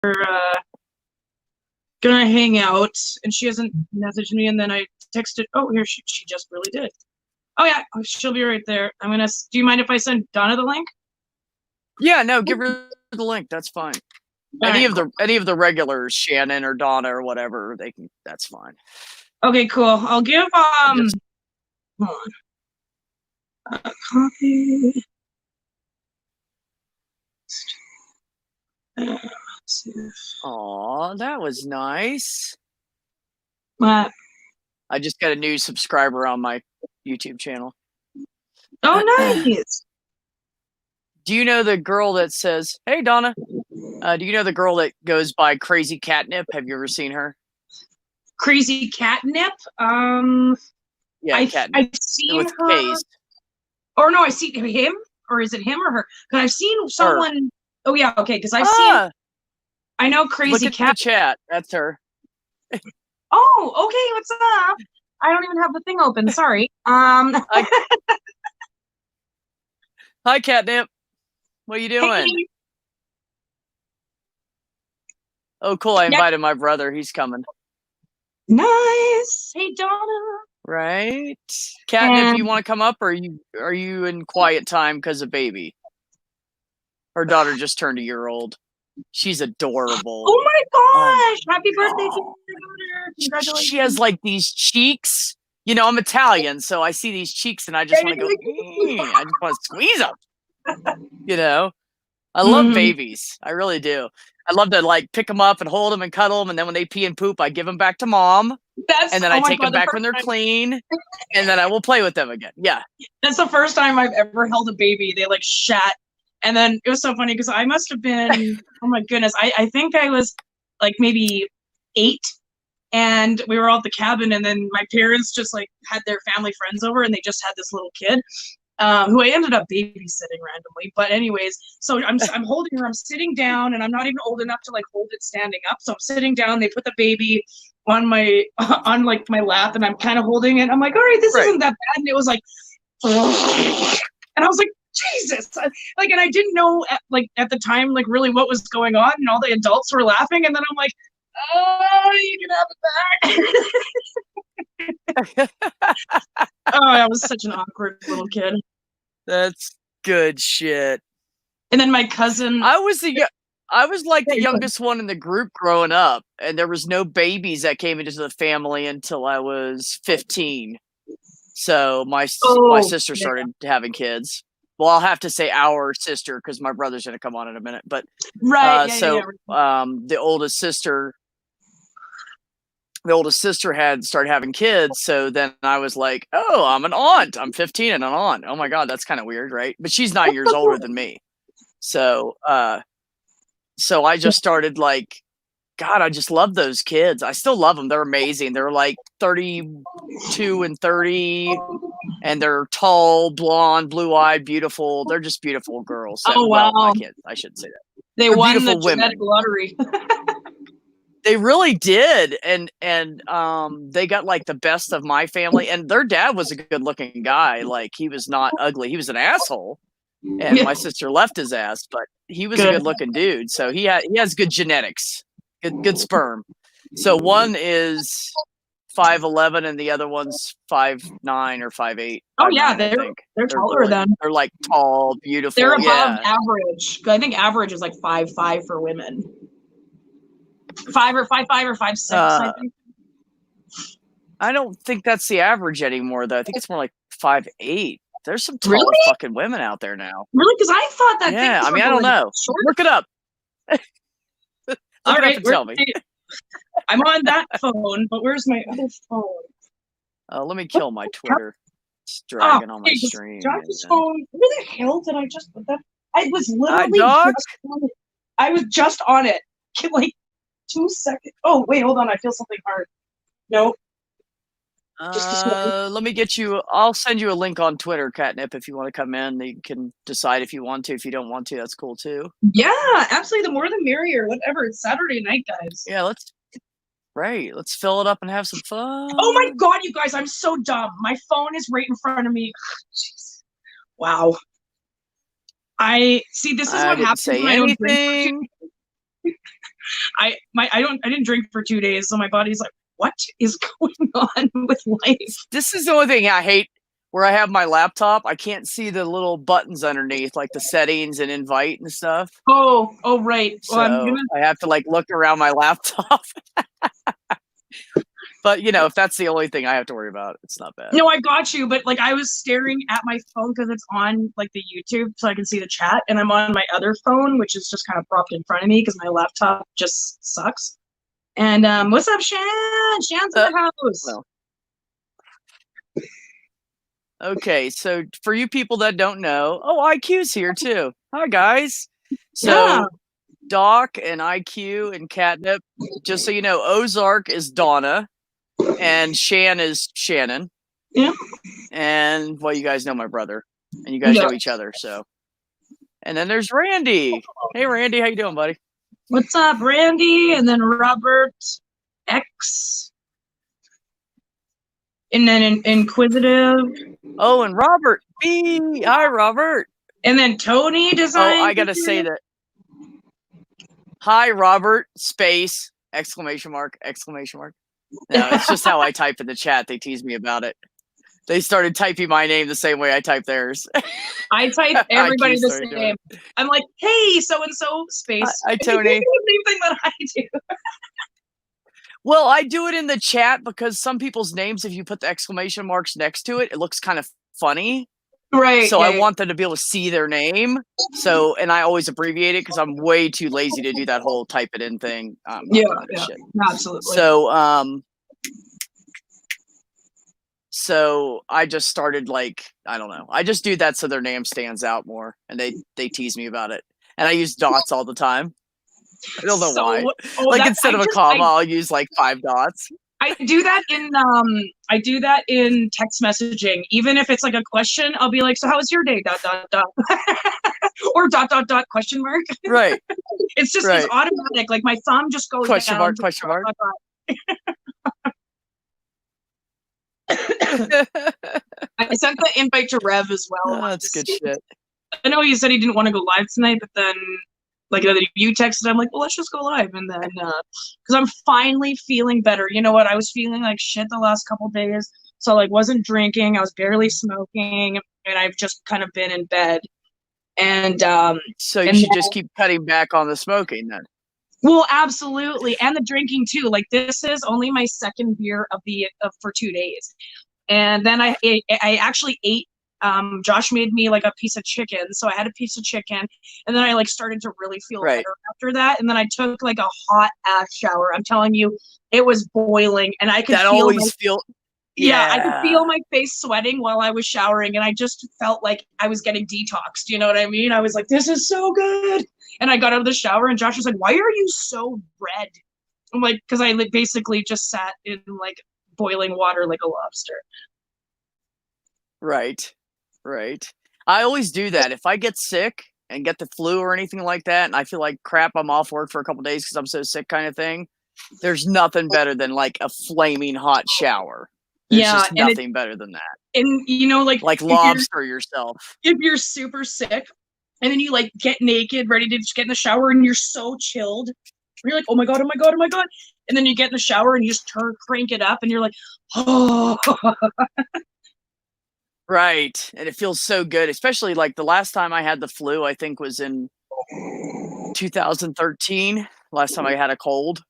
gonna hang out, and she hasn't messaged me. And then I texted. Oh, here she just really did. Oh yeah, she'll be right there. I'm gonna. Do you mind if I send Donna the link? Yeah, no, give her the link. That's fine. Any of the regulars, Shannon or Donna or whatever, they can. That's fine. Okay, cool. I'll give hold on. Copy. Aw, that was nice. What? I just got a new subscriber on my YouTube channel. Oh, nice. Do you know the girl that says, "Hey, Donna"? Do you know the girl that goes by Crazy Catnip? Have you ever seen her? Crazy Catnip? Yeah, Catnip. I've seen with her. K's. Or no, I see him, or is it him or her? Because I've seen someone. Her. Oh yeah, okay. Because I've seen. I know Crazy Look at the chat. That's her. Oh, okay. What's up? I don't even have the thing open. Sorry. Hi, Catnip. What are you doing? Hey. Oh, cool. I invited my brother. He's coming. Nice. Hey, Donna. Right. Catnip, you want to come up, or are you in quiet time because of baby? Her daughter just turned a year old. She's adorable. Oh my gosh. Happy birthday to your daughter. Congratulations. She has like these cheeks. You know, I'm Italian, so I see these cheeks and I just want to go, I just want to squeeze them. You know, I love babies. I really do. I love to like pick them up and hold them and cuddle them. And then when they pee and poop, I give them back to mom. And then I take them back when they're clean. And then I will play with them again. Yeah. That's the first time I've ever held a baby. They like shat. And then it was so funny because I must have been, oh my goodness, I think I was like maybe 8. And we were all at the cabin, and then my parents just like had their family friends over, and they just had this little kid who I ended up babysitting randomly. But anyways, so I'm holding her, I'm sitting down, and I'm not even old enough to like hold it standing up. So I'm sitting down, they put the baby on my lap, and I'm kind of holding it. I'm like, all right, this isn't that bad. And it was like, and I was like, Jesus, like, and I didn't know at the time like really what was going on, and all the adults were laughing, and then I'm like, oh, you can have it back. Oh, I was such an awkward little kid. That's good shit. And then my cousin, I was like the youngest one in the group growing up, and there was no babies that came into the family until I was 15. So my sister started having kids. Well, I'll have to say our sister because my brother's going to come on in a minute. But the oldest sister had started having kids. So then I was like, oh, I'm an aunt. I'm 15 and an aunt. Oh my God, that's kind of weird, right? But she's 9 years older than me. So I just started like, God, I just love those kids. I still love them. They're amazing. They're like 32 and 30, and they're tall, blonde, blue-eyed, beautiful. They're just beautiful girls. Oh, wow. Well, I shouldn't say that. They're won the genetic lottery. They really did. And they got like the best of my family. And their dad was a good-looking guy. Like, he was not ugly. He was an asshole. And my sister left his ass, but he was a good-looking dude. So he has good genetics. Good sperm. So one is 5'11" and the other one's 5'9" or 5'8". Oh yeah, they're taller than. They're like tall, beautiful. They're above average. I think average is like 5'5" for women. 5 or 5'5" or 5'6", I think. I don't think that's the average anymore, though. I think it's more like 5'8". There's some tall fucking women out there now. Really? Because I thought that. Yeah, I mean, I don't know. Look it up. All right, tell me. I'm on that phone, but where's my other phone? Let me kill my Twitter. It's dragging on my stream. Josh's phone. Where the hell did I just put that? I was literally I was just on it. Like 2 seconds. Oh wait, hold on. I feel something hard. No. Let me get you. I'll send you a link on Twitter, Catnip, if you want to come in. You can decide if you want to. If you don't want to, that's cool too. Yeah, absolutely. The more the merrier. Whatever. It's Saturday night, guys. Yeah, let's fill it up and have some fun. Oh my God, you guys! I'm so dumb. My phone is right in front of me. Jeez. Wow. I see. This is what happens when I don't drink. I didn't drink for 2 days, so my body's like, what is going on with life? This is the only thing I hate. Where I have my laptop, I can't see the little buttons underneath, like the settings and invite and stuff. Oh, right. So I have to like look around my laptop. But if that's the only thing I have to worry about, it's not bad. No, I got you, but like I was staring at my phone because it's on like the YouTube, so I can see the chat, and I'm on my other phone, which is just kind of propped in front of me because my laptop just sucks. And what's up, Shan? Shan's in the house. Well. Okay, so for you people that don't know, IQ's here too. Hi, guys. So Yeah. Doc and IQ and Catnip, just so you know, Ozark is Donna and Shan is Shannon. Yeah. And, well, you guys know my brother and you guys know each other, so. And then there's Randy. Hey, Randy, how you doing, buddy? What's up, Randy? And then Robert X. And then Inquisitive. Oh, and Robert B. Hi, Robert. And then Tony Design. Oh, I gotta say that. Hi, Robert, space, exclamation mark, exclamation mark. No, it's just how I type in the chat. They tease me about it. They started typing my name the same way I type theirs. I type everybody the same. I'm like, hey, so-and-so, space. Hi, Tony. The same thing that I do. Well, I do it in the chat because some people's names, if you put the exclamation marks next to it, it looks kind of funny. Right. So I want them to be able to see their name. So, and I always abbreviate it because I'm way too lazy to do that whole type it in thing. Yeah, absolutely. So I just started like, I don't know. I just do that so their name stands out more and they tease me about it. And I use dots all the time. I don't know why. Like instead of a comma, I'll use like 5 dots. I do that in text messaging. Even if it's like a question, I'll be like, so how was your day? ... or ... question mark. Right. It's just it's automatic. Like my thumb just goes question down. Question mark. I sent the invite to Rev as well. Oh, that's good shit. I know he said he didn't want to go live tonight, but then like you texted, I'm like, well, let's just go live. And then because I'm finally feeling better. You know what? I was feeling like shit the last couple days. So like wasn't drinking, I was barely smoking, and I've just kind of been in bed. And so you should just keep cutting back on the smoking then. Well, absolutely. And the drinking too. Like this is only my second beer for 2 days. And then I actually ate, Josh made me like a piece of chicken. So I had a piece of chicken and then I like started to really feel better after that. And then I took like a hot ass shower. I'm telling you, it was boiling and I could Yeah, I could feel my face sweating while I was showering and I just felt like I was getting detoxed. You know what I mean? I was like, this is so good. And I got out of the shower and Josh was like, why are you so red? I'm like, because I basically just sat in like boiling water like a lobster. Right. I always do that. If I get sick and get the flu or anything like that and I feel like crap, I'm off work for a couple days because I'm so sick kind of thing, there's nothing better than like a flaming hot shower. There's just nothing better than that. And you know, like lobster yourself. If you're super sick and then you like get naked, ready to just get in the shower and you're so chilled. You're like, oh my God. And then you get in the shower and you just crank it up and you're like, oh. Right. And it feels so good, especially like the last time I had the flu, I think was in 2013, last time I had a cold.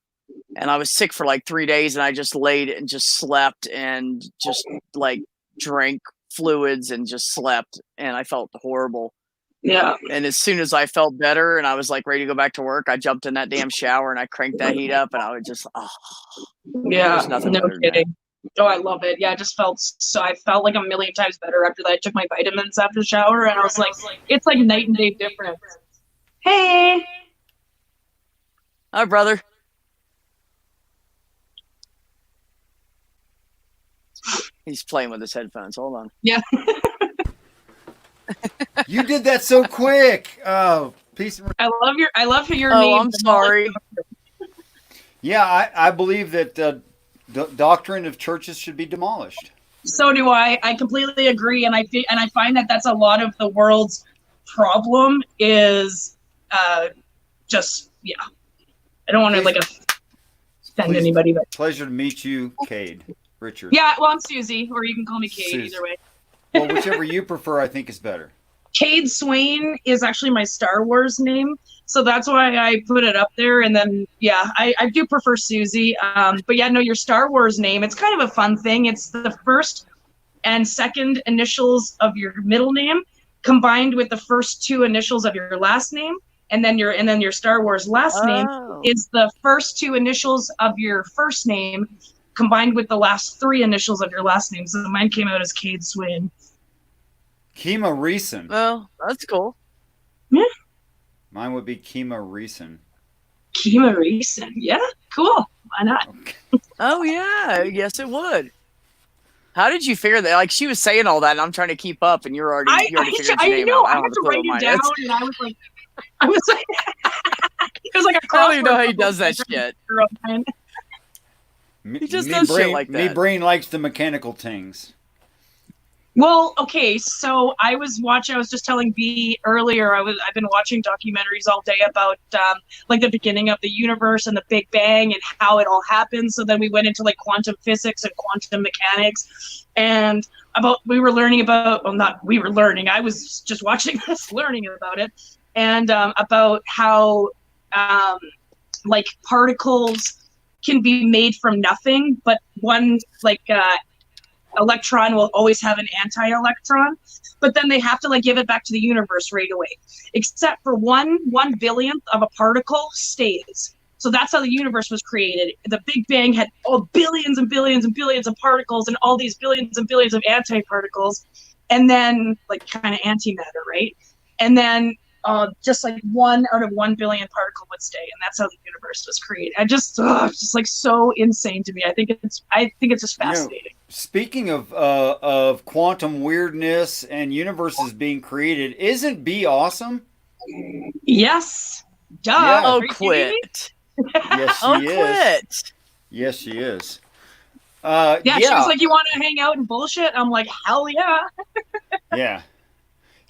And I was sick for like 3 days and I just laid and just slept and just like drank fluids and just slept and I felt horrible. Yeah. And as soon as I felt better and I was like ready to go back to work, I jumped in that damn shower and I cranked that heat up and I would just, yeah, no kidding. Oh, I love it. Yeah, I felt like a million times better after that. I took my vitamins after the shower and I was like, it's like night and day difference. Hey. Hi, brother. He's playing with his headphones. Hold on. Yeah. You did that so quick. Oh, peace. I love your name. name. I'm sorry. Yeah, I believe that the doctrine of churches should be demolished. So do I. I completely agree, and I find that that's a lot of the world's problem is I don't want to like offend anybody, but pleasure to meet you, Cade. Richard. Yeah, well, I'm Susie, or you can call me Cade. Either way. Well, whichever you prefer, I think is better. Cade Swain is actually my Star Wars name, so that's why I put it up there. And then, yeah, I do prefer Susie. But yeah, no, your Star Wars name, it's kind of a fun thing. It's the first and second initials of your middle name combined with the first two initials of your last name, and then your Star Wars last name is the first two initials of your first name combined with the last three initials of your last name. So mine came out as Cade Swain. Kima Reeson. Well, that's cool. Yeah. Mine would be Kima Reeson. Kima Reeson. Yeah, cool. Why not? Okay. Oh yeah, yes it would. How did you figure that? Like she was saying all that, and I'm trying to keep up, and you already figured your name know. out. I had to write it down, and I was like, it was like a crossword. I don't even know how he does that shit. He just does shit like that. Me brain likes the mechanical things. Well, okay, so I was just telling B earlier, I've been watching documentaries all day about like the beginning of the universe and the Big Bang and how it all happened. So then we went into like quantum physics and quantum mechanics, and I was just watching this, learning about it, and about how like particles can be made from nothing, but one like electron will always have an anti-electron, but then they have to like give it back to the universe right away, except for 1/1 billionth of a particle stays. So that's how the universe was created. The Big Bang had billions and billions and billions of particles and all these billions and billions of antiparticles, and then like kind of antimatter, right? And then just like 1 out of 1 billion particle would stay, and that's how the universe was created. It's just like so insane to me. I think it's just fascinating. Speaking of quantum weirdness and universes being created, isn't B awesome? Yes. Duh. Yeah. Oh, quit. Yes, she is. Quit. Yes, she is. Yeah, she was like, "You want to hang out and bullshit?" I'm like, "Hell yeah." Yeah.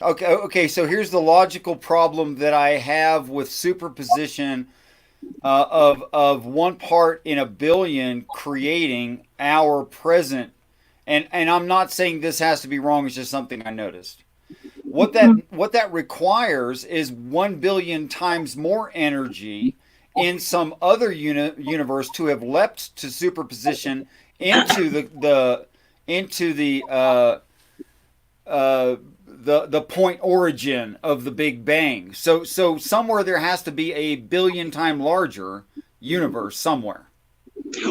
Okay. So here's the logical problem that I have with superposition of one part in a billion creating our present, and I'm not saying this has to be wrong. It's just something I noticed. What that requires is 1 billion times more energy in some other universe to have leapt to superposition into the point origin of the Big Bang. So somewhere there has to be a 1 billion time larger universe somewhere.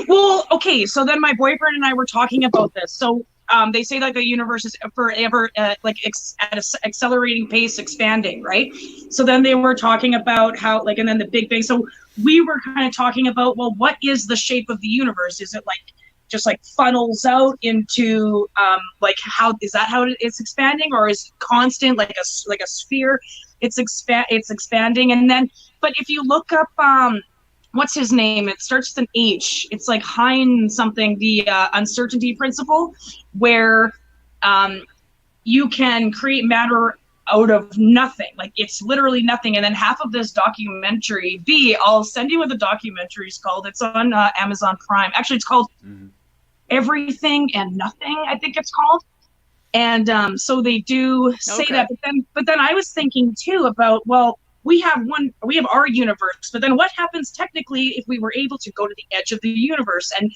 Well, okay, so then my boyfriend and I were talking about this. So they say that the universe is forever at an accelerating pace expanding, right? So then they were talking about how and then the Big Bang. So we were kind of talking about, well, what is the shape of the universe? Is it just funnels out into how is that how it's expanding, or is it constant like a sphere? It's expanding, and then but if you look up what's his name? It starts with an H. It's like Hein something, the uncertainty principle, where you can create matter out of nothing. Like it's literally nothing. And then half of this documentary, I'll send you what the documentary is called. It's on Amazon Prime. Actually, it's called Everything and Nothing, I think it's called. And so they do say that. But then I was thinking too about, well, we have our universe, but then what happens technically if we were able to go to the edge of the universe and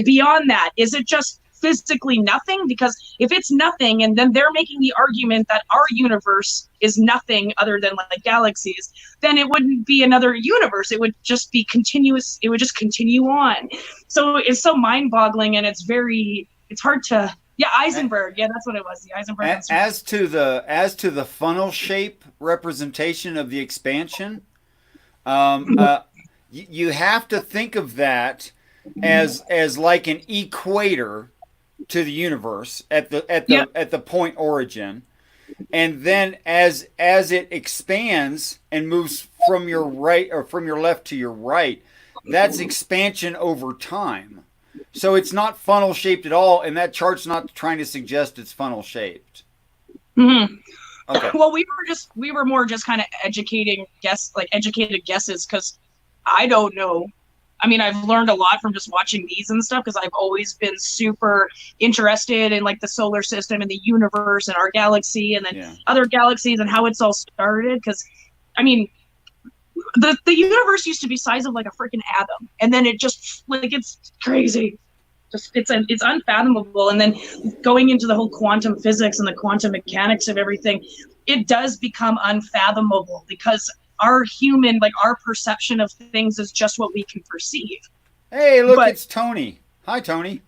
beyond that? Is it just physically nothing? Because if it's nothing, and then they're making the argument that our universe is nothing other than like galaxies, then it wouldn't be another universe. It would just be continuous. It would just continue on. So it's so mind-boggling, and it's hard to. Yeah, Eisenberg. Yeah, that's what it was. The Eisenberg. As to the funnel shape representation of the expansion, you have to think of that as like an equator to the universe at the point origin, and then as it expands and moves from your right or from your left to your right, that's expansion over time. So it's not funnel shaped at all, and that chart's not trying to suggest it's funnel shaped. Mm-hmm. Okay. Well, we were more just kind of educated guesses, because I don't know. I mean, I've learned a lot from just watching these and stuff because I've always been super interested in like the solar system and the universe and our galaxy and then other galaxies and how it's all started. Because, I mean, the universe used to be size of like a freaking atom, and then it just like it's crazy. Just it's unfathomable. And then going into the whole quantum physics and the quantum mechanics of everything, it does become unfathomable because our perception of things is just what we can perceive. Hey, look, it's Tony. Hi, Tony.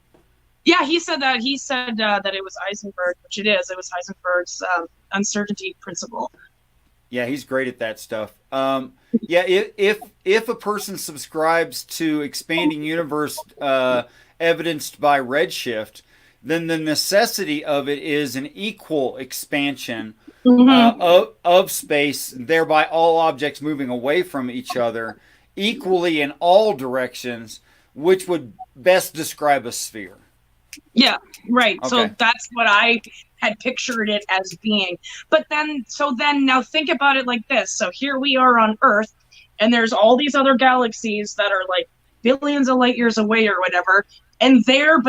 Yeah, he said that. He said that it was Heisenberg, which it is. It was Heisenberg's uncertainty principle. Yeah, he's great at that stuff. Yeah, if a person subscribes to expanding universe evidenced by redshift, then the necessity of it is an equal expansion of space, thereby all objects moving away from each other equally in all directions, which would best describe a sphere. Yeah, right. Okay. So that's what I had pictured it as being. But then now think about it like this. So here we are on Earth, and there's all these other galaxies that are like billions of light years away or whatever, and they're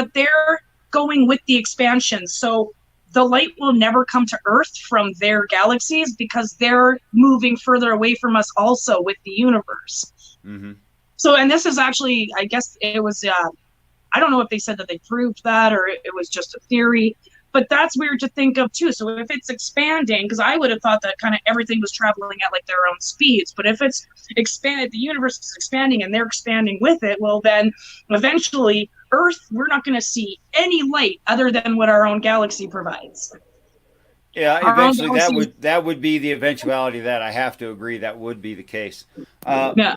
going with the expansion. So the light will never come to Earth from their galaxies because they're moving further away from us also with the universe. Mm-hmm. So, and this is actually, I guess it was, I don't know if they said that they proved that or it was just a theory, but that's weird to think of too. So if it's expanding, because I would have thought that kind of everything was traveling at like their own speeds, but if it's expanded, the universe is expanding and they're expanding with it, well then eventually Earth, we're not going to see any light other than what our own galaxy provides. Yeah, eventually that would be the eventuality. That I have to agree that would be the case. Yeah.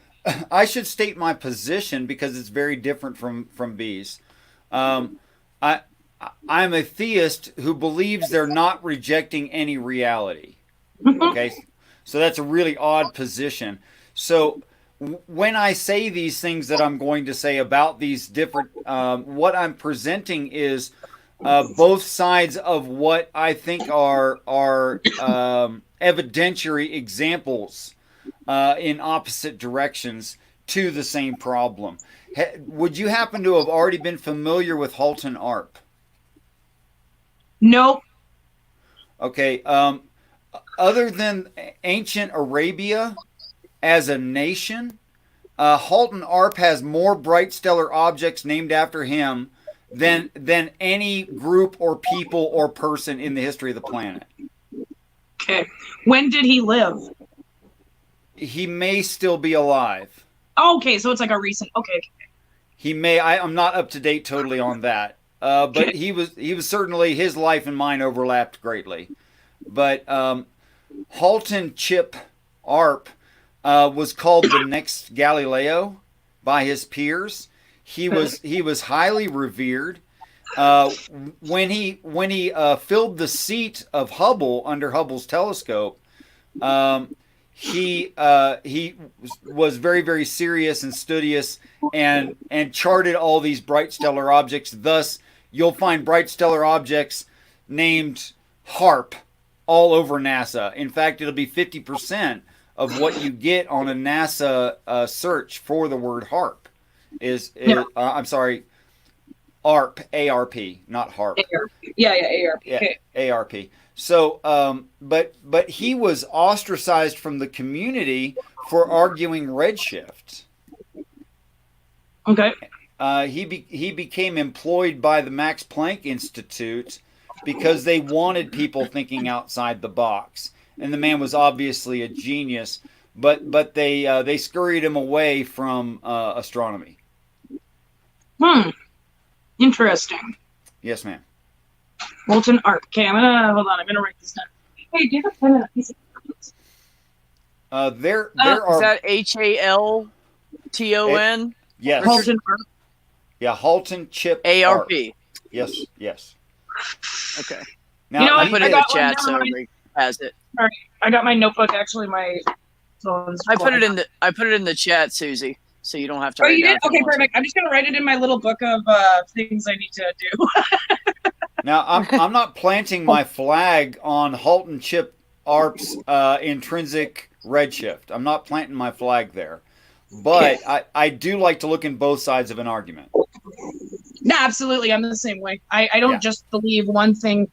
I should state my position because it's very different from B's. I'm a theist who believes they're not rejecting any reality. Okay, so that's a really odd position. So when I say these things that I'm going to say about these different, what I'm presenting is both sides of what I think are evidentiary examples in opposite directions to the same problem. Would you happen to have already been familiar with Halton Arp? Nope. Okay. Other than ancient Arabia as a nation, Halton Arp has more bright stellar objects named after him than any group or people or person in the history of the planet. Okay. When did he live? He may still be alive. Okay, so it's like a recent. Okay. He may. I'm not up to date totally on that. But he was certainly, his life and mine overlapped greatly. But Halton Chip Arp was called the next Galileo by his peers. He was highly revered. When he filled the seat of Hubble under Hubble's telescope, he was very, very serious and studious and charted all these bright stellar objects. Thus, you'll find bright stellar objects named HARP all over NASA. In fact, it'll be 50% of what you get on a NASA search for the word HARP. I'm sorry, ARP, A-R-P, not HARP. ARP. Yeah, ARP. Yeah, Okay. A-R-P. So, but he was ostracized from the community for arguing redshift. Okay. He became employed by the Max Planck Institute because they wanted people thinking outside the box, and the man was obviously a genius. But they scurried him away from astronomy. Interesting. Yes, ma'am. Halton Arp. Okay, I'm gonna write this down. Hey, do you have a pen and a piece of paper? There are. Is that Halton? Yes. Halton Arp. Yeah, Halton Chip ARP. Yes. Okay. Now I put it in the chat so mind. everybody has it. All right, I got my notebook. Actually, my phone's. I put it in the chat, Susie, so you don't have to. Oh, write you it down did? if you Okay, want to. perfect. I'm just gonna write it in my little book of things I need to do. Now I'm not planting my flag on Halton Chip Arp's intrinsic redshift. I'm not planting my flag there. but I do like to look in both sides of an argument. No, absolutely. I'm the same way. I don't Yeah. just believe one thing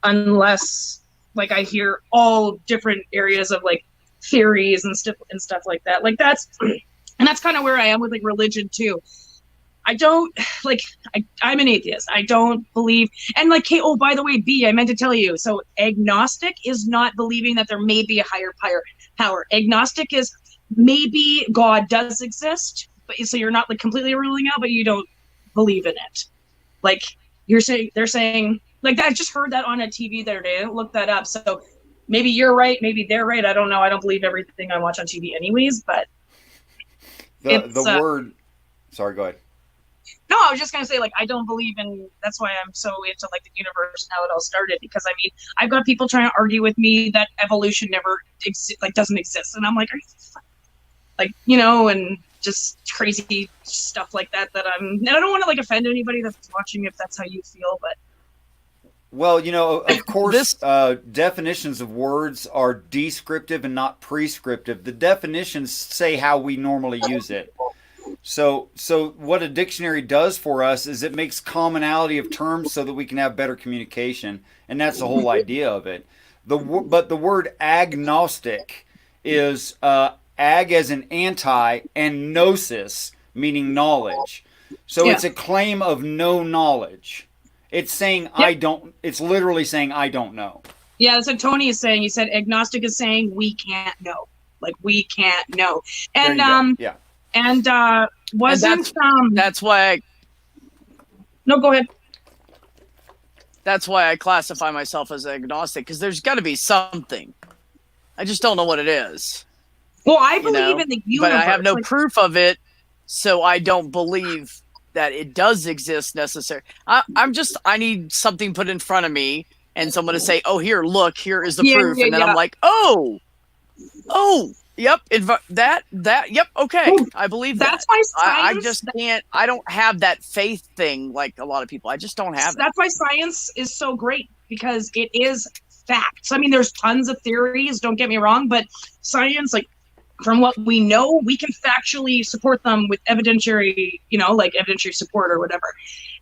unless like I hear all different areas of like theories and stuff like that. Like that's kind of where I am with like religion too. I don't like I'm an atheist. I don't believe and like hey, oh by the way, B, I meant to tell you. So agnostic is not believing that there may be a higher power. Agnostic is maybe God does exist, but so you're not like completely ruling out, but you don't believe in it. Like they're saying like that. I just heard that on a TV the other day. I didn't look that up. So maybe you're right, maybe they're right. I don't know. I don't believe everything I watch on TV anyways, but The word sorry, go ahead. no, I was just gonna say like I don't believe in. That's why I'm so into like the universe and how it all started. Because I mean, I've got people trying to argue with me that evolution never doesn't exist, and I'm like, are you like and just crazy stuff like that. And I don't want to like offend anybody that's watching if that's how you feel, but Well, of course, definitions of words are descriptive and not prescriptive. The definitions say how we normally use it. So what a dictionary does for us is it makes commonality of terms so that we can have better communication, and that's the whole idea of it. But the word agnostic is ag as an anti and gnosis meaning knowledge. So it's a claim of no knowledge. It's saying I don't. It's literally saying I don't know. Yeah, that's what Tony is saying. He said agnostic is saying we can't know, like we can't know, and yeah. And wasn't that's why no, go ahead. That's why I classify myself as agnostic, because there's got to be something. I just don't know what it is. Well, I believe in the universe, but I have no proof of it, so I don't believe that it does exist necessarily. I need something put in front of me and someone to say, "Oh, here, look, here is the proof," and then I'm like, "Oh, yep, yep, okay, I believe that." That's why science. I just can't. I don't have that faith thing like a lot of people. I just don't have it. That's why science is so great, because it is facts. I mean, there's tons of theories. Don't get me wrong, but science, like from what we know, we can factually support them with evidentiary, like evidentiary support or whatever.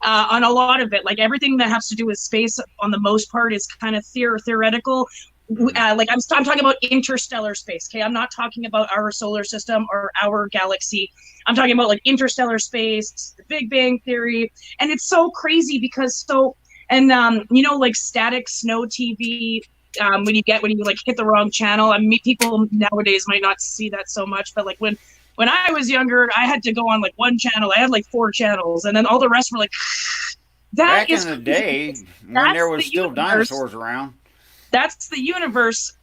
On a lot of it, like everything that has to do with space, on the most part, is kind of theoretical. Like I'm talking about interstellar space. Okay, I'm not talking about our solar system or our galaxy. I'm talking about like interstellar space, the Big Bang Theory, and it's so crazy because like static snow TV. When you like hit the wrong channel, I mean, people nowadays might not see that so much, but like when I was younger, I had to go on like one channel. I had like 4 channels, and then all the rest were like. Back in the day, when there was still dinosaurs around. That's the universe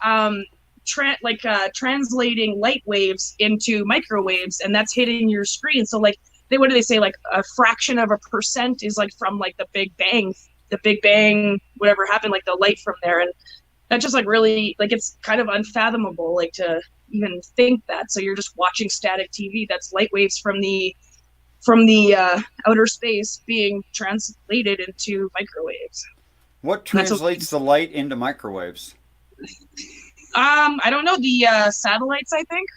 translating light waves into microwaves, and that's hitting your screen. So like what do they say, like a fraction of a percent is like from like the Big Bang, whatever happened, like the light from there. And that just like really, like it's kind of unfathomable, like to even think that. So you're just watching static TV that's light waves from the outer space being translated into microwaves. What translates the light into microwaves? I don't know. The satellites, I think.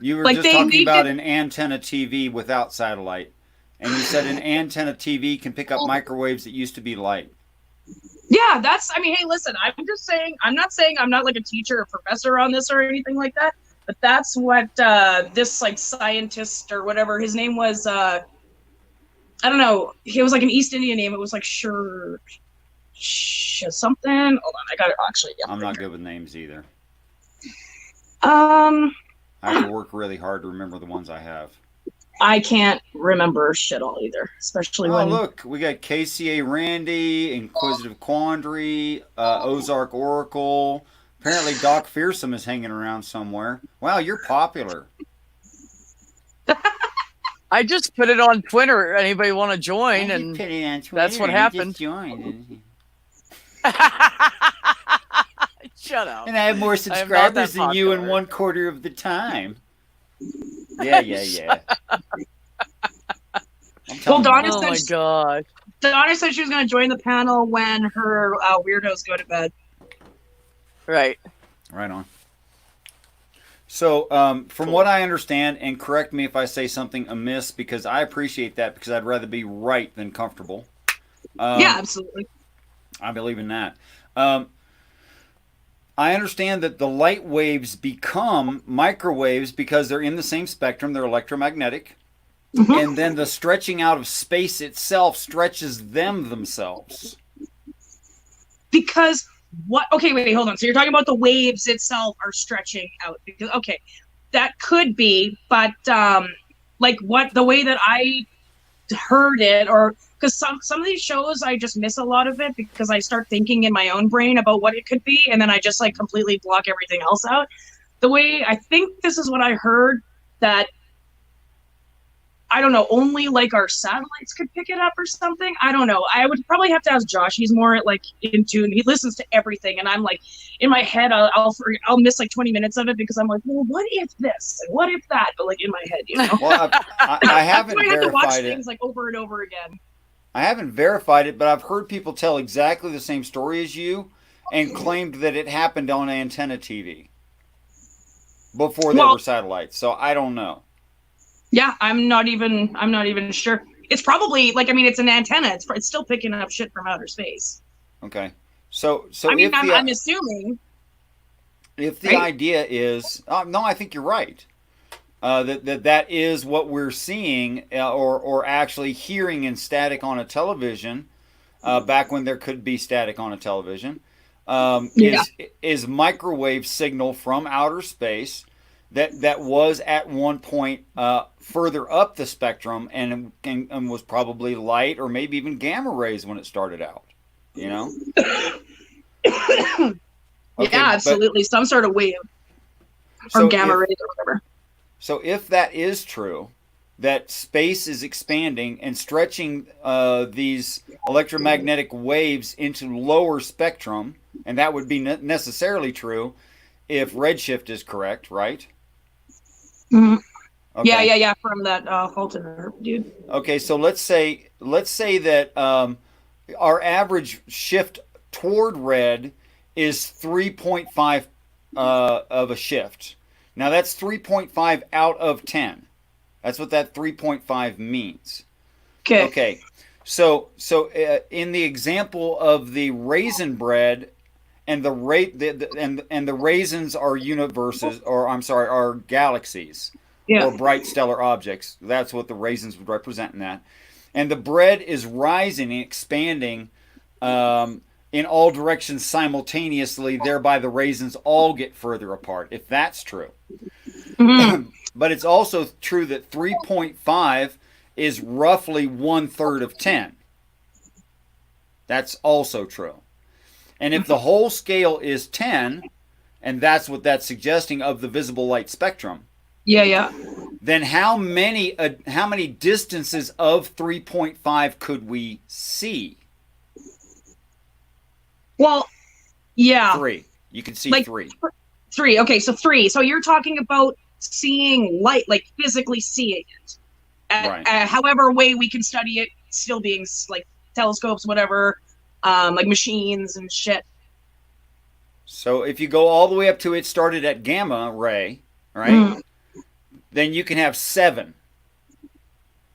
You were just talking about an antenna TV without satellite, and you said an antenna TV can pick up microwaves that used to be light. Yeah, I mean, hey, listen, I'm just saying, I'm not like a teacher or professor on this or anything like that, but that's what this like scientist or whatever his name was, I don't know, he was like an East Indian name. It was like something. Hold on, I got it actually. I'm not good with names either. I have to work really hard to remember the ones I have. I can't remember shit all either, especially when. Oh, look, we got KCA Randy, Inquisitive Quandary, Ozark Oracle. Apparently, Doc Fearsome is hanging around somewhere. Wow, you're popular. I just put it on Twitter. Anybody want to join? And put it on Twitter, that's what happened. Shut up. And I have more subscribers than you in 1/4 of the time. Yeah. Well, Donna oh my god. Donna said she was going to join the panel when her weirdos go to bed. Right. Right on. So, from what I understand, and correct me if I say something amiss, because I appreciate that, because I'd rather be right than comfortable. Yeah, absolutely. I believe in that. Um, I understand that the light waves become microwaves because they're in the same spectrum, they're electromagnetic, and then the stretching out of space itself stretches them themselves. Because what? Okay, wait, hold on. So you're talking about the waves itself are stretching out. Because okay, that could be, but like what the way that I heard it, or because some of these shows I just miss a lot of it because I start thinking in my own brain about what it could be, and then I just like completely block everything else out. The way I think this is what I heard, that I don't know, only like our satellites could pick it up or something. I don't know. I would probably have to ask Josh. He's more like in tune. He listens to everything, and I'm like in my head, I'll miss like 20 minutes of it because I'm like, well, what if this and what if that? But like in my head, you know. Well, I haven't I have to watch verified it. things like over and over again. I haven't verified it, but I've heard people tell exactly the same story as you and claimed that it happened on antenna TV before there were satellites. So I don't know. Yeah, I'm not even sure. It's probably like, I mean, it's an antenna. It's still picking up shit from outer space. Okay. So I mean, if I'm assuming. if the Right? idea is no, I think you're right. That is what we're seeing, or actually hearing in static on a television, back when there could be static on a television, Yeah. is microwave signal from outer space that was at one point further up the spectrum, and was probably light or maybe even gamma rays when it started out. You know. Okay, Yeah, absolutely. Some sort of wave or gamma rays or whatever. So if that is true, that space is expanding and stretching these electromagnetic waves into lower spectrum, and that would be necessarily true if redshift is correct, right? Mm-hmm. Okay. Yeah. From that Halton dude. Okay, so let's say that our average shift toward red is 3.5 of a shift. Now that's 3.5 out of 10. That's what that 3.5 means. Okay. Okay. So in the example of the raisin bread, and the raisins are universes, or I'm sorry, are galaxies, Yeah. or bright stellar objects. That's what the raisins would represent in that. And the bread is rising and expanding in all directions simultaneously, thereby the raisins all get further apart, if that's true. Mm-hmm. But it's also true that 3.5 is roughly 1/3 of 10. That's also true. And if the whole scale is 10, and that's what that's suggesting of the visible light spectrum, Yeah. then how many distances of 3.5 could we see? Well, yeah. 3. You can see like 3. 3. Okay, so 3. So you're talking about seeing light, like physically seeing it. Right. However way we can study it, still being like telescopes, whatever, like machines and shit. So if you go all the way up to it started at gamma ray, right? Then you can have 7.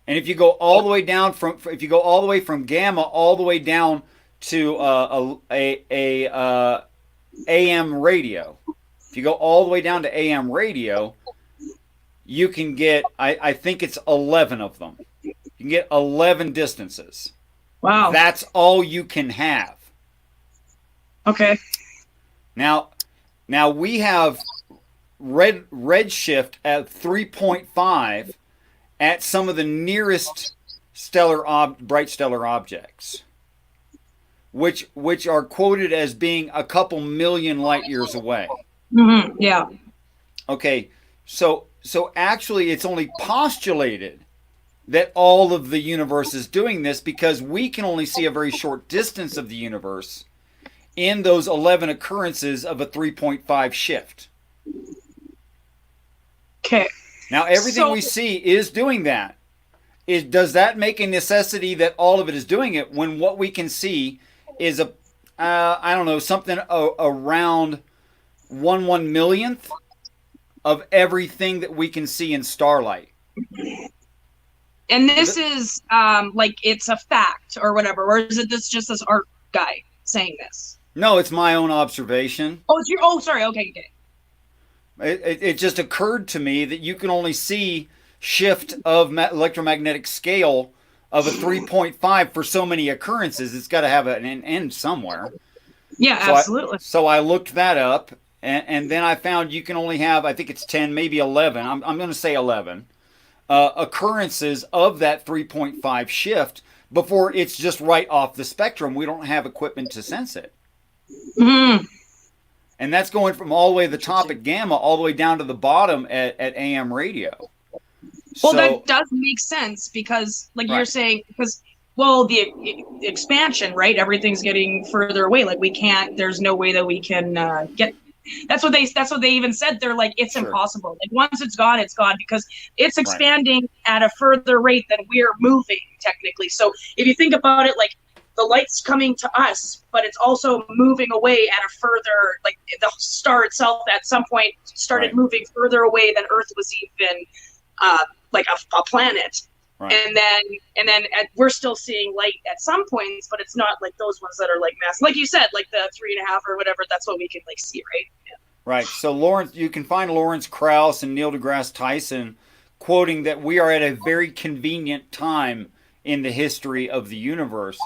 And if you go all the way down from gamma all the way down to AM radio, if you go all the way down to AM radio, you can get, I think it's 11 of them. You can get 11 distances. Wow. That's all you can have. Okay. Now we have redshift at 3.5 at some of the nearest bright stellar objects, which are quoted as being a couple million light years away. Mm-hmm. Yeah. Okay, so actually it's only postulated that all of the universe is doing this because we can only see a very short distance of the universe in those 11 occurrences of a 3.5 shift. Okay. Now everything we see is doing that. Does that make a necessity that all of it is doing it when what we can see is I don't know, something around 1/1 millionth of everything that we can see in starlight. And this is like it's a fact or whatever, or is it just this art guy saying this? No, it's my own observation. Oh, it's your. Oh, sorry. Okay. It just occurred to me that you can only see shift of electromagnetic scale of a 3.5 for so many occurrences. It's got to have an end somewhere. Yeah, absolutely. So I looked that up, and then I found you can only have, I think it's 10, maybe 11. I'm going to say 11 occurrences of that 3.5 shift before it's just right off the spectrum. We don't have equipment to sense it. Mm-hmm. And that's going from all the way to the top at gamma, all the way down to the bottom at AM radio. Well, that does make sense because, like you're saying, because, well, the expansion, right? Everything's getting further away. Like we can't. There's no way that we can get. That's what they even said. They're like, it's impossible. Like once it's gone because it's expanding at a further rate than we're moving technically. So if you think about it, like the light's coming to us, but it's also moving away at a further, like the star itself at some point started moving further away than Earth was even like a planet. Right. And then we're still seeing light at some points, but it's not like those ones that are like massive. Like you said, like the 3.5 or whatever, that's what we can like see, right? Yeah. Right. So Lawrence, you can find Lawrence Krauss and Neil deGrasse Tyson quoting that we are at a very convenient time in the history of the universe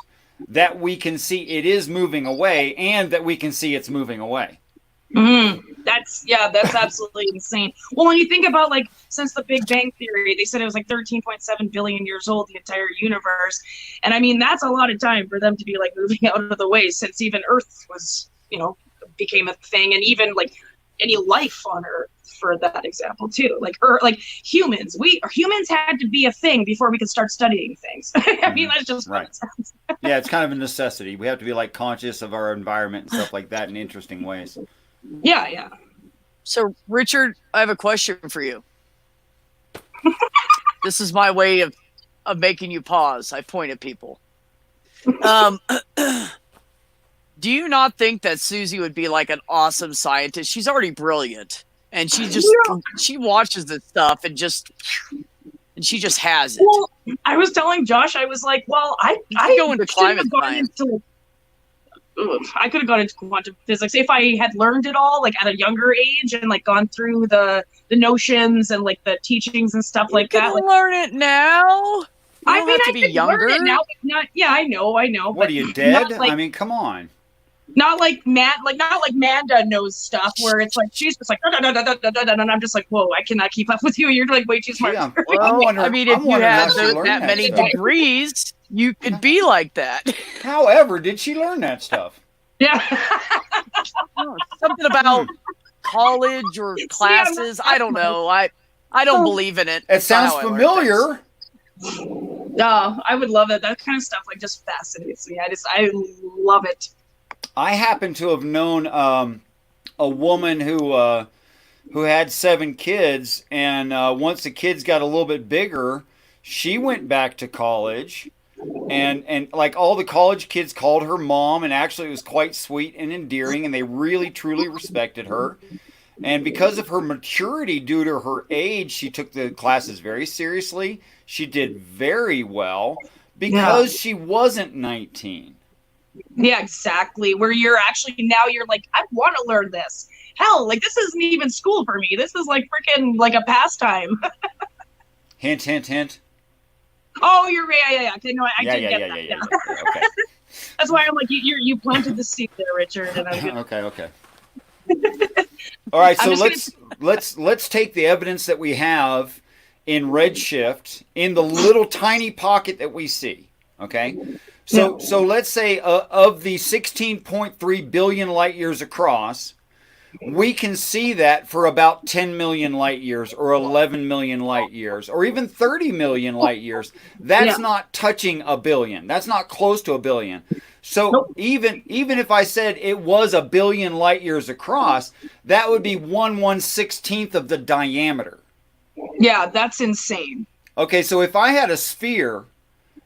that we can see it is moving away and that we can see it's moving away. Mm-hmm. That's absolutely insane. Well, when you think about like since the Big Bang Theory, they said it was like 13.7 billion years old, the entire universe. And I mean, that's a lot of time for them to be like moving out of the way since even Earth was, became a thing, and even like any life on Earth for that example too. Like humans had to be a thing before we could start studying things. I mean, that's just what it sounds. Yeah, it's kind of a necessity. We have to be like conscious of our environment and stuff like that in interesting ways. Yeah. So, Richard, I have a question for you. This is my way of making you pause. I point at people. Do you not think that Susie would be like an awesome scientist? She's already brilliant, and she watches this stuff and she just has it. Well, I was telling Josh, I was like, well, I go into climate science. I could have gone into quantum physics if I had learned it all like at a younger age and like gone through the notions and like the teachings and stuff like that. Like, learn it now. I mean, I could learn it now, but not. Yeah, I know. What are you dead? I mean, come on. Not like Manda knows stuff where it's like she's just like and I'm just like, whoa, I cannot keep up with you. You're like way too smart. Yeah, well, I mean, if you had that many degrees, you could be like that. However, did she learn that stuff? Yeah. Something about college or classes. I don't know. I don't believe in it. It sounds familiar. No, I would love it. That kind of stuff like just fascinates me. I love it. I happen to have known a woman who had 7 kids, and once the kids got a little bit bigger, she went back to college, and like all the college kids called her mom, and actually it was quite sweet and endearing, and they really truly respected her. And because of her maturity due to her age, she took the classes very seriously. She did very well because she wasn't 19. Yeah, exactly. Where you're actually now you're like, I want to learn this. Hell, like this isn't even school for me. This is like freaking like a pastime. Hint, hint, hint. Oh, you're right. Yeah. Okay, no, I did get that. Yeah. Okay. That's why I'm like, you planted the seed there, Richard. And I'm Okay. All right, so let's take the evidence that we have in redshift in the little tiny pocket that we see. Okay. So let's say of the 16.3 billion light years across, we can see that for about 10 million light years or 11 million light years or even 30 million light years. That's not touching a billion. That's not close to a billion. So even if I said it was a billion light years across, that would be 1/1/16th of the diameter. Yeah, that's insane. Okay, so if I had a sphere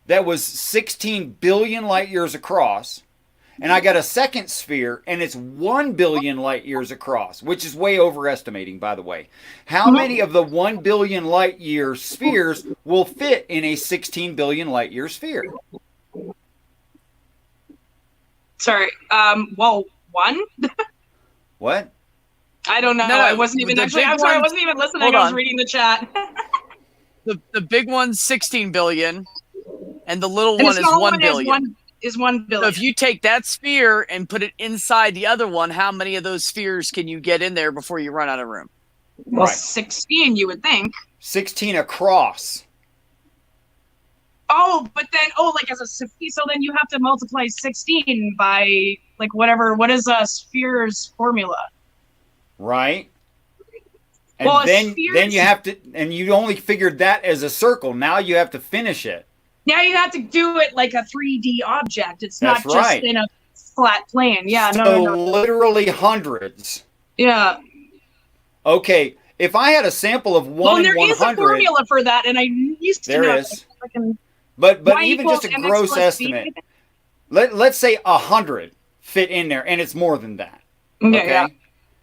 that was 16 billion light years across, and I got a second sphere, and it's 1 billion light years across, which is way overestimating, by the way. How many of the 1 billion light year spheres will fit in a 16 billion light year sphere? Sorry. Well, one. What? I don't know. No, I wasn't even the actually. big I'm sorry. I one- wasn't even listening. hold I was on. reading the chat. The big one's 16 billion, and the little And one the is small 1 one billion. is 1 So billion. if you take that sphere and put it inside the other one, how many of those spheres can you get in there before you run out of room? Well, Right. 16, you would think. 16 across. Oh, but then, like as a sphere, so then you have to multiply 16 by like whatever. What is a sphere's formula? Right? And Well, a then sphere you have to, and you only figured that as a circle. Now you have to finish it. Now you have to do it like a 3D object. It's not That's just right. in a flat plane. Yeah, So no. literally hundreds. Yeah. Okay, if I had a sample of 1 Well, in there is a 100, formula for that, and I used to there know. is. Freaking But y even equals just a mx gross plus b. estimate. Let's say 100 fit in there, and it's more than that. Okay. Okay, Yeah.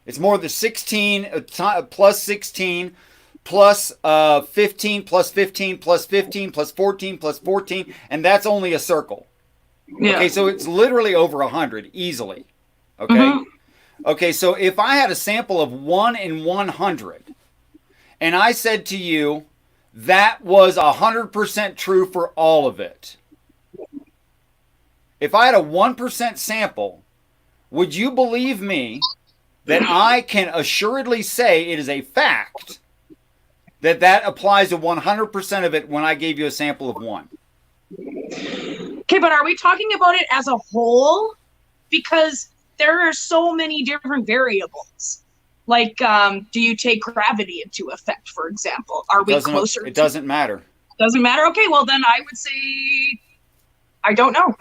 it's more than 16 plus 16 plus 15 plus 15 plus 15 plus 14 plus 14, and that's only a circle. Yeah. Okay, so it's literally over 100 easily. Okay. Mhm. Okay, so if I had a sample of 1 in 100, and I said to you that was 100% true for all of it, if I had a 1% sample, would you believe me that I can assuredly say it is a fact that that applies to 100% of it when I gave you a sample of 1? Okay, but are we talking about it as a whole? Because there are so many different variables. Like, do you take gravity into effect, for example? Are we closer? It doesn't matter. Doesn't matter? Okay, well, then I would say I don't know.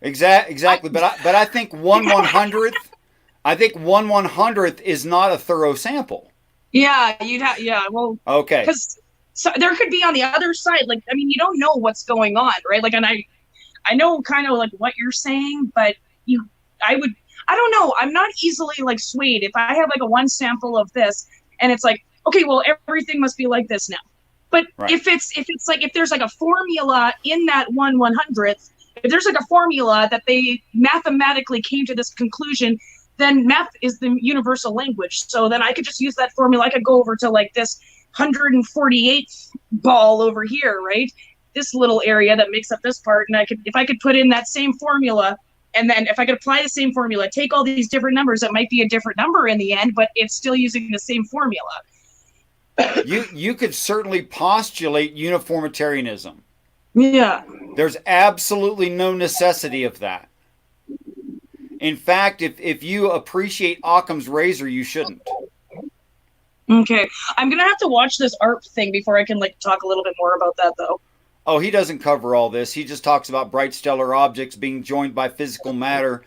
Exactly. But I think 1/100th, I think 1/100th is not a thorough sample. Yeah, you'd have. Yeah, well, Okay. because so there could be on the other side. Like, I mean, you don't know what's going on, right? Like, and I know kind of like what you're saying, but I don't know. I'm not easily like swayed. If I have like a one sample of this, and it's like, okay, well, everything must be like this now. But Right. if there's like a formula in that 1/100th, if there's like a formula that they mathematically came to this conclusion, then math is the universal language. So then I could just use that formula. I could go over to like this 148th ball over here, right? This little area that makes up this part, and if I could put in that same formula, and then if I could apply the same formula, take all these different numbers, it might be a different number in the end, but it's still using the same formula. You could certainly postulate uniformitarianism. Yeah. There's absolutely no necessity of that. In fact, if you appreciate Occam's razor, you shouldn't. Okay. I'm gonna have to watch this ARP thing before I can like talk a little bit more about that, though. Oh, he doesn't cover all this. He just talks about bright stellar objects being joined by physical matter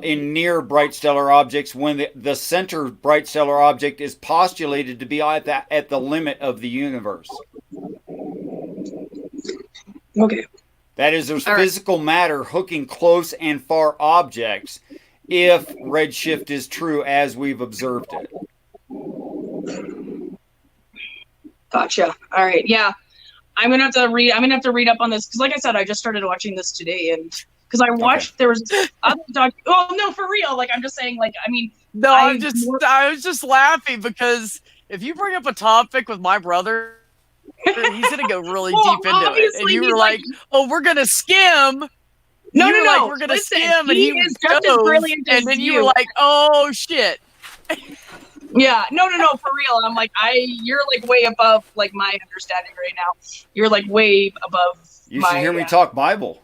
in near bright stellar objects when the center bright stellar object is postulated to be at the limit of the universe. Okay. That is, there's All right. physical matter hooking close and far objects if redshift is true as we've observed it. Gotcha. All right. Yeah. I'm gonna have to read up on this because, like I said, I just started watching this today, and because I watched there was other oh no, for real. Like I'm just saying, like I mean, No, I was just laughing because if you bring up a topic with my brother, he's gonna go really Well, deep into it. And you were like, "Oh, we're gonna skim." No, you were no, like, no. "We're gonna Listen, skim," and he he is just as dove, brilliant as and then you you. were like, "Oh shit." Yeah, no, for real. I'm like, you're like way above like my understanding right now. You're like way above. You should hear me talk Bible.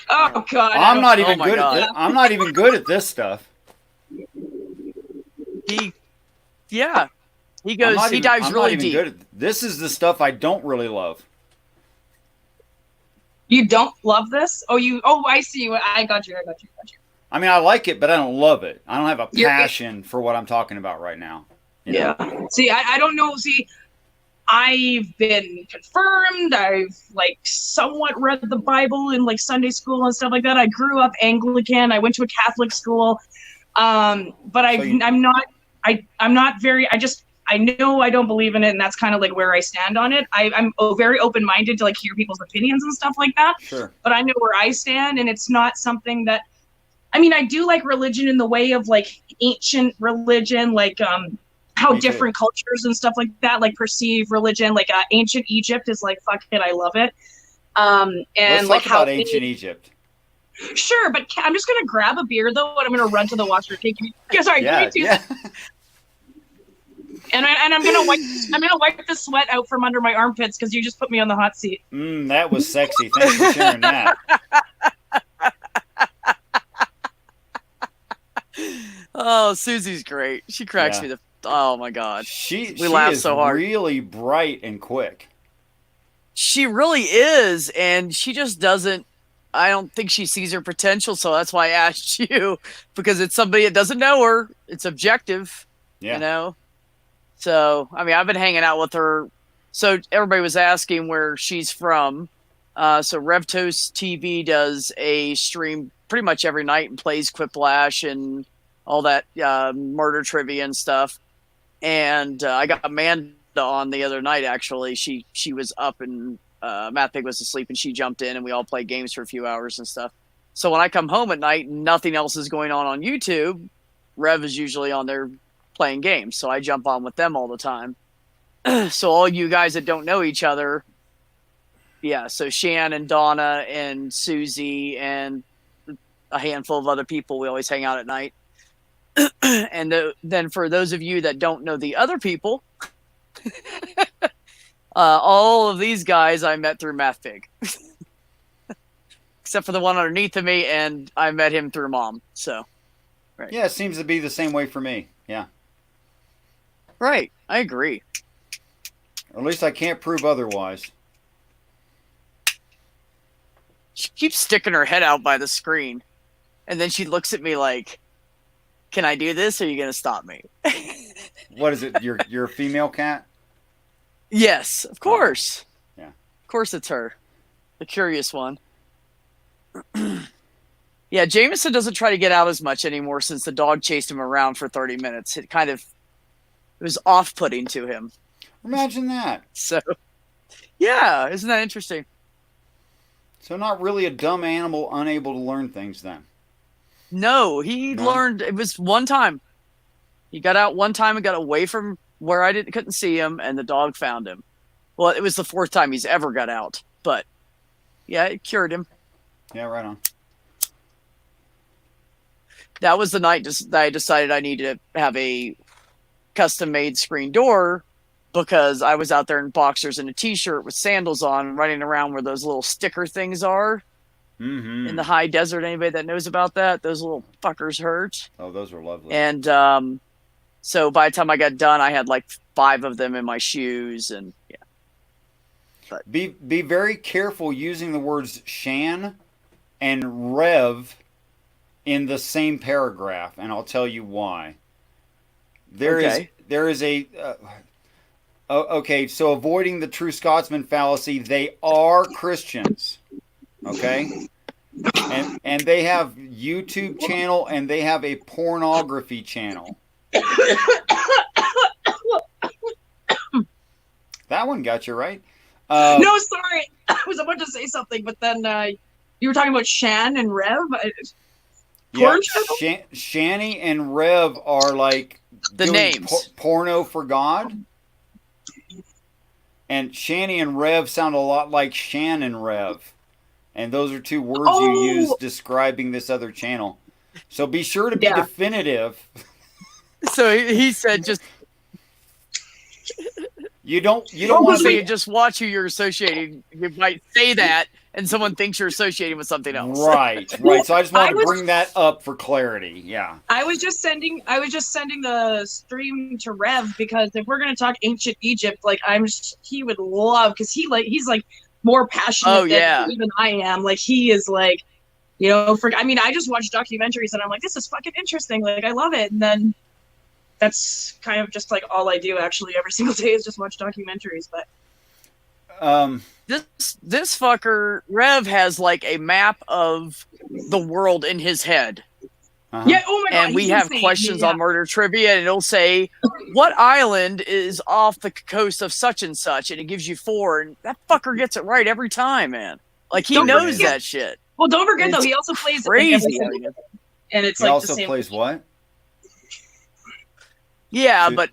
Oh God, I'm not even my good God. at this. I'm not even good at this stuff. He goes. He dives I'm really not even deep. good at this. Is the stuff I don't really love. You don't love this? Oh, I see. I got you. I mean, I like it, but I don't love it. I don't have a You're- passion for what I'm talking about right now. You know? Yeah. See, I don't know. See, I've been confirmed. I've like somewhat read the Bible in like Sunday school and stuff like that. I grew up Anglican. I went to a Catholic school. But I'm not, I'm not very, I know I don't believe in it, and that's kind of like where I stand on it. I'm very open-minded to like hear people's opinions and stuff like that. Sure. But I know where I stand, and it's not something that, I mean, I do like religion in the way of like ancient religion, like how different cultures and stuff like that like perceive religion. Like ancient Egypt is like, fuck it, I love it. And let's like talk about ancient Egypt. Sure, but I'm just gonna grab a beer though, and I'm gonna run to the washer. Give me 2 Yeah. And I'm gonna wipe the sweat out from under my armpits because you just put me on the hot seat. That was sexy. Thanks for sharing that. Oh, Susie's great. She cracks me oh my god. She laugh is so hard. Really bright and quick. She really is, and she just doesn't. I don't think she sees her potential, so that's why I asked you, because it's somebody that doesn't know her. It's objective, you know. So, I mean, I've been hanging out with her. So everybody was asking where she's from. So RevToast TV does a stream pretty much every night and plays Quiplash and all that murder trivia and stuff. And I got Amanda on the other night, actually. She was up and Matt Pig was asleep, and she jumped in, and we all played games for a few hours and stuff. So when I come home at night, nothing else is going on YouTube. Rev is usually on there playing games, so I jump on with them all the time. So all you guys that don't know each other, so Shan and Donna and Susie and a handful of other people, we always hang out at night. And then for those of you that don't know the other people, all of these guys I met through Math Pig. Except for the one underneath of me, and I met him through Mom. So, right. Yeah, it seems to be the same way for me. Yeah. Right, I agree. Or at least I can't prove otherwise. She keeps sticking her head out by the screen, and then she looks at me like, "Can I do this? Or are you going to stop me?" What is it? You're a female cat? Yes, of course. Yeah. Of course it's her. The curious one. Yeah, Jameson doesn't try to get out as much anymore since the dog chased him around for 30 minutes. It was off-putting to him. Imagine that. So, yeah, isn't that interesting? So not really a dumb animal unable to learn things then. No, he learned. It was one time. He got out one time and got away from where I couldn't see him, and the dog found him. Well, it was the 4th time he's ever got out, but yeah, it cured him. Yeah, right on. That was the night that I decided I needed to have a custom-made screen door, because I was out there in boxers and a t-shirt with sandals on, running around where those little sticker things are in the high desert. Anybody that knows about that, those little fuckers hurt. Oh, those are lovely. And so by the time I got done, I had like 5 of them in my shoes, and yeah. But be very careful using the words Shan and Rev in the same paragraph, and I'll tell you why. There is a okay, so avoiding the true Scotsman fallacy, they are Christians. Okay? And they have YouTube channel, and they have a pornography channel. That one got you right. No, sorry. I was about to say something, but then you were talking about Shan and Rev. Yeah, Shani and Rev are like the names. Porno for God. And Shani and Rev sound a lot like Shan and Rev. And those are 2 words you use describing this other channel. So be sure to be definitive. So he said just... You don't want to be... just watch who you're associating. You might say that, and someone thinks you're associating with something else. Right. So I just wanted to bring that up for clarity. Yeah. I was just sending the stream to Rev, because if we're gonna talk ancient Egypt, like he would love, because he's like more passionate than even I am. Like he is like, I just watch documentaries and I'm like, this is fucking interesting. Like I love it. And then that's kind of just like all I do actually every single day is just watch documentaries. But this fucker Rev has like a map of the world in his head. Yeah, oh my god. And we he's have insane. questions on murder trivia, and it'll say, what island is off the coast of such and such? And it gives you 4, and that fucker gets it right every time, man. Like, he knows that shit. Well, don't forget, though, he also plays it like every single day. And it's like also plays what? Yeah, but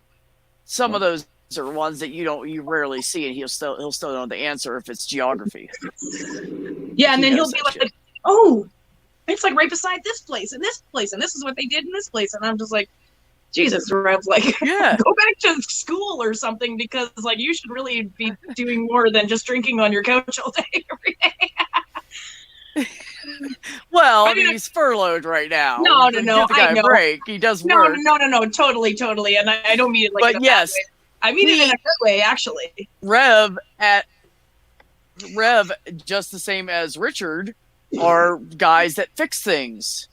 some of those are ones that you rarely see, and he'll still know the answer if it's geography. Yeah, and then he'll be like, oh, it's like right beside this place and this place, and this is what they did in this place. And I'm just like, Jesus, Rev, like, go back to school or something, because like you should really be doing more than just drinking on your couch all day every day. Well, I mean, he's furloughed right now. No. Give the guy a break. He does work. No, totally. And I don't mean it like but in a yes, bad way. I mean it in a good way, actually. Rev, just the same as Richard, are guys that fix things.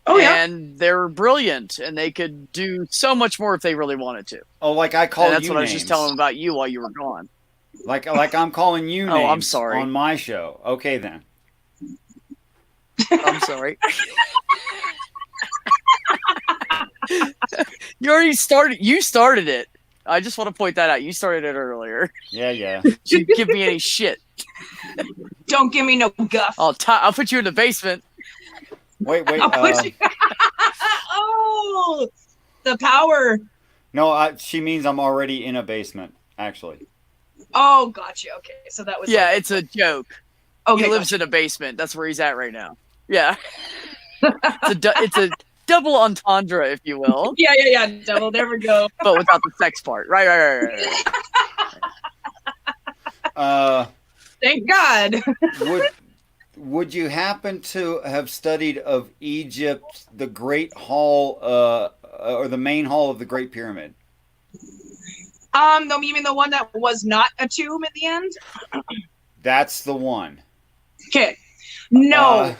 Oh, yeah. And they're brilliant, and they could do so much more if they really wanted to. Oh, like I called you that's what names. I was just telling about you while you were gone. Like I'm calling you names I'm sorry. on my show. Okay, then. I'm sorry. You started it. I just want to point that out. You started it earlier. Yeah. You give me any shit. Don't give me no guff. I'll put you in the basement. Wait. I'll put you... Oh, the power. No, she means I'm already in a basement, actually. Oh, gotcha. Okay, so that was... Yeah, it's a joke. Okay, he lives in a basement. That's where he's at right now. Yeah. It's a double entendre, if you will. Yeah. Double. There we go. But without the sex part. Right. Thank God. Would you happen to have studied of Egypt, the Great Hall, or the main hall of the Great Pyramid? No, you mean the one that was not a tomb at the end? That's the one. Okay. No,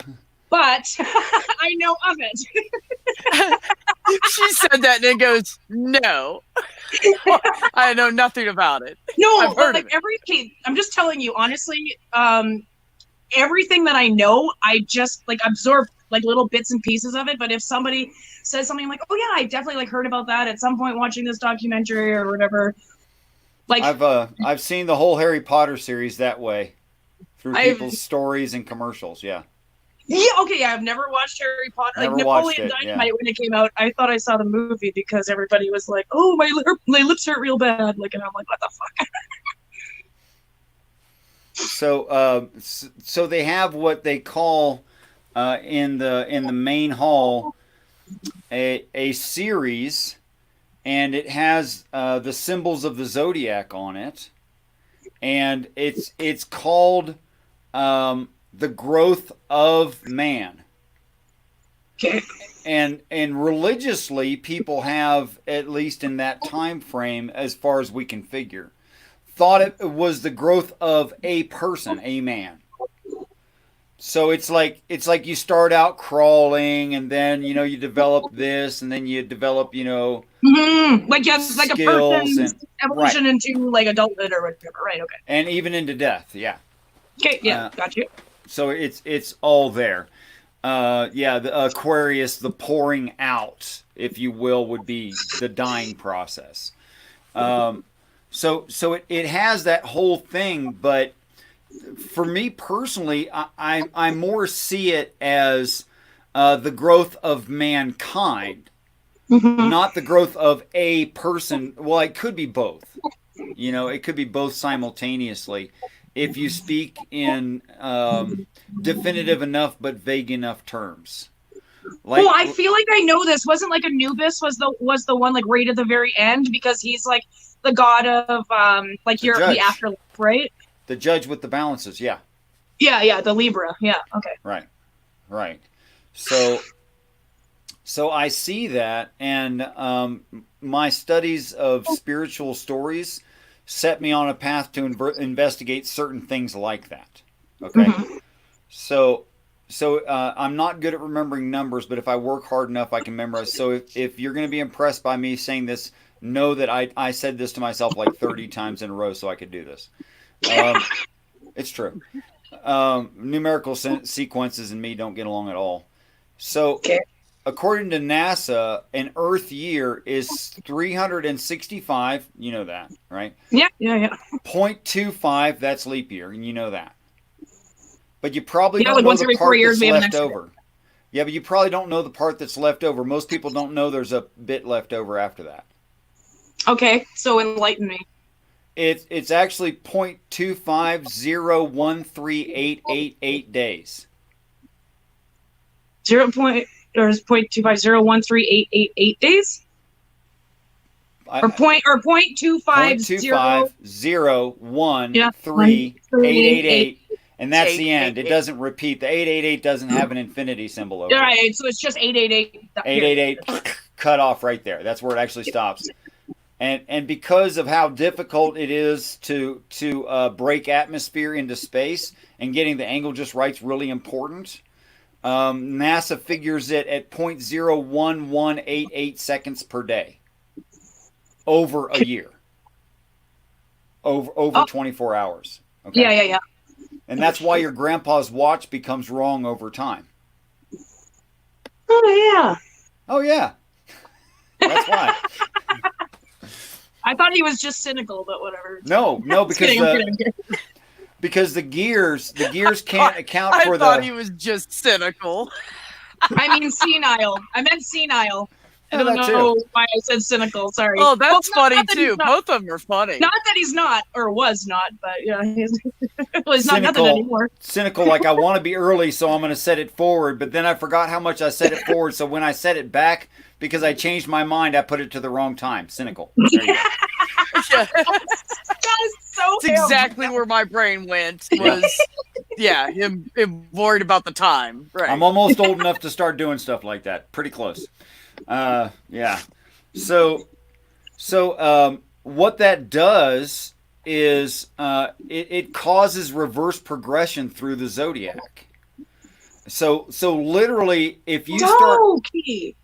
but I know of it. She said that and then goes, no. I know nothing about it. No, I've heard of it. I'm just telling you, honestly, everything that I know, I just like absorb like little bits and pieces of it. But if somebody says something like, oh yeah, I definitely like heard about that at some point watching this documentary or whatever. Like I've seen the whole Harry Potter series that way. Through people's stories and commercials, yeah. Yeah, okay, I've never watched Harry Potter. Never like Napoleon Dynamite when it came out, I thought I saw the movie because everybody was like, "Oh, my lips hurt real bad." Like, and I'm like, "What the fuck?" So they have what they call in the main hall a series, and it has the symbols of the zodiac on it, and it's called. The growth of man. Okay. And religiously, people have, at least in that time frame, as far as we can figure, thought it was the growth of a person, a man. So it's like you start out crawling, and then you develop this, and then you develop like a person's evolution into like adulthood or whatever, right? Okay. And even into death, yeah. Okay, yeah, got you. So it's all there. The Aquarius, the pouring out, if you will, would be the dying process. So it has that whole thing, but for me personally, I more see it as the growth of mankind, not the growth of a person. Well, it could be both. It could be both simultaneously. If you speak in definitive enough but vague enough terms. I feel like I know this. Wasn't like Anubis was the one like right at the very end, because he's like the god of the afterlife, right? The judge with the balances, yeah. Yeah, the Libra. Yeah, okay. Right. So I see that, and my studies of spiritual stories set me on a path to investigate certain things like that. Okay. So I'm not good at remembering numbers, but if I work hard enough, I can memorize. So if you're going to be impressed by me saying this, know that I said this to myself like 30 times in a row so I could do this. It's true. Numerical sequences and me don't get along at all. So, Okay. according to NASA, an Earth year is 365. You know that, right? Yeah, yeah, yeah. 0.25, that's leap year, and you know that. But you probably Yeah, don't like know once the every 4 part years that's we have an left extra. over. Yeah, but you probably don't know the part that's left over. Most people don't know there's a bit left over after that. Okay, so enlighten me. It's actually 0.250138888 days. 0 point or is 0.2501388 days? Or point two five zero. 0.250138888, and that's the end. It 888. doesn't repeat. The 888 doesn't have an infinity symbol over All it. right, so it's just 888. 888 cut off right there. That's where it actually stops. And because of how difficult it is to break atmosphere into space, and getting the angle just right's really important. NASA figures it at 0.01188 seconds per day over a year, over 24 hours. Okay? Yeah, yeah, yeah. And that's why your grandpa's watch becomes wrong over time. Oh yeah. Oh yeah, that's why. I thought he was just cynical, but whatever. No, Just because kidding, I'm kidding. because the gears can't account I for thought the. he was just cynical. I mean senile. I meant senile. I Yeah, don't that know too. why I said cynical. Sorry. Oh, that's Well, funny not that he's too. not- Both of them are funny. Not that he's not, or was not, but yeah, well, he's not nothing Cynical. anymore. Cynical, like I want to be early, so I'm going to set it forward. But then I forgot how much I set it forward. So when I set it back, because I changed my mind, I put it to the wrong time. Cynical. There you go. Yeah. That is so That's exactly where my brain went. Was him worried about the time. Right. I'm almost old enough to start doing stuff like that. Pretty close. Yeah. So what that does is it causes reverse progression through the zodiac. So literally, if you start, Okay.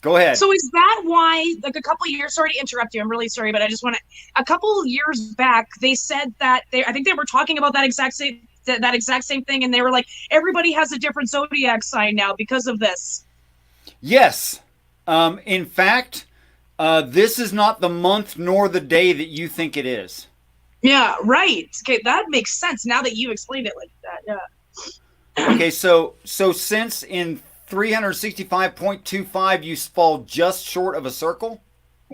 go ahead. So is that why, like a couple of years, sorry to interrupt you, I'm really sorry, but I just want to, a couple of years back, they said that I think they were talking about that exact same thing, and they were like, everybody has a different zodiac sign now because of this. Yes. In fact, this is not the month nor the day that you think it is. Yeah, right. Okay, that makes sense now that you explained it like that. Yeah. Okay, so since in 365.25 you fall just short of a circle,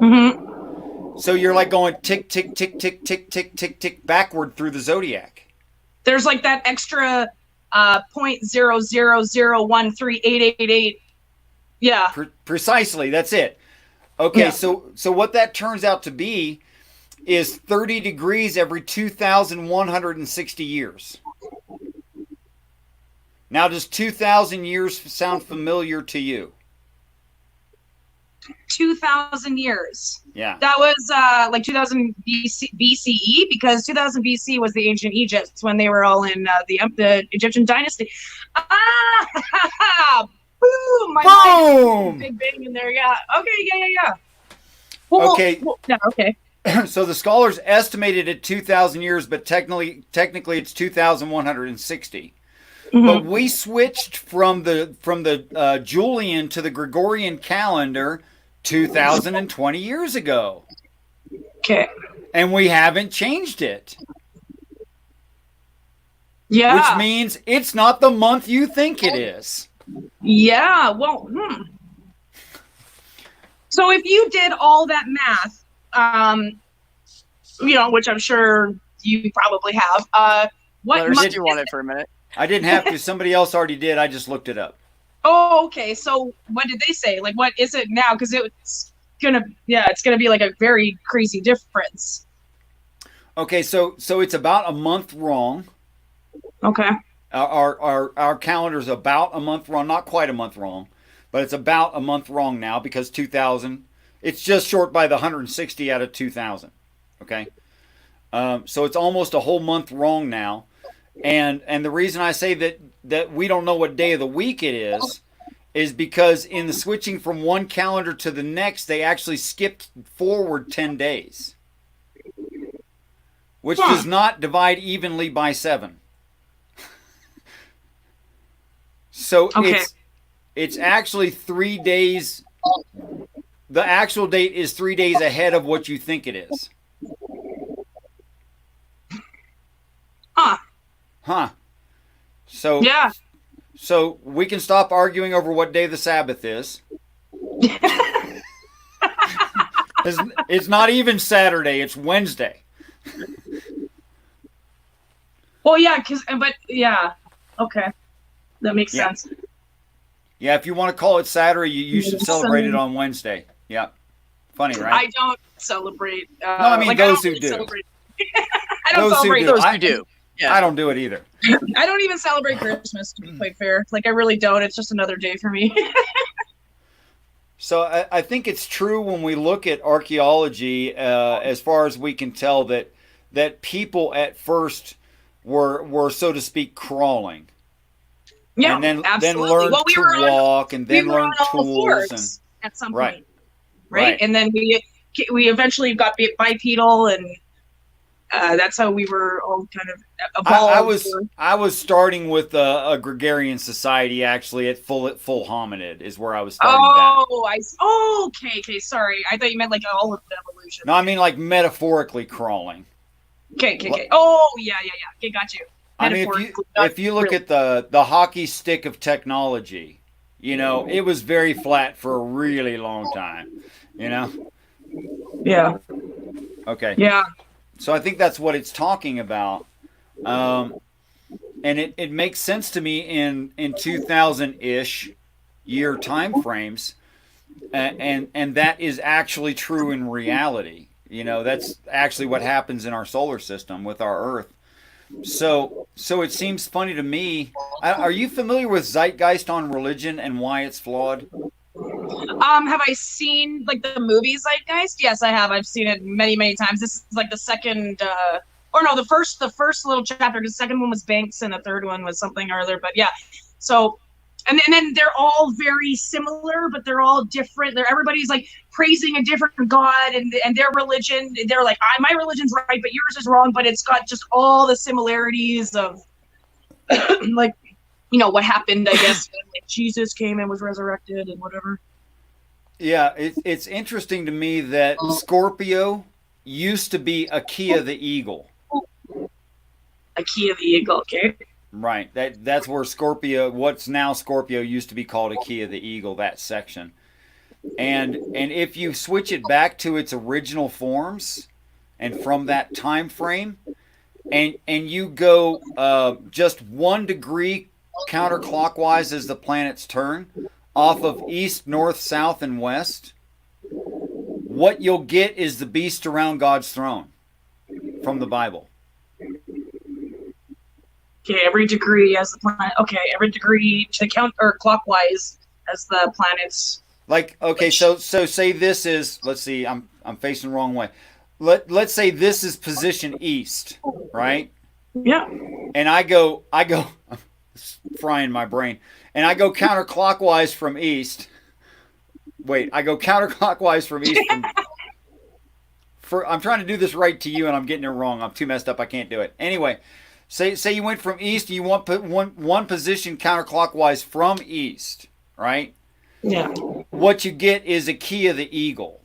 Mm-hmm. so you're like going tick tick tick tick tick tick tick tick backward through the zodiac. There's like that extra 0.000138888. Yeah. Precisely, that's it. Okay, Yeah. so what that turns out to be is 30 degrees every 2,160 years. Now, does 2,000 years sound familiar to you? 2,000 years. Yeah. That was like 2000 BCE, because 2000 BC was the ancient Egypt when they were all in the Egyptian dynasty. Ah! Boom! My Boom! big bang in there. Yeah. Okay. Yeah. Well, Okay. Yeah. Okay. So the scholars estimated it 2,000 years, but technically it's 2,160. Mhm. But we switched from the Julian to the Gregorian calendar 2,020 years ago, Okay. and we haven't changed it. Yeah. Which means it's not the month you think it is. Yeah. Well. So if you did all that math, which I'm sure you probably have, what Let her month sit on it for a minute. I didn't have to. Somebody else already did. I just looked it up. Oh, okay. So what did they say? Like, what is it now? Because it's gonna be like a very crazy difference. Okay, so it's about a month wrong. Okay. Our calendar's about a month wrong, not quite a month wrong, but it's about a month wrong now because 2000. It's just short by the 160 out of 2000. Okay, so it's almost a whole month wrong now, And the reason I say that we don't know what day of the week it is because in the switching from one calendar to the next, they actually skipped forward 10 days, which does not divide evenly by 7. So Okay. it's actually 3 days. The actual date is 3 days ahead of what you think it is. Huh. So Yeah. So we can stop arguing over what day the Sabbath is. It's not even Saturday, it's Wednesday. Well, yeah, but yeah. Okay. That makes sense. Yeah, if you want to call it Saturday, you should celebrate it on Wednesday. Yeah. Funny, right? I don't celebrate. No, I mean those who do. I don't celebrate. Those who do. Yeah. I don't do it either. I don't even celebrate Christmas, to be quite fair. Like, I really don't. It's just another day for me. So I think it's true when we look at archaeology, as far as we can tell, that people at first were so to speak crawling. Yeah, and then absolutely. learned to walk, and then learned tools, and at some right. point, right? And then we eventually got bipedal, and that's how we were all kind of evolved. I was starting with a gregarian society, actually, at full hominid is where I was starting. Okay. Sorry, I thought you meant like all of the evolution. No, I mean like metaphorically crawling. Okay. Oh, yeah. Okay, got you. I mean, if you look at the hockey stick of technology, it was very flat for a really long time, Yeah. Okay. Yeah. So I think that's what it's talking about. And it makes sense to me in 2000-ish year time frames. And that is actually true in reality. That's actually what happens in our solar system with our Earth. So it seems funny to me. Are you familiar with Zeitgeist on religion and why it's flawed? Have I seen like the movie Zeitgeist? Yes, I have. I've seen it many, many times. This is like the second, the first little chapter. The second one was Banks, and the third one was something or other. But yeah, so and then they're all very similar, but they're all different. Everybody's like praising a different god, and their religion. They're like, my religion's right, but yours is wrong. But it's got just all the similarities of like, what happened, I guess, when like, Jesus came and was resurrected and whatever. Yeah, it's interesting to me that Scorpio used to be a key of the eagle. A key of the eagle, okay. Right. That's where Scorpio, what's now Scorpio, used to be called a key of the eagle, that section. And if you switch it back to its original forms and from that time frame, and you go just 1 degree counterclockwise as the planets turn, off of east, north, south, and west, what you'll get is the beast around God's throne from the Bible. Okay, every degree as the planet. Okay, every degree to the clockwise as the planets. Like, okay, so say this is, let's see, I'm facing the wrong way. Let's say this is position east, right? Yeah. And I go frying my brain. And I go counterclockwise from east. Wait, I go counterclockwise from east. I'm trying to do this right to you, and I'm getting it wrong. I'm too messed up. I can't do it. Anyway, say you went from east. You want put one position counterclockwise from east, right? Yeah. What you get is a key of the eagle,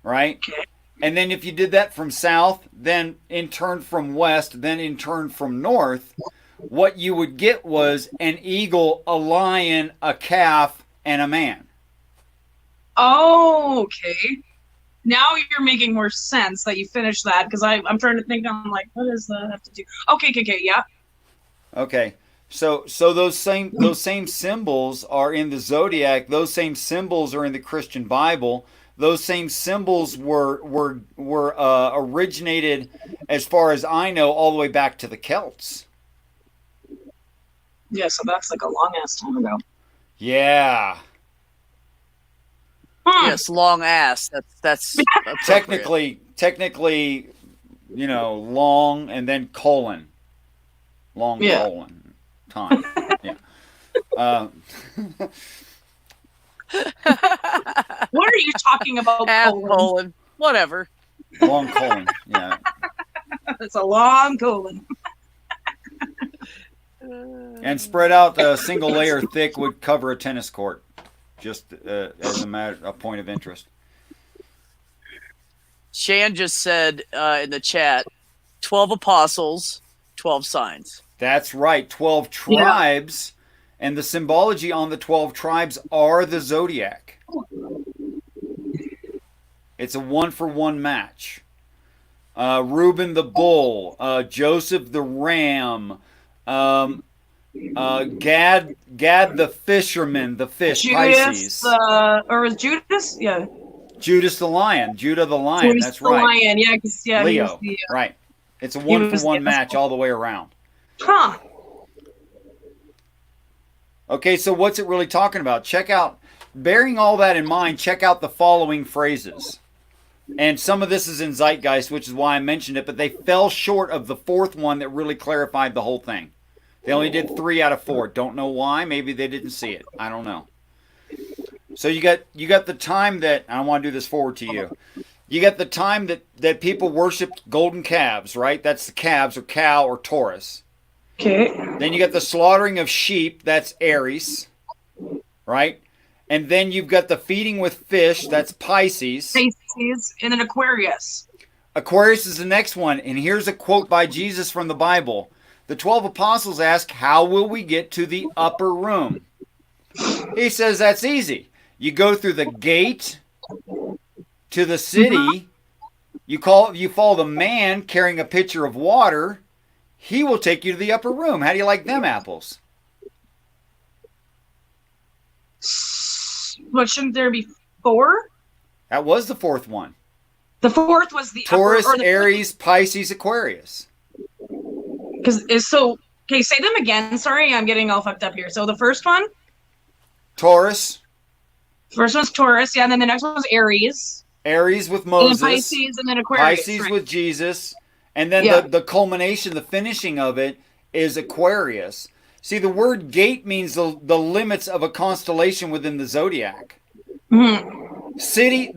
right? Okay. And then if you did that from south, then in turn from west, then in turn from north, what you would get was an eagle, a lion, a calf, and a man. Oh, okay. Now you're making more sense that you finished that, because I'm trying to think. I'm like, what does that have to do? Okay, yeah. Okay, so those same symbols are in the zodiac. Those same symbols are in the Christian Bible. Those same symbols were originated, as far as I know, all the way back to the Celts. Yeah, so that's like a long ass time ago. Yeah. Yes, long ass. That's technically, long and then colon. long Yeah. colon time. Yeah. What are you talking about, Half colon? colon, whatever. Long colon. Yeah. It's a long colon. And spread out a single layer thick would cover a tennis court, just as a point of interest. Shan just said in the chat, 12 apostles, 12 signs. That's right. 12 tribes, and the symbology on the 12 tribes are the zodiac. It's a 1-for-1 match. Reuben the bull, Joseph the ram, Gad the fisherman, the fish, Judas, Pisces. or was Judas? Yeah. Judas the lion, Judah the lion. Judas That's the right. Lion. Yeah, because Leo. he was the, Right. It's a he was 1-for-1 the- match all the way around. Huh. Okay, so what's it really talking about? Check out, bearing all that in mind, check out the following phrases. And some of this is in Zeitgeist, which is why I mentioned it, but they fell short of the fourth one that really clarified the whole thing. They only did 3 out of 4. Don't know why. Maybe they didn't see it. I don't know. So you got the time that, I want to do this forward to you. You got the time that people worshiped golden calves, right? That's the calves, or cow, or Taurus. Okay. Then you got the slaughtering of sheep, that's Aries, right? And then you've got the feeding with fish, that's Pisces. Pisces, and then Aquarius. Aquarius is the next one, and here's a quote by Jesus from the Bible. The 12 apostles ask, how will we get to the upper room? He says that's easy. You go through the gate to the city. You follow the man carrying a pitcher of water. He will take you to the upper room. How do you like them apples? What, shouldn't there be 4? That was the fourth one. The fourth was the Taurus, upper, or the Aries, Pisces, Aquarius. Okay, say them again. Sorry, I'm getting all fucked up here. So the first one? Taurus. First one's Taurus, yeah, and then the next one was Aries. Aries with Moses. And then Pisces, and then Aquarius. Pisces right. with Jesus. And then the culmination, the finishing of it is Aquarius. See, the word gate means the limits of a constellation within the zodiac. Mm-hmm.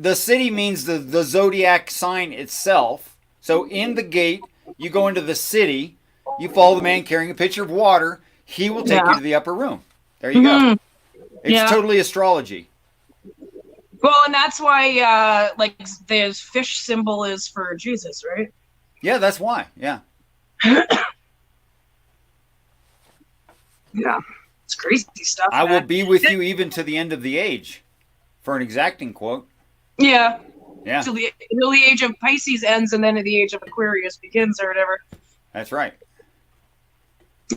The city means the zodiac sign itself. So in the gate, you go into the city, you follow the man carrying a pitcher of water, he will take you to the upper room. There you go. It's totally astrology. Well, and that's why, the fish symbol is for Jesus, right? Yeah, that's why. Yeah. Yeah. It's crazy stuff. I will man. be with you even to the end of the age, for an exacting quote. Yeah. Yeah. Till the age of Pisces ends, and then the age of Aquarius begins, or whatever. That's right.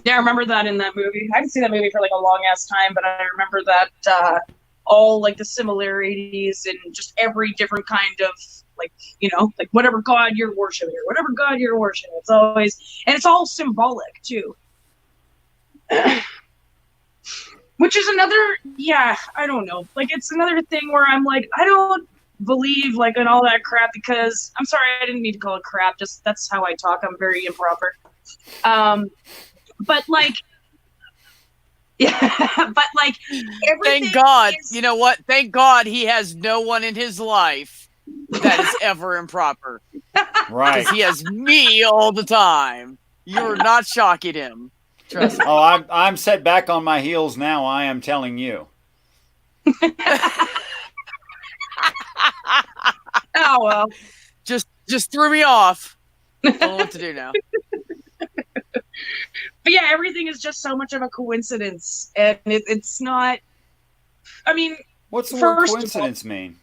Yeah, I remember that in that movie. I haven't seen that movie for like a long ass time, but I remember that all like the similarities and just every different kind of like whatever god you're worshiping or whatever god you're worshiping. It's always, and it's all symbolic too. Which is another, I don't know. Like, it's another thing where I'm like, I don't believe like in all that crap, because I'm sorry, I didn't mean to call it crap. Just that's how I talk. I'm very improper. But like, but like, everything. Thank God. You know what? Thank God he has no one in his life that is ever improper. Right. Because he has me all the time. You're not shocking him. Trust me. Oh, I'm set back on my heels now. I am telling you. Oh well. Just threw me off. I don't know what to do now. But yeah, everything is just so much of a coincidence, and it's not. I mean, what's the word coincidence mean?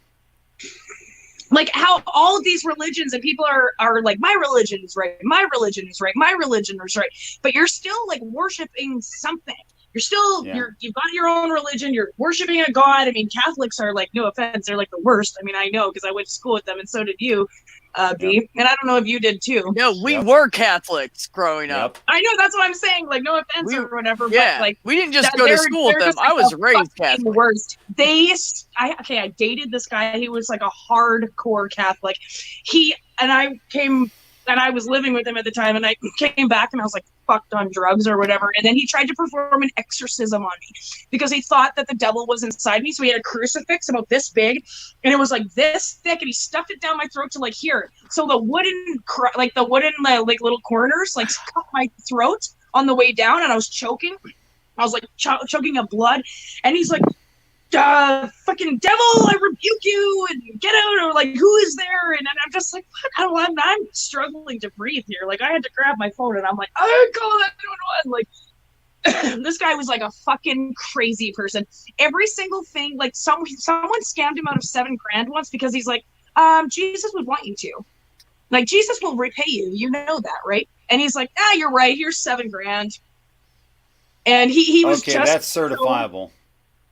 Like how all of these religions and people are like, my religion is right, my religion is right, my religion is right, but you're still like worshiping something. You're still you've got your own religion. You're worshiping a god. I mean, Catholics are like, no offense, they're like the worst. I mean, I know because I went to school with them, and so did you, B. And I don't know if you did too. No, we were Catholics growing up. I know, that's what I'm saying. Like, no offense or whatever. Yeah, but like we didn't just go to school with them. Just, like, I was raised Catholic. Worst. I dated this guy. He was like a hardcore Catholic. I and I was living with him at the time, and I came back and I was like fucked on drugs or whatever. And then he tried to perform an exorcism on me because he thought that the devil was inside me. So he had a crucifix about this big, and it was like this thick, and he stuffed it down my throat to like here. So the wooden like little corners like cut my throat on the way down, and I was choking. I was like choking up blood, and he's like, fucking devil, I rebuke you, and get out, or like, who is there? And I'm just like, what? I'm struggling to breathe here. Like, I had to grab my phone, and I'm like, I call 911. Like, this guy was like a fucking crazy person. Every single thing, like, someone scammed him out of $7,000 once because he's like, Jesus would want you to. Like, Jesus will repay you. You know that, right? And he's like, you're right. Here's $7,000. And he was okay, just that's certifiable.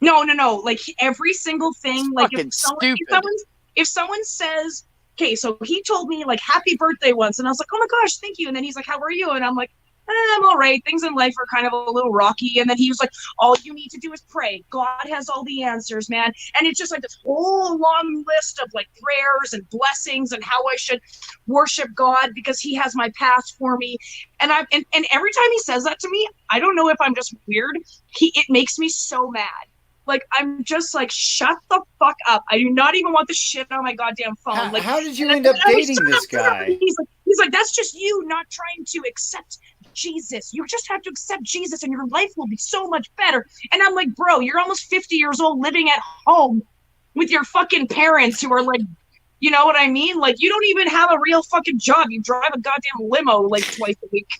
No. Like every single thing, like if someone says, okay, so he told me like happy birthday once, and I was like, oh my gosh, thank you. And then he's like, how are you? And I'm like, I'm all right. Things in life are kind of a little rocky. And then he was like, all you need to do is pray. God has all the answers, man. And it's just like this whole long list of like prayers and blessings and how I should worship God because he has my past for me. And and every time he says that to me, I don't know if I'm just weird. It makes me so mad. Like, I'm just like, shut the fuck up. I do not even want the shit on my goddamn phone. How did you end up dating this guy? He's like, that's just you not trying to accept Jesus. You just have to accept Jesus and your life will be so much better. And I'm like, bro, you're almost 50 years old living at home with your fucking parents who are like, you know what I mean? Like, you don't even have a real fucking job. You drive a goddamn limo like twice a week.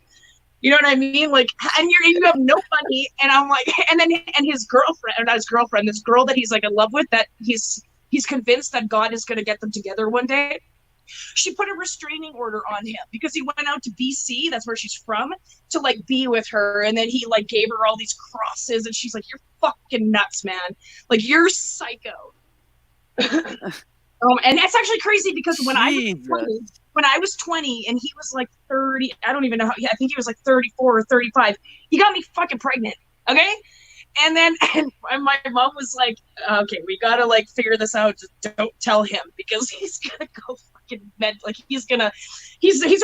You know what I mean? Like, and you have no money. And I'm like, and his girlfriend, or not his girlfriend, this girl that he's like in love with, that he's convinced that God is going to get them together one day. She put a restraining order on him because he went out to BC, that's where she's from, to like be with her. And then he like gave her all these crosses, and she's like, you're fucking nuts, man. Like, you're psycho. And that's actually crazy because when I was 20 and he was like 30, I don't even know. I think he was like 34 or 35. He got me fucking pregnant. Okay. And then my mom was like, okay, we got to like figure this out. Just don't tell him because he's going to go fucking like he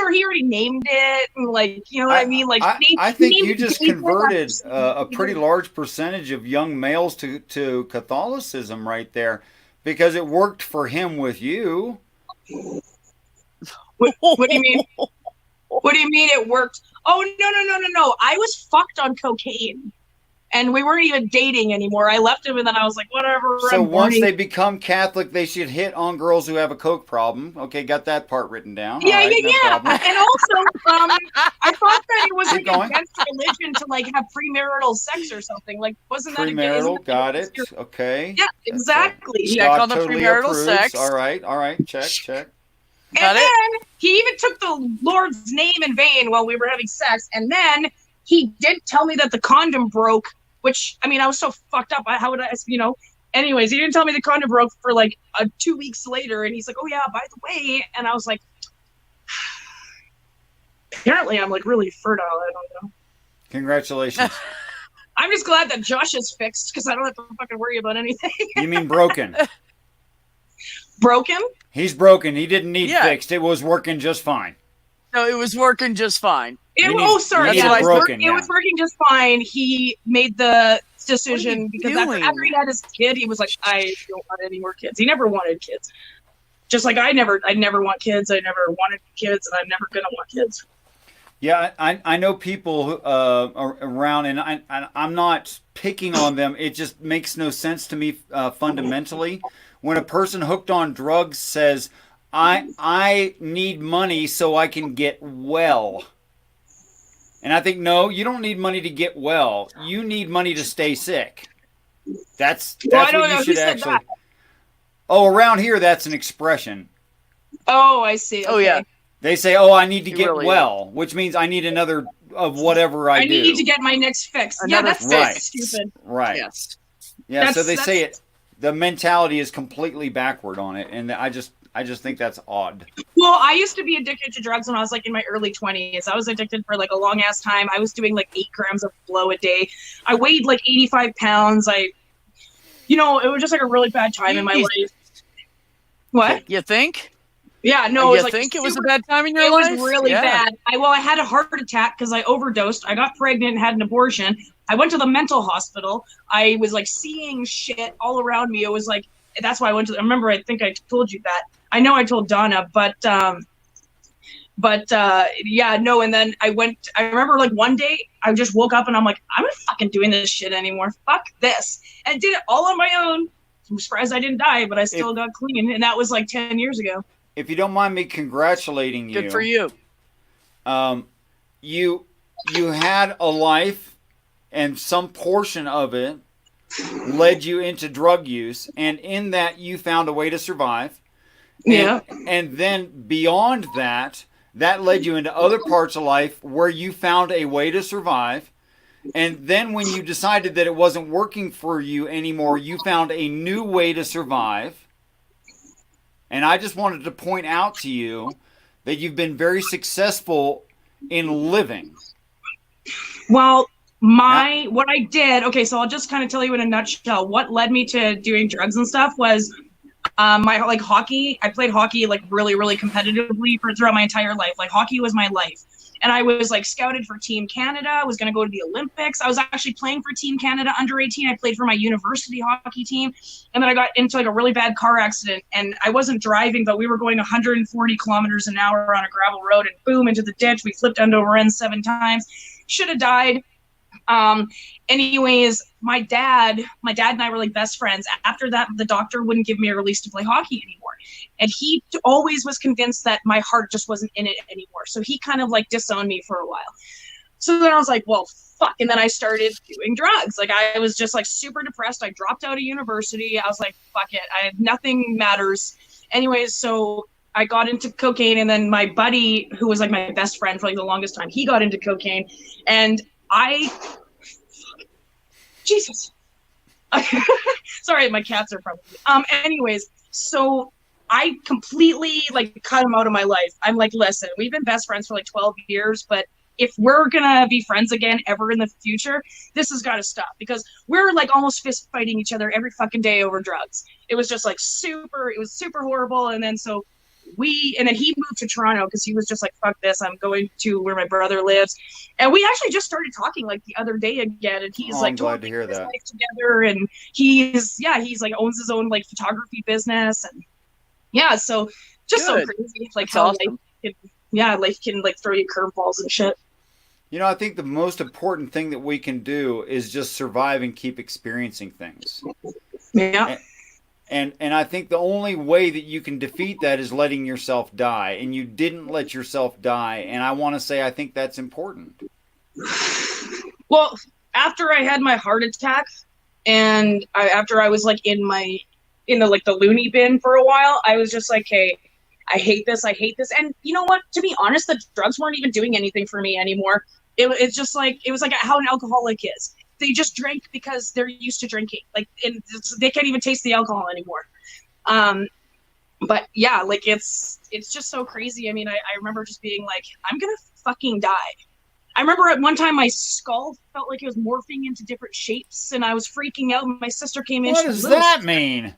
already named it. And like, you know what I mean? Like, I think you just converted a pretty large percentage of young males to Catholicism right there because it worked for him with you. What do you mean? What do you mean it worked? Oh, no. I was fucked on cocaine. And we weren't even dating anymore. I left him, and then I was like, whatever. So once they become Catholic, they should hit on girls who have a coke problem. Okay, got that part written down. Yeah, right, yeah. No and also, I thought that it was like against religion to like have premarital sex or something. Like, wasn't that premarital? Got it. Okay. Yeah, exactly. Yeah, called the premarital sex. All right. Check. And then he even took the Lord's name in vain while we were having sex. And then he did tell me that the condom broke. Which, I mean, I was so fucked up. How would I, anyways, he didn't tell me the condom broke for like 2 weeks later. And he's like, oh yeah, by the way. And I was like, apparently I'm like really fertile. I don't know. Congratulations. I'm just glad that Josh is fixed because I don't have to fucking worry about anything. You mean broken? Broken? He's broken. He didn't need fixed. It was working just fine. No, it was working just fine. It was working just fine. He made the decision because after he had his kid, he was like, I don't want any more kids. He never wanted kids. Just like I never want kids. I never wanted kids, and I'm never gonna want kids. Yeah, I know people around, and I'm not picking on them. It just makes no sense to me fundamentally. When a person hooked on drugs says, I need money so I can get well. And I think, no, you don't need money to get well. You need money to stay sick. That's what you should actually. That? Oh, around here, that's an expression. Oh, I see. Okay. Oh, yeah. They say, oh, I need to get well, which means I need another of whatever I do. I need to get my next fix. That's stupid. Right. Yes. Yeah, so they say it. The mentality is completely backward on it, and I just think that's odd. Well, I used to be addicted to drugs when I was like in my early 20s. I was addicted for like a long ass time. I was doing like 8 grams of blow a day. I weighed like 85 pounds. It was just like a really bad time in my life. What? You think? Yeah, no, it was You like think it was a super. bad time in your It life? was really Yeah. bad. I had a heart attack because I overdosed. I got pregnant and had an abortion. I went to the mental hospital. I was like seeing shit all around me. It was like that's why I went to. I remember. I think I told you that. I know I told Donna, but yeah, no. And then I went. I remember like one day I just woke up and I'm like, I'm not fucking doing this shit anymore. Fuck this. And I did it all on my own. I'm surprised I didn't die, but I still got clean. And that was like 10 years ago. If you don't mind me congratulating you, Good for you. You you had a life, and some portion of it led you into drug use, and in that you found a way to survive. Yeah. And then beyond that, that led you into other parts of life where you found a way to survive. And then when you decided that it wasn't working for you anymore, you found a new way to survive. And I just wanted to point out to you that you've been very successful in living. Well, what I did, okay, so I'll just kind of tell you in a nutshell. What led me to doing drugs and stuff was my like hockey. I played hockey like really, really competitively throughout my entire life. Like hockey was my life. And I was like scouted for Team Canada. I was going to go to the Olympics. I was actually playing for Team Canada under 18. I played for my university hockey team. And then I got into like a really bad car accident. And I wasn't driving, but we were going 140 kilometers an hour on a gravel road and boom, into the ditch. We flipped end over end 7 times. Should have died. Anyways, my dad and I were like best friends. After that, the doctor wouldn't give me a release to play hockey anymore. And he always was convinced that my heart just wasn't in it anymore. So he kind of like disowned me for a while. So then I was like, well, fuck. And then I started doing drugs. Like I was just like super depressed. I dropped out of university. I was like, fuck it. Nothing matters. Anyways, so I got into cocaine, and then my buddy, who was like my best friend for like the longest time, he got into cocaine. And Jesus. Sorry, my cats are probably. Anyways, so I completely like cut him out of my life. I'm like, listen, we've been best friends for like 12 years, but if we're gonna be friends again ever in the future, this has got to stop, because we're like almost fist fighting each other every fucking day over drugs. It was just like it was super horrible. And then and then he moved to Toronto because he was just like, fuck this, I'm going to where my brother lives. And we actually just started talking like the other day again, and he's like, I'm glad to hear that. Life together, and he's like owns his own like photography business, and yeah, so just Good. so crazy, like That's how awesome. life can like throw you curveballs and shit. You know, I think the most important thing that we can do is just survive and keep experiencing things. Yeah. And I think the only way that you can defeat that is letting yourself die. And you didn't let yourself die. And I want to say I think that's important. Well, after I had my heart attack, and after I was like in the loony bin for a while, I was just like, hey, I hate this. And you know what? To be honest, the drugs weren't even doing anything for me anymore. It's just like, it was like how an alcoholic is. They just drink because they're used to drinking. Like, and they can't even taste the alcohol anymore. But yeah, like it's just so crazy. I mean, I remember just being like, I'm gonna fucking die. I remember at one time my skull felt like it was morphing into different shapes, and I was freaking out. My sister came in. What does that mean?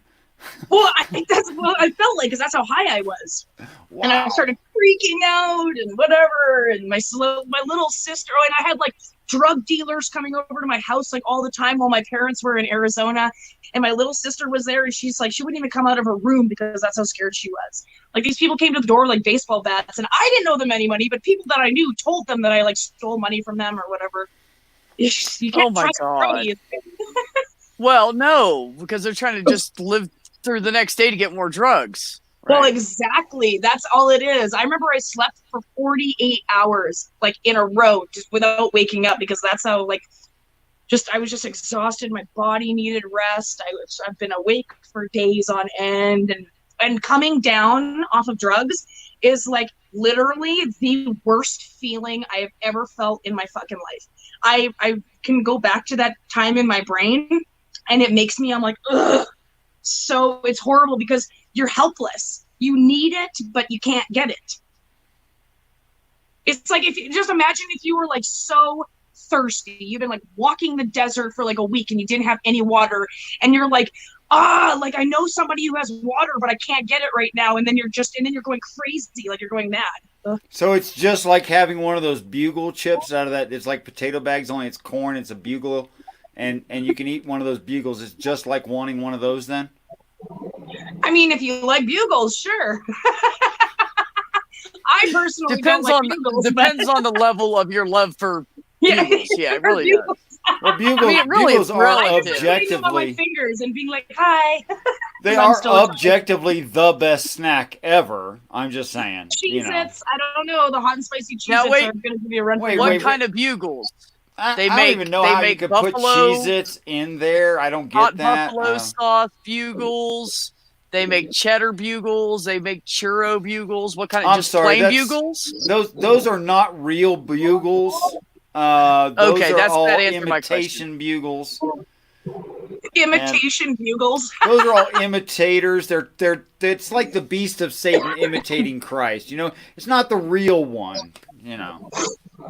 Well, I think that's what I felt like, because that's how high I was. Wow. And I started freaking out and whatever. And my little sister, and I had like drug dealers coming over to my house like all the time while my parents were in Arizona. And my little sister was there, and she's like, she wouldn't even come out of her room because that's how scared she was. Like, these people came to the door like baseball bats, and I didn't know them any money, but people that I knew told them that I like stole money from them or whatever. You can't Oh my trust God. anybody. Well, no, because they're trying to just live through the next day to get more drugs. Well, Right. exactly. That's all it is. I remember I slept for 48 hours, like in a row, just without waking up, because that's how, like, I was just exhausted. My body needed rest. I've been awake for days on end, and coming down off of drugs is like literally the worst feeling I've ever felt in my fucking life. I can go back to that time in my brain, and it makes me, I'm like, ugh. So it's horrible because you're helpless. You need it, but you can't get it. It's like, if you just imagine if you were like so thirsty, you've been like walking the desert for like a week and you didn't have any water, and you're like like I know somebody who has water, but I can't get it right now. And then you're going crazy, like you're going mad. Ugh. So it's just like having one of those bugle chips out of that. It's like potato bags, only it's corn. It's a bugle, and you can eat one of those bugles. It's just like wanting one of those. Then I mean, if you like bugles, sure. I personally Depends don't on like bugles. depends on the level of your love for Yeah, bugles. Yeah, it really does. well, I mean, it really bugles is are relative. putting them on my objectively fingers and being like, "Hi." they I'm are still excited. objectively the best snack ever. I'm just saying, you know. Cheez-Its, I don't know. The hot and spicy Cheez-Its Now, wait. are going to give you a run for Wait, your What money. kind of bugles? They I don't make- even know they how you make could put buffalo- Cheez-Its in there. I don't get Hot that. buffalo sauce bugles. They make cheddar bugles. They make churro bugles. What kind of I'm just sorry, plain that's- bugles? those are not real bugles. Those Okay, are all that answered my imitation bugles. Imitation bugles. Those are all imitators. They're it's like the beast of Satan imitating Christ. You know, it's not the real one. You know,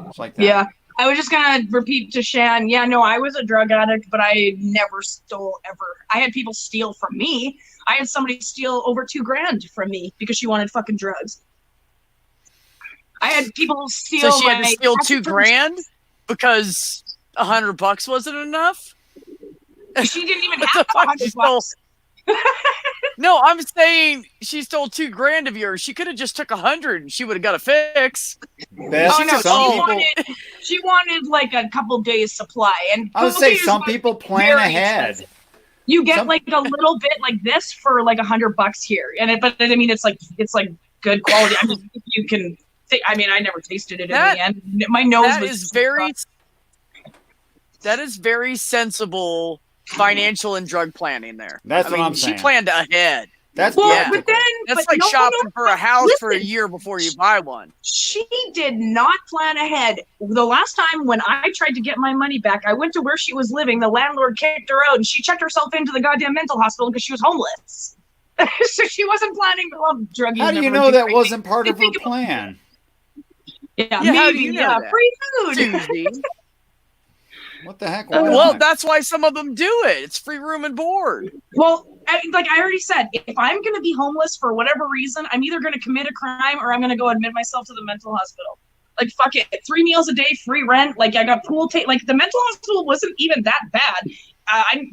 it's like that. Yeah. I was just going to repeat to Shan, yeah, no, I was a drug addict, but I never stole ever. I had people steal from me. I had somebody steal over $2,000 from me because she wanted fucking drugs. I had people steal So she had to my steal acid $2,000 because $100 wasn't enough. She didn't even What have the fuck? She $100. stole- No, I'm saying she stole $2,000 of yours. She could have just took 100 and she would have got a fix. Best Oh no, some people. she wanted like a couple days supply, and I would say cocaine is some like people plan very ahead. expensive. You get Some- like a little bit like this for like $100 here, but I mean it's like good quality. I mean you can. I mean I never tasted it in the end. My nose That was is very. That is very sensible financial and drug planning there. That's I what mean, I'm saying. She planned ahead. That's well, Yeah. but then That's but like no, shopping no, for a house for a listen. year before you buy one. She did not plan ahead. The last time when I tried to get my money back, I went to where she was living. The landlord kicked her out, and she checked herself into the goddamn mental hospital because she was homeless. So she wasn't planning to love drug use. How do you never know do that crazy. wasn't part I of her think it was- plan? Yeah, Yeah, maybe. how do you know yeah, that? free food. Tuesday. What the heck? Why Well, not? that's why some of them do it. It's free room and board. Well, like I already said, if I'm going to be homeless for whatever reason, I'm either going to commit a crime or I'm going to go admit myself to the mental hospital. Like, fuck it. 3 meals a day, free rent. Like, I got pool like, the mental hospital wasn't even that bad. I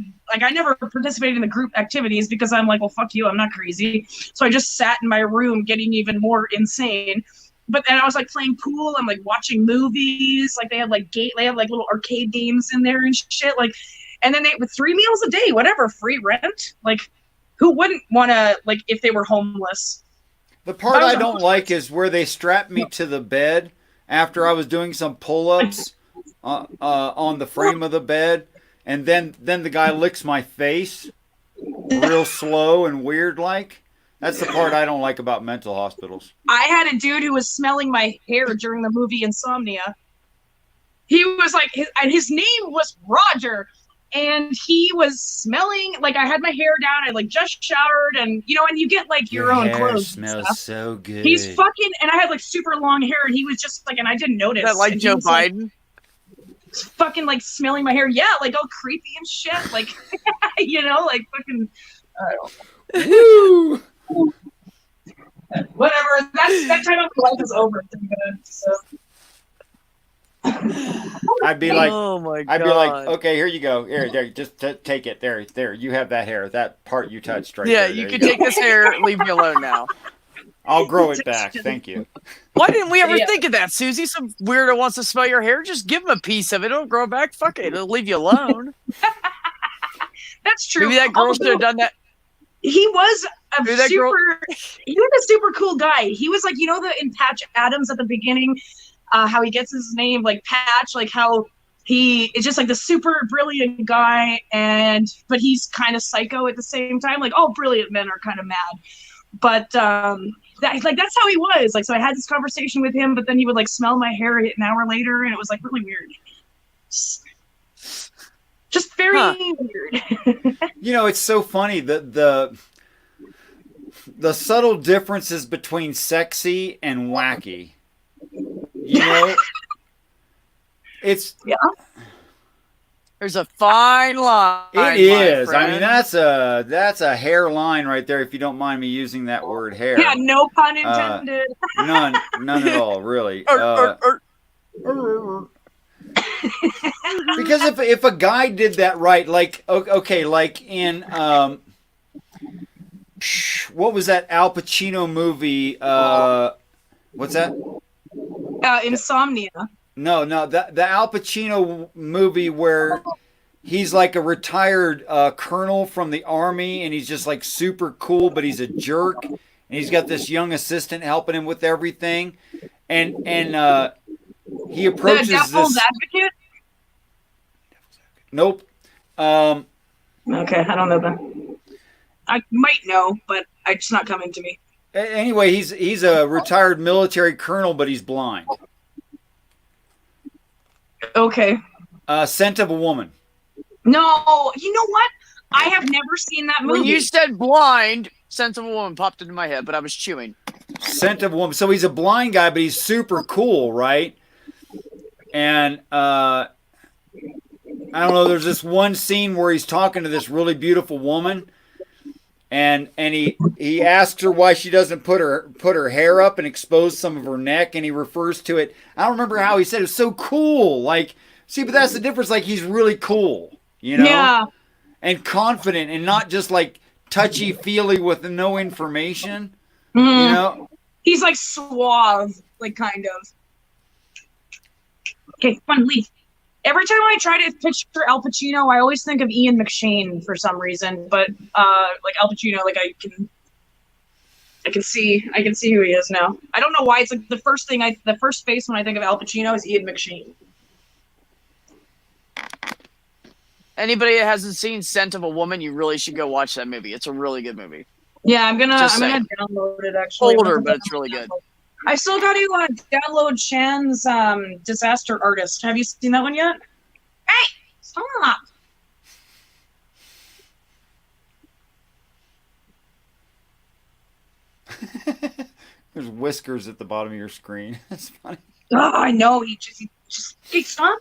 never participated in the group activities because I'm like, well, fuck you. I'm not crazy. So I just sat in my room getting even more insane. But then I was like playing pool and like watching movies. Like they had like little arcade games in there and shit. Like, and then with 3 meals a day, whatever, free rent. Like, who wouldn't want to, like, if they were homeless? The part I don't like is where they strapped me to the bed after I was doing some pull-ups on the frame of the bed, and then the guy licks my face real slow and weird like. That's the part I don't like about mental hospitals. I had a dude who was smelling my hair during the movie Insomnia. He was like, his name was Roger, and he was smelling like I had my hair down. I like just showered, and and you get like your own hair clothes. And smells stuff. so good. He's fucking, and I had like super long hair, and he was just like, and I didn't notice. Is that like and he Joe was, like, Biden? fucking like smelling my hair, yeah, like all creepy and shit, like like fucking. Woo! Whatever. That time of my life is over. Thank God, so. I'd be like, Oh my god. I'd be like, okay, here you go. Here, there, just take it. There. You have that hair. That part you touched right Yeah, there. you There can go. take this hair. Leave me alone now. I'll grow it back. Thank you. Why didn't we ever Yeah. think of that, Susie? Some weirdo wants to smell your hair. Just give him a piece of it. It'll grow back. Fuck it. It'll leave you alone. That's true. Maybe that girl should have done that. He was a Maybe that girl- he was a super cool guy. He was like, in Patch Adams at the beginning, how he gets his name, like Patch, like how he is just like the super brilliant guy, but he's kind of psycho at the same time. Like all brilliant men are kind of mad, but that's how he was. Like, so I had this conversation with him, but then he would like smell my hair an hour later, and it was like really weird. Just very weird. It's so funny the subtle differences between sexy and wacky. It's There's a fine line. It is. I mean, that's a hairline right there. If you don't mind me using that word, hair. Yeah, no pun intended. None at all, really. Because if a guy did that right, like okay, like in what was that Al Pacino movie? What's that? Insomnia. No, the Al Pacino movie where he's like a retired colonel from the army, and he's just like super cool, but he's a jerk, and he's got this young assistant helping him with everything, and he approaches The Devil's Advocate? Nope. Okay, I don't know that. I might know, but it's not coming to me. Anyway, he's a retired military colonel, but he's blind. Okay. Scent of a Woman. No, you know what? I have never seen that movie. When you said blind, Scent of a Woman popped into my head, but I was chewing. Scent of a Woman. So he's a blind guy, but he's super cool, right? And I don't know. There's this one scene where he's talking to this really beautiful woman, and he asks her why she doesn't put her hair up and expose some of her neck, and he refers to it. I don't remember how he said it. It's so cool. Like, see, but that's the difference. Like, he's really cool, you know? Yeah. And confident, and not just like touchy feely with no information. Mm-hmm. You know? He's like suave, like kind of. Okay, fun, leave. Every time I try to picture Al Pacino, I always think of Ian McShane for some reason. But like Al Pacino, like I can see who he is now. I don't know why it's like the first face when I think of Al Pacino is Ian McShane. Anybody that hasn't seen Scent of a Woman, you really should go watch that movie. It's a really good movie. Yeah, I'm gonna download it actually. Older, but it's really good. I still got to download Chan's Disaster Artist. Have you seen that one yet? Hey, stop! There's whiskers at the bottom of your screen. That's funny. Oh, I know. He just hey, stop!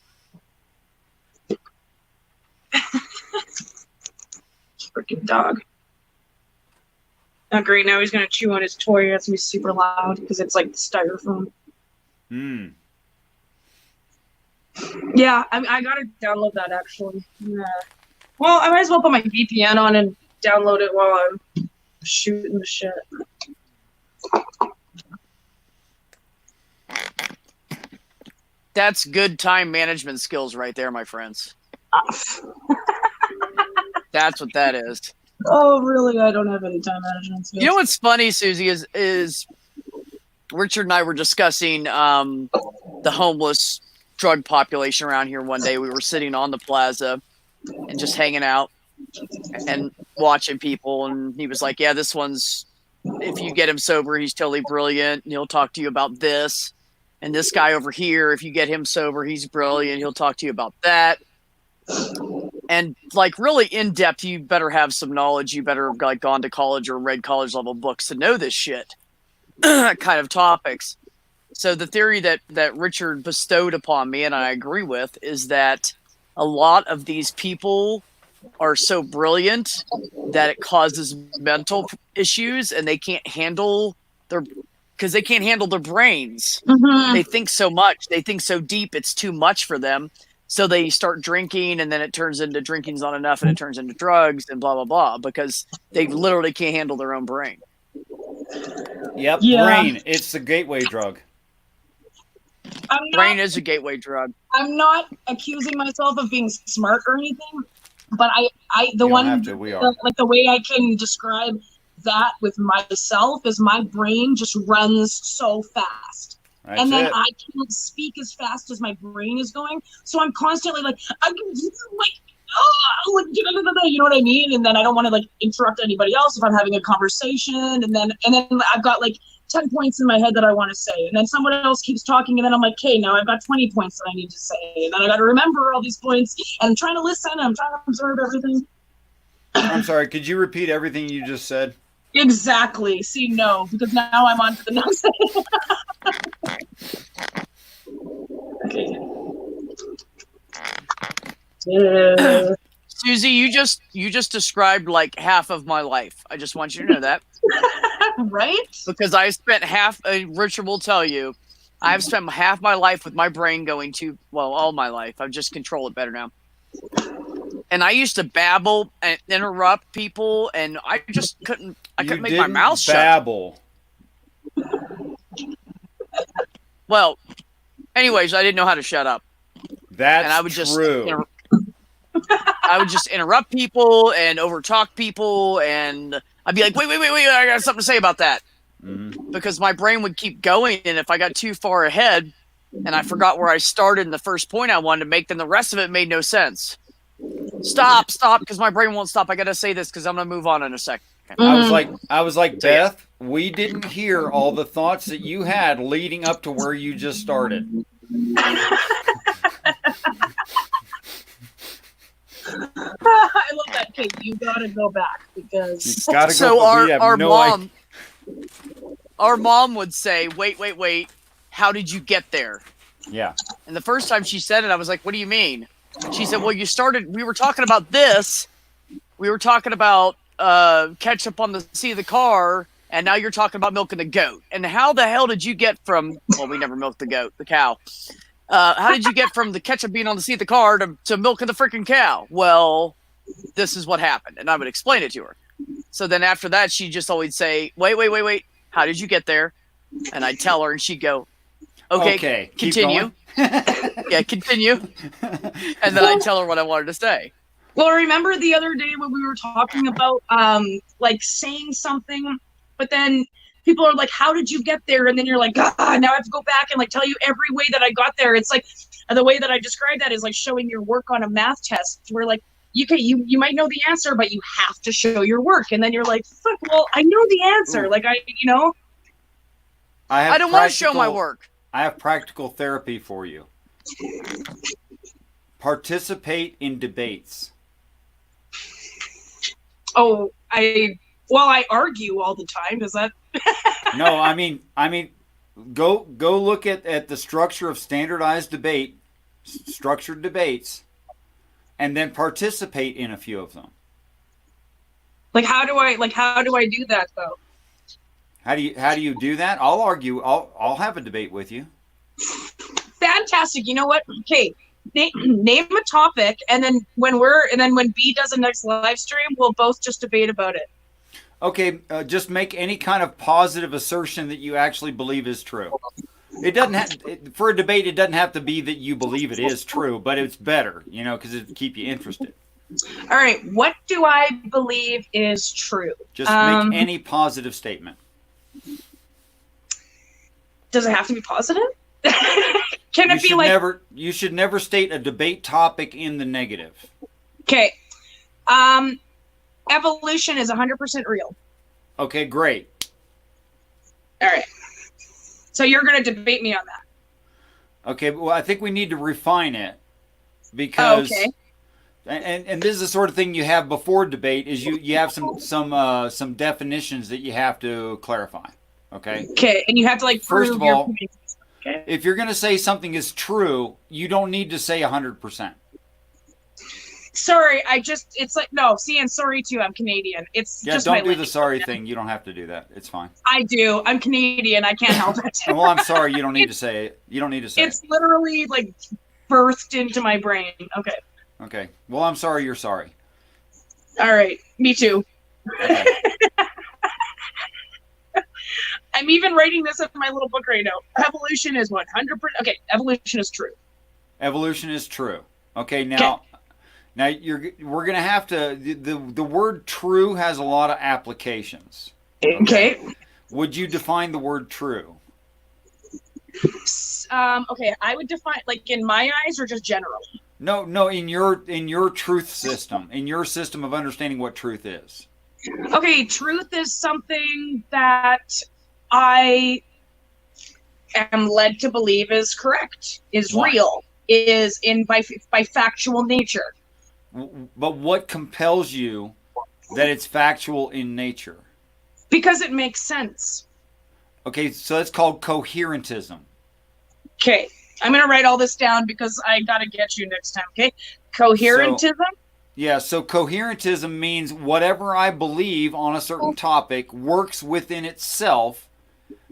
Freaking dog. Not great. Now he's gonna chew on his toy. That's gonna be super loud because it's like styrofoam. Hmm. Yeah, I gotta download that actually. Yeah. Well, I might as well put my VPN on and download it while I'm shooting the shit. That's good time management skills right there, my friends. That's what that is. Oh, really? I don't have any time management skills. You know what's funny, Susie, is Richard and I were discussing the homeless drug population around here one day. We were sitting on the plaza and just hanging out and watching people, and he was like, yeah, this one's, if you get him sober, he's totally brilliant, and he'll talk to you about this. And this guy over here, if you get him sober, he's brilliant, he'll talk to you about that. And like really in depth, you better have some knowledge. You better have like gone to college or read college level books to know this shit kind of topics. So the theory that Richard bestowed upon me, and I agree with, is that a lot of these people are so brilliant that it causes mental issues, and they can't handle because they can't handle their brains. Mm-hmm. They think so much, they think so deep, it's too much for them. So they start drinking, and then it turns into drinking's not enough, and it turns into drugs and blah, blah, blah, because they literally can't handle their own brain. Yep, yeah. Brain. It's the gateway drug. Brain is a gateway drug. I'm not accusing myself of being smart or anything, but the way I can describe that with myself is my brain just runs so fast. That's and then it. I can't speak as fast as my brain is going. So I'm constantly like, I can you know what I mean? And then I don't want to like interrupt anybody else if I'm having a conversation. And then I've got like 10 points in my head that I want to say. And then someone else keeps talking. And then I'm like, okay, now I've got 20 points that I need to say. And then I got to remember all these points. And I'm trying to listen. I'm trying to observe everything. I'm sorry. Could you repeat everything you just said? Exactly. See, no, because now I'm on to the next thing. Okay. Susie, you just described like half of my life. I just want you to know that. Right? Because I spent Richard will tell you, I've spent half my life with my brain going to, well, all my life. I just control it better now. And I used to babble and interrupt people, and I couldn't make my mouth shut. Babble. Well, anyways, I didn't know how to shut up. That's and I would true. I would just interrupt people and overtalk people, and I'd be like, wait, I got something to say about that. Mm-hmm. Because my brain would keep going, and if I got too far ahead and I forgot where I started in the first point I wanted to make, then the rest of it made no sense. Stop, because my brain won't stop. I got to say this because I'm going to move on in a second. I was like, Beth, we didn't hear all the thoughts that you had leading up to where you just started. I love that, Kate. You gotta go back because you gotta go. Our mom would say, wait, how did you get there? Yeah. And the first time she said it, I was like, what do you mean? She said, well, we were talking about this. We were talking about ketchup on the seat of the car, and now you're talking about milking the goat. And how the hell did you get from, well, we never milked the cow. How did you get from the ketchup being on the seat of the car to milking the freaking cow? Well, this is what happened. And I would explain it to her. So then after that, she'd just always say, wait. How did you get there? And I'd tell her, and she'd go, okay, continue. Yeah, continue. And then I'd tell her what I wanted to say. Well, remember the other day when we were talking about like saying something, but then people are like, how did you get there? And then you're like, God, now I have to go back and like tell you every way that I got there. It's like the way that I described that is like showing your work on a math test where like you might know the answer, but you have to show your work. And then you're like, fuck, well, I know the answer. Ooh. Like I don't want to show my work. I have practical therapy for you. Participate in debates. Oh, I argue all the time. Is that? No, I mean, go look at the structure of structured debates, and then participate in a few of them. Like how do I do that though? How do you do that? I'll argue. I'll have a debate with you. Fantastic. You know what? Okay. Name a topic, and then when B does the next live stream, we'll both just debate about it. Okay, just make any kind of positive assertion that you actually believe is true. It doesn't have for a debate. It doesn't have to be that you believe it is true, but it's better, because it'll keep you interested. All right, what do I believe is true? Just make any positive statement. Does it have to be positive? Can it be like you should never state a debate topic in the negative. Okay. Evolution is 100% real. Okay, great. All right. So you're going to debate me on that. Okay, well, I think we need to refine it because and this is the sort of thing you have before debate is you have some definitions that you have to clarify. Okay. Okay, and you have to like prove first of all, if you're going to say something is true, you don't need to say 100%. Sorry, it's like, no, see, and sorry too, I'm Canadian. It's just don't do the sorry thing. You don't have to do that. It's fine. I do. I'm Canadian. I can't help it. Well, I'm sorry. You don't need to say it. You don't need to say it's literally like birthed into my brain. Okay. Okay. Well, I'm sorry you're sorry. All right. Me too. Okay. I'm even writing this in my little book right now. Evolution is 100%. Okay, evolution is true. Evolution is true. Okay, now we're gonna have to. The word "true" has a lot of applications. Okay. Would you define the word "true"? Okay, I would define like in my eyes or just generally. No, in your truth system, in your system of understanding what truth is. Okay, truth is something that I am led to believe is correct, is real, is by factual nature. But what compels you that it's factual in nature? Because it makes sense. Okay, so that's called coherentism. Okay, I'm going to write all this down because I got to get you next time, okay? Coherentism? So coherentism means whatever I believe on a certain topic works within itself,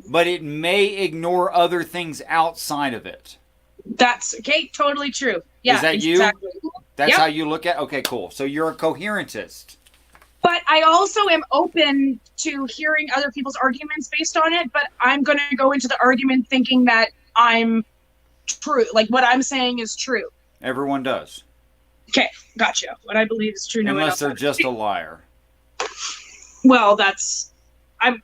but it may ignore other things outside of it. That's, okay, totally true. Yeah, is that exactly. you? That's how you look at it? Okay, cool. So you're a coherentist. But I also am open to hearing other people's arguments based on it, but I'm going to go into the argument thinking that I'm true. Like, what I'm saying is true. Everyone does. Okay, gotcha. What I believe is true. Unless they're just a liar. Well, I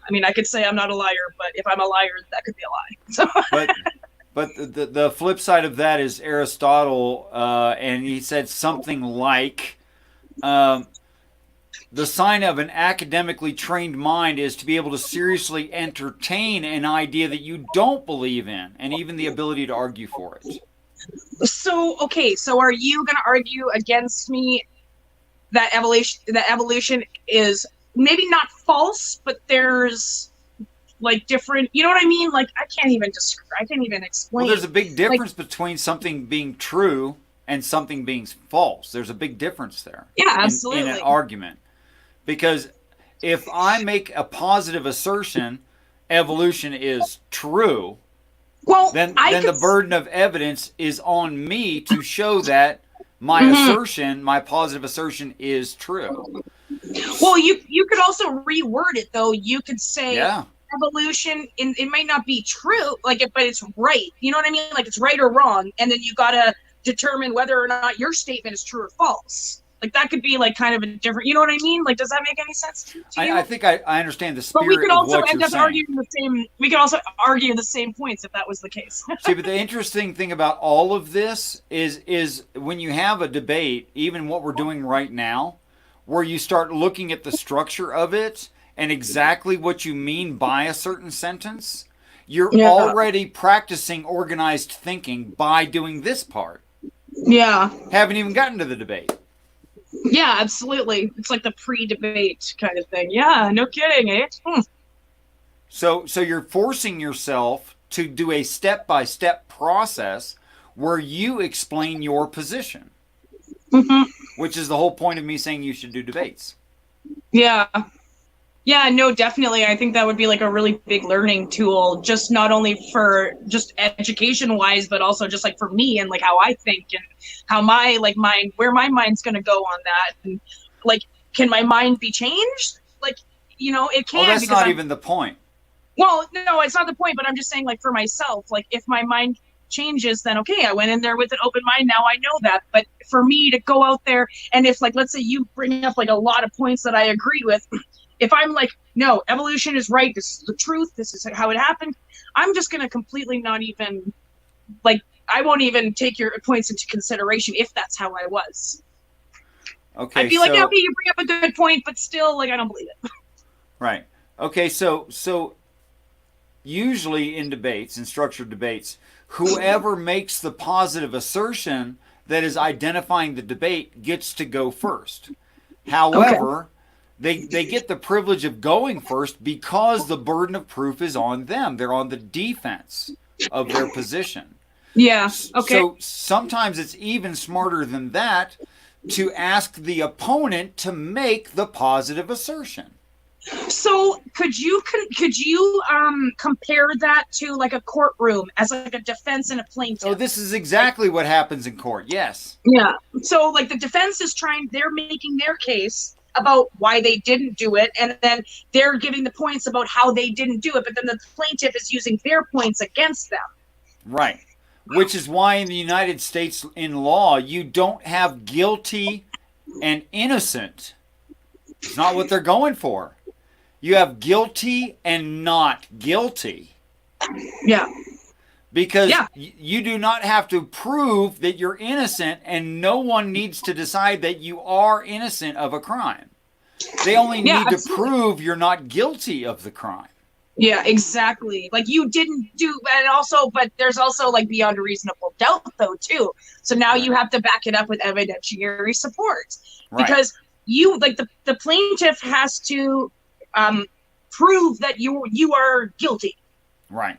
mean, I could say I'm not a liar, but if I'm a liar, that could be a lie. So. But the flip side of that is Aristotle, and he said something like, the sign of an academically trained mind is to be able to seriously entertain an idea that you don't believe in, and even the ability to argue for it. So, okay, so are you going to argue against me that evolution is maybe not false, but there's like different, you know what I mean? Like, I can't even explain. Well, there's a big difference between something being true and something being false. There's a big difference there. Yeah, absolutely. In an argument. Because if I make a positive assertion, evolution is true, well, then the burden of evidence is on me to show that my assertion, my positive assertion, is true. Well, you could also reword it, though. You could say evolution, it might not be true, but it's right. You know what I mean? Like, it's right or wrong, and then you gotta determine whether or not your statement is true or false. Like, that could be like kind of a different, you know what I mean? Like, does that make any sense to you? I think I understand the spirit. But we could also of what end up saying. arguing the same. We could also argue the same points if that was the case. See, but the interesting thing about all of this is when you have a debate, even what we're doing right now, where you start looking at the structure of it and exactly what you mean by a certain sentence, you're already practicing organized thinking by doing this part. Yeah. Haven't even gotten to the debate. Yeah, absolutely. It's like the pre-debate kind of thing. Yeah, no kidding, eh? So you're forcing yourself to do a step-by-step process where you explain your position, which is the whole point of me saying you should do debates. Yeah. Yeah, no, definitely. I think that would be like a really big learning tool, just not only for just education wise, but also just like for me and like how I think and how my like mind, where my mind's going to go on that. And like, can my mind be changed? Like, you know, it can. Well, that's not even the point. Well, no, it's not the point, but I'm just saying like for myself, like if my mind changes, then okay, I went in there with an open mind. Now I know that. But for me to go out there and if like, let's say you bring up like a lot of points that I agree with, if I'm like, no, evolution is right, this is the truth, this is how it happened, I'm just going to completely not even, like, I won't even take your points into consideration if that's how I was. Okay, I'd be like, yeah, okay, you bring up a good point, but still, like, I don't believe it. Right. Okay, so usually in debates, in structured debates, whoever makes the positive assertion that is identifying the debate gets to go first. However... They get the privilege of going first because the burden of proof is on them. They're on the defense of their position. Yeah, okay. So sometimes it's even smarter than that to ask the opponent to make the positive assertion. So could you compare that to like a courtroom as like a defense and a plaintiff? Oh, this is exactly what happens in court, yes. Yeah. So like the defense is they're making their case about why they didn't do it, and then they're giving the points about how they didn't do it, but then the plaintiff is using their points against them. Right. Which is why in the United States in law, you don't have guilty and innocent. It's not what they're going for. You have guilty and not guilty. Yeah. Because you do not have to prove that you're innocent, and no one needs to decide that you are innocent of a crime. They only need to prove you're not guilty of the crime. Yeah, exactly. Like you didn't do, and also, but there's also like beyond a reasonable doubt though too. So now you have to back it up with evidentiary support. Right. Because you, like the plaintiff has to prove that you are guilty. Right.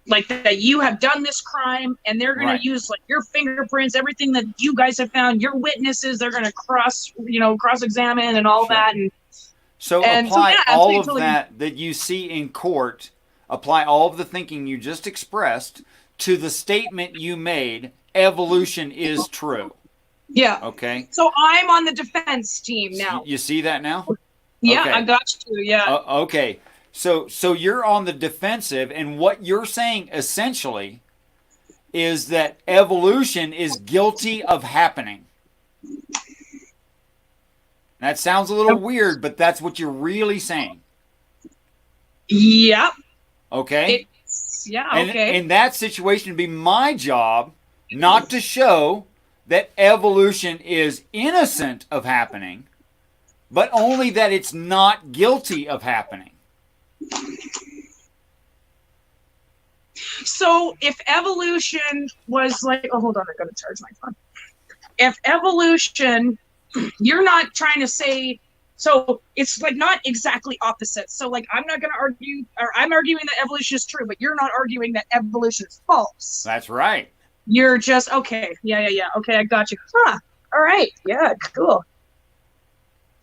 like that you have done this crime, and they're going Right. to use like your fingerprints, everything that you guys have found, your witnesses, they're going to cross-examine and all Sure. that. So And so, apply yeah, all of totally. that you see in court, apply all of the thinking you just expressed to the statement you made, evolution is true. Yeah. Okay? So I'm on the defense team now. You see that now? Yeah, Okay. I got you. Yeah. Okay. So you're on the defensive, and what you're saying essentially is that evolution is guilty of happening. That sounds a little weird, but that's what you're really saying. Yep. Okay? Yeah, And okay. in that situation, it'd be my job not to show that evolution is innocent of happening, but only that it's not guilty of happening. So if evolution was like, oh, hold on, I gotta charge my phone. If evolution, you're not trying to say, so it's like not exactly opposite. So like, I'm not gonna argue, or I'm arguing that evolution is true, but you're not arguing that evolution is false. That's right. You're just, okay, yeah. Okay, I got you. Huh, all right, yeah, cool.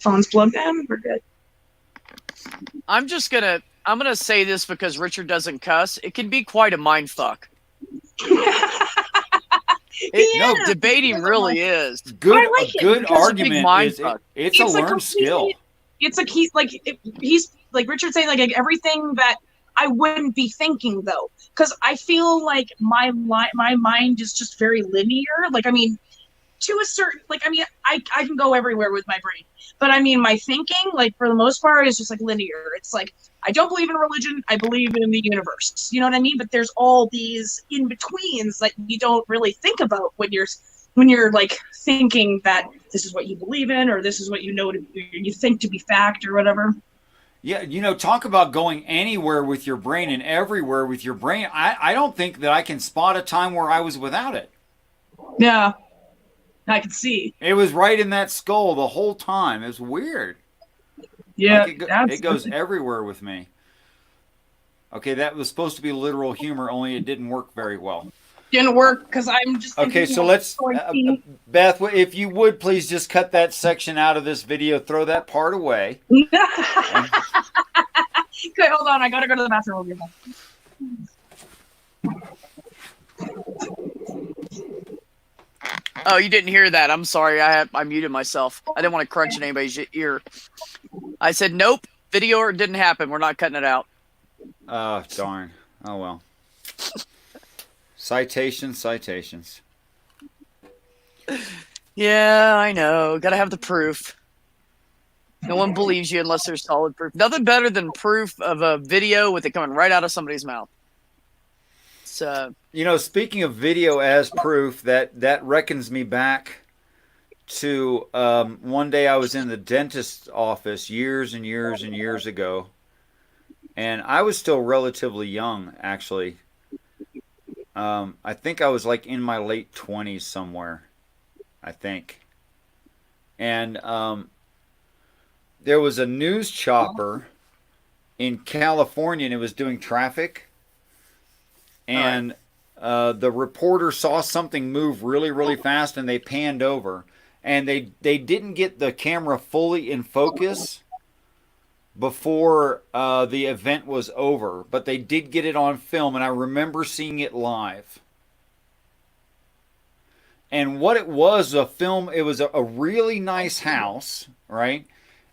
Phone's plugged in, we're good. I'm gonna say this because Richard doesn't cuss. It can be quite a mind fuck. Debating really is. Good, I like a good it. argument is it's a like learned skill. It's like he's like Richard saying like everything that I wouldn't be thinking though, because I feel like my mind is just very linear. Like I mean, to a certain I can go everywhere with my brain, but I mean my thinking like for the most part is just like linear. It's like I don't believe in religion, I believe in the universe, you know what I mean? But there's all these in betweens that you don't really think about when you're like thinking that this is what you believe in or this is what you think to be fact or whatever. Yeah, talk about going anywhere with your brain and everywhere with your brain. I don't think that I can spot a time where I was without it. Yeah, I can see. It was right in that skull the whole time. It's weird. Yeah, like it goes everywhere with me. Okay, that was supposed to be literal humor, only it didn't work very well. Didn't work because I'm just okay. So let's, Beth, if you would please just cut that section out of this video. Throw that part away. Okay, hold on. I gotta go to the bathroom. Oh, you didn't hear that. I'm sorry. I muted myself. I didn't want to crunch in anybody's ear. I said, nope. Video didn't happen. We're not cutting it out. Oh, darn. Oh, well. Citations. Yeah, I know. Gotta have the proof. No one believes you unless there's solid proof. Nothing better than proof of a video with it coming right out of somebody's mouth. So, speaking of video as proof, that reckons me back to one day I was in the dentist's office years and years and years ago, and I was still relatively young, actually. I think I was like in my late 20s somewhere, I think. And there was a news chopper in California, and it was doing traffic. And the reporter saw something move really, really fast, and they panned over. And they didn't get the camera fully in focus before the event was over, but they did get it on film, and I remember seeing it live. And what it was, it was a really nice house, right?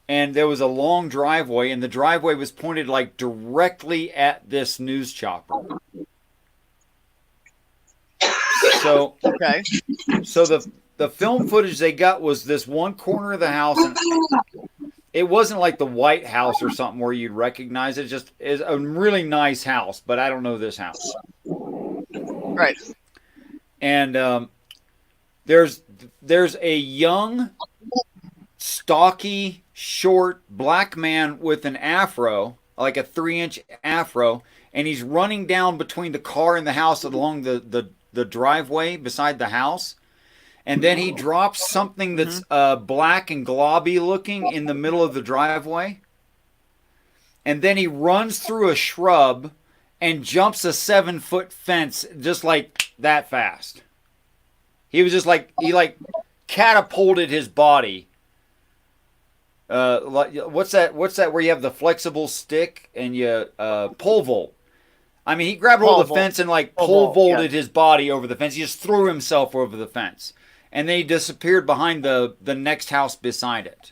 And there was a long driveway, and the driveway was pointed like directly at this news chopper. So, okay. So the film footage they got was this one corner of the house, and it wasn't like the White House or something where you'd recognize it. Just is a really nice house, but I don't know this house. Right. And there's a young, stocky, short black man with an afro, like a 3-inch afro, and he's running down between the car and the house along the driveway beside the house. And then he drops something that's black and globby looking in the middle of the driveway. And then he runs through a shrub and jumps a 7-foot fence just like that fast. He was just like, he like catapulted his body. What's that where you have the flexible stick and you pole vault? I mean, he grabbed hold of the fence and like pole vaulted his body over the fence. He just threw himself over the fence. And then he disappeared behind the next house beside it.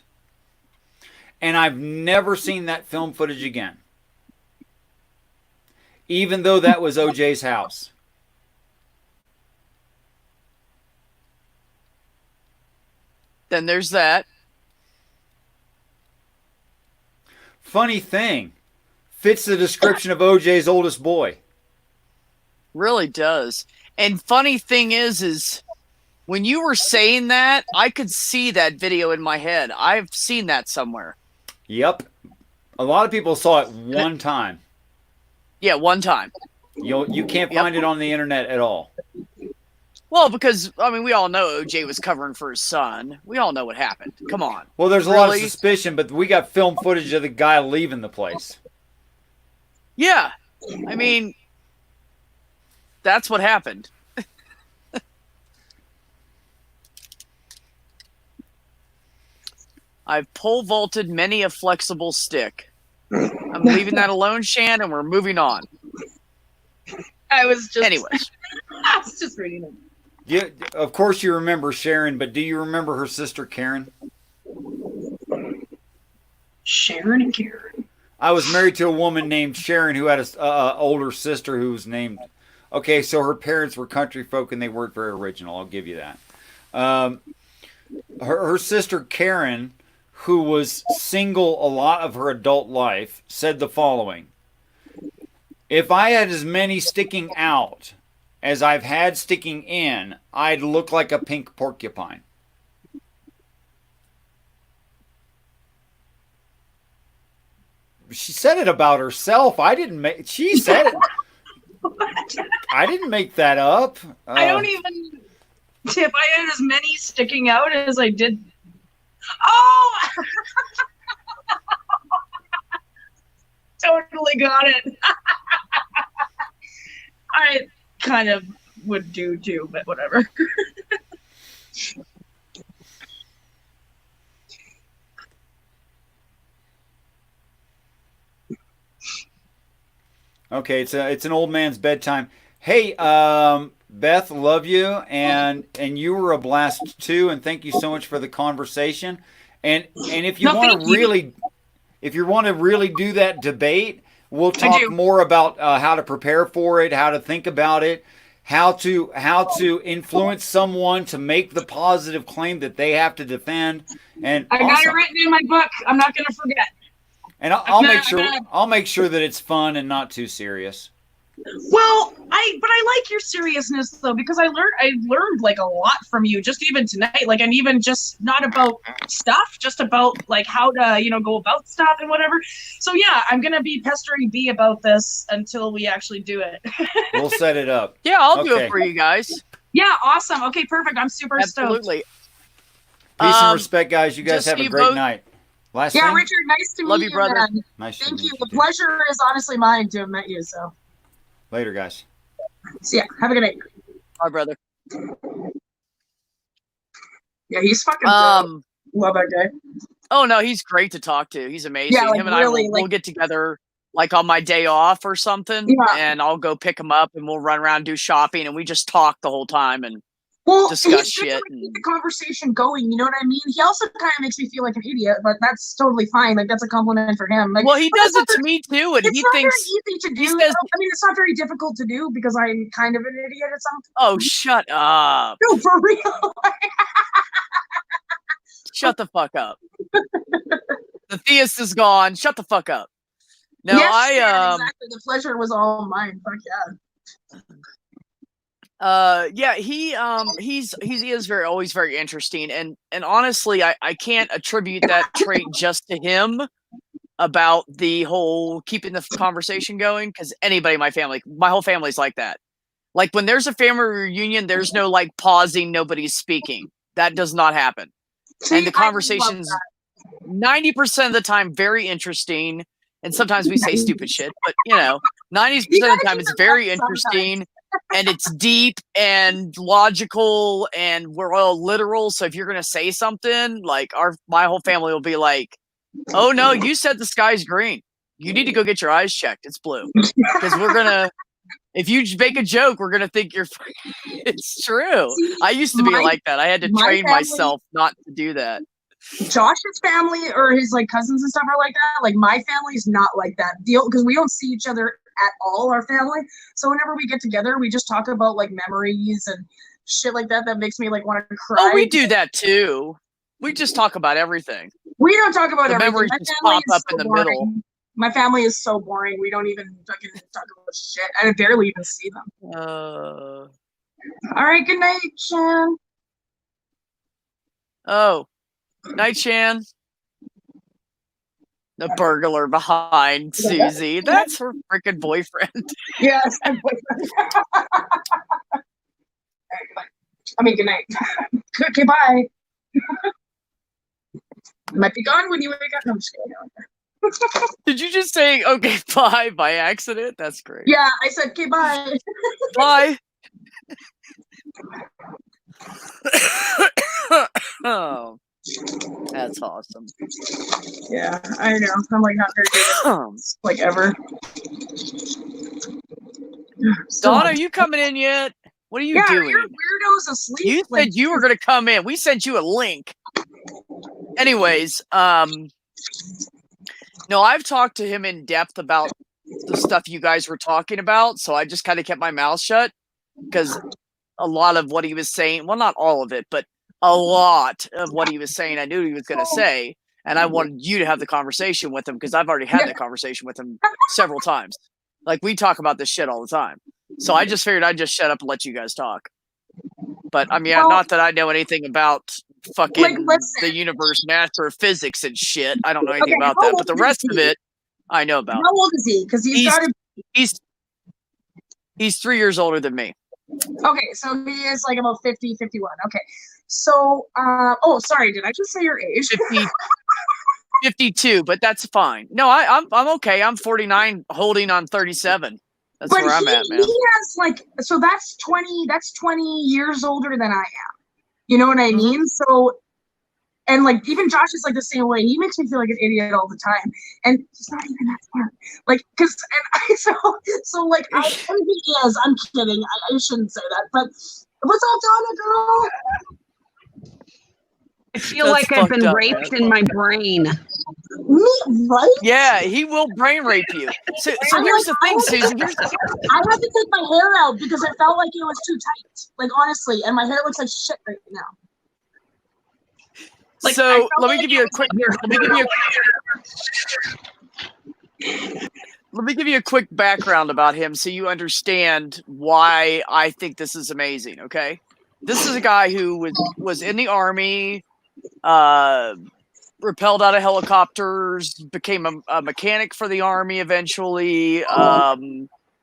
And I've never seen that film footage again. Even though that was OJ's house. Then there's that. Funny thing. Fits the description of OJ's oldest boy. Really does. And funny thing is when you were saying that, I could see that video in my head. I've seen that somewhere. Yep. A lot of people saw it one time. Yeah, one time. You can't find it on the internet at all. Well, because, I mean, we all know OJ was covering for his son. We all know what happened. Come on. Well, there's a lot of suspicion, but we got film footage of the guy leaving the place. Yeah. I mean, that's what happened. I've pole vaulted many a flexible stick. I'm leaving that alone, Shan, and we're moving on. I was just... Anyways. I was just reading it. Yeah, of course you remember Sharon, but do you remember her sister Karen? Sharon and Karen. I was married to a woman named Sharon who had a older sister who was named... Okay, so her parents were country folk and they weren't very original. I'll give you that. Her sister Karen, who was single a lot of her adult life, said the following. If I had as many sticking out as I've had sticking in, I'd look like a pink porcupine. She said it about herself. I didn't make... She said it. I didn't make that up. I don't even... If I had as many sticking out as I did... Oh! Totally got it. I kind of would do too, but whatever. Okay, it's an old man's bedtime. Hey, Beth, love you, and you were a blast too, and thank you so much for the conversation. And if you want to really do that debate, we'll talk more about how to prepare for it, how to think about it, how to influence someone to make the positive claim that they have to defend. And I got it written in my book. I'm not going to forget. And I'll make sure that it's fun and not too serious. Well, I like your seriousness though, because I learned like a lot from you just even tonight. Like, and even just not about stuff, just about like how to, go about stuff and whatever. So yeah, I'm gonna be pestering B about this until we actually do it. We'll set it up. Yeah, I'll do it for you guys. Yeah, awesome. Okay, perfect. I'm super stoked. Absolutely. Peace and respect, guys. You guys have a great night. Last thing? Richard, nice to Love meet you, brother. Man. Nice Thank to you. meet The you. pleasure is honestly mine to have met you. So later, guys. See ya. Have a good night. Bye, brother. Yeah, he's fucking dope. Love that guy. Oh no, he's great to talk to. He's amazing. Yeah, like, him and really, we'll get together like on my day off or something, and I'll go pick him up and we'll run around and do shopping, and we just talk the whole time and discuss shit. Keep the conversation going, you know what I mean? He also kind of makes me feel like an idiot, but that's totally fine. Like, that's a compliment for him. Like, well, he does it to me too, and he thinks very easy to do. I mean, it's not very difficult to do because I'm kind of an idiot at something. Oh, shut up! No, for real. Shut the fuck up. The theist is gone. Shut the fuck up. No, yes, exactly. The pleasure was all mine. Fuck yeah. He is always very interesting, and honestly, I can't attribute that trait just to him about the whole keeping the conversation going, because anybody in my family, my whole family's like that. Like, when there's a family reunion, there's no like pausing, nobody's speaking. That does not happen. See, and the conversation's 90% of the time very interesting, And sometimes we say stupid shit, but 90% of the time it's very interesting and it's deep and logical and we're all literal. So if you're going to say something, like my whole family will be like, oh no, you said the sky's green. You need to go get your eyes checked. It's blue. Because if you make a joke, we're going to think you're, it's true. See, I used to be like that. I had to train myself not to do that. Josh's family or his like cousins and stuff are like that. Like my family's not like that. Because we don't see each other at all, our family. So whenever we get together, we just talk about like memories and shit like that. That makes me like want to cry. Oh, we do that too. We just talk about everything. We don't talk about the everything. Memories just pop up in the middle. My family is so boring. We don't even fucking talk about shit. I barely even see them. All right. Good night, Shan. Oh, night, Shan. The burglar behind Susie. That's her freaking boyfriend. Yes, my boyfriend. I mean, good night. Okay, bye. Might be gone when you wake up. No, I'm just kidding. Did you just say okay bye by accident? That's great. Yeah, I said okay bye. Bye. Oh, that's awesome. Yeah, I know. I'm like not very good like ever. Dawn, are you coming in yet? What are you doing? Your weirdo's asleep. You said you were going to come in. We sent you a link. Anyways, no, I've talked to him in depth about the stuff you guys were talking about, so I just kind of kept my mouth shut because a lot of what he was saying, well, not all of it, but a lot of what he was saying, I knew he was going to say, and I wanted you to have the conversation with him because I've already had that conversation with him several times. Like, we talk about this shit all the time. So I just figured I'd just shut up and let you guys talk. But, I mean, not that I know anything about fucking the universe, master of physics and shit. I don't know anything about that. But the rest of it, I know about. How old is he? Because he's 3 years older than me. Okay, so he is like about 50, 51. Okay. So, oh, sorry, did I just say your age? 52, but that's fine. No, I'm okay. I'm 49, holding on 37. That's where I'm at, man. He has like, so that's 20 years older than I am. You know what I mean? So, and like even Josh is like the same way. He makes me feel like an idiot all the time, and he's not even that smart. Like, cause so like I think he is. I'm kidding. I shouldn't say that. But what's up, Donna girl? I feel like I've been raped in my brain. Me, right? Yeah, he will brain rape you. So here's the thing, Susan. I had to take my hair out because I felt like it was too tight. Like honestly, and my hair looks like shit right now. Like, so let me give you a quick background about him so you understand why I think this is amazing, okay? This is a guy who was in the Army, rappelled out of helicopters, became a mechanic for the Army eventually,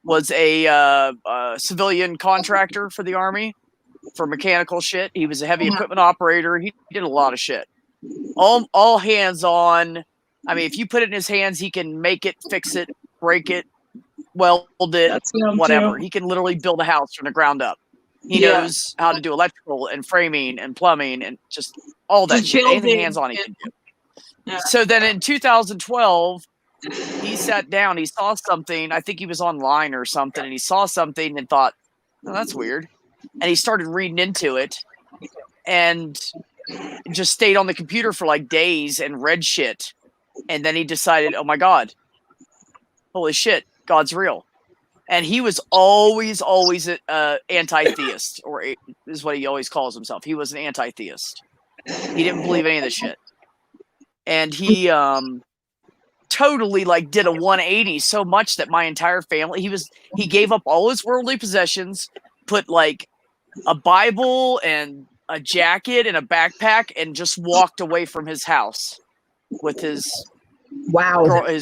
was a civilian contractor for the Army for mechanical shit. He was a heavy equipment operator. He did a lot of shit. All hands on. I mean, if you put it in his hands, he can make it, fix it, break it, weld it, whatever. He can literally build a house from the ground up. He knows how to do electrical and framing and plumbing and just all that shit. Anything hands on he can do. Yeah. So then in 2012, he sat down, he saw something. I think he was online or something, and he saw something and thought, oh, that's weird. And he started reading into it and just stayed on the computer for like days and read shit. And then he decided, oh my God, holy shit, God's real. And he was always an anti-theist, or is what he always calls himself. He was an anti-theist. He didn't believe any of this shit. And he totally like did a 180 so much that my entire family, he gave up all his worldly possessions, put like a Bible and a jacket and a backpack, and just walked away from his house with his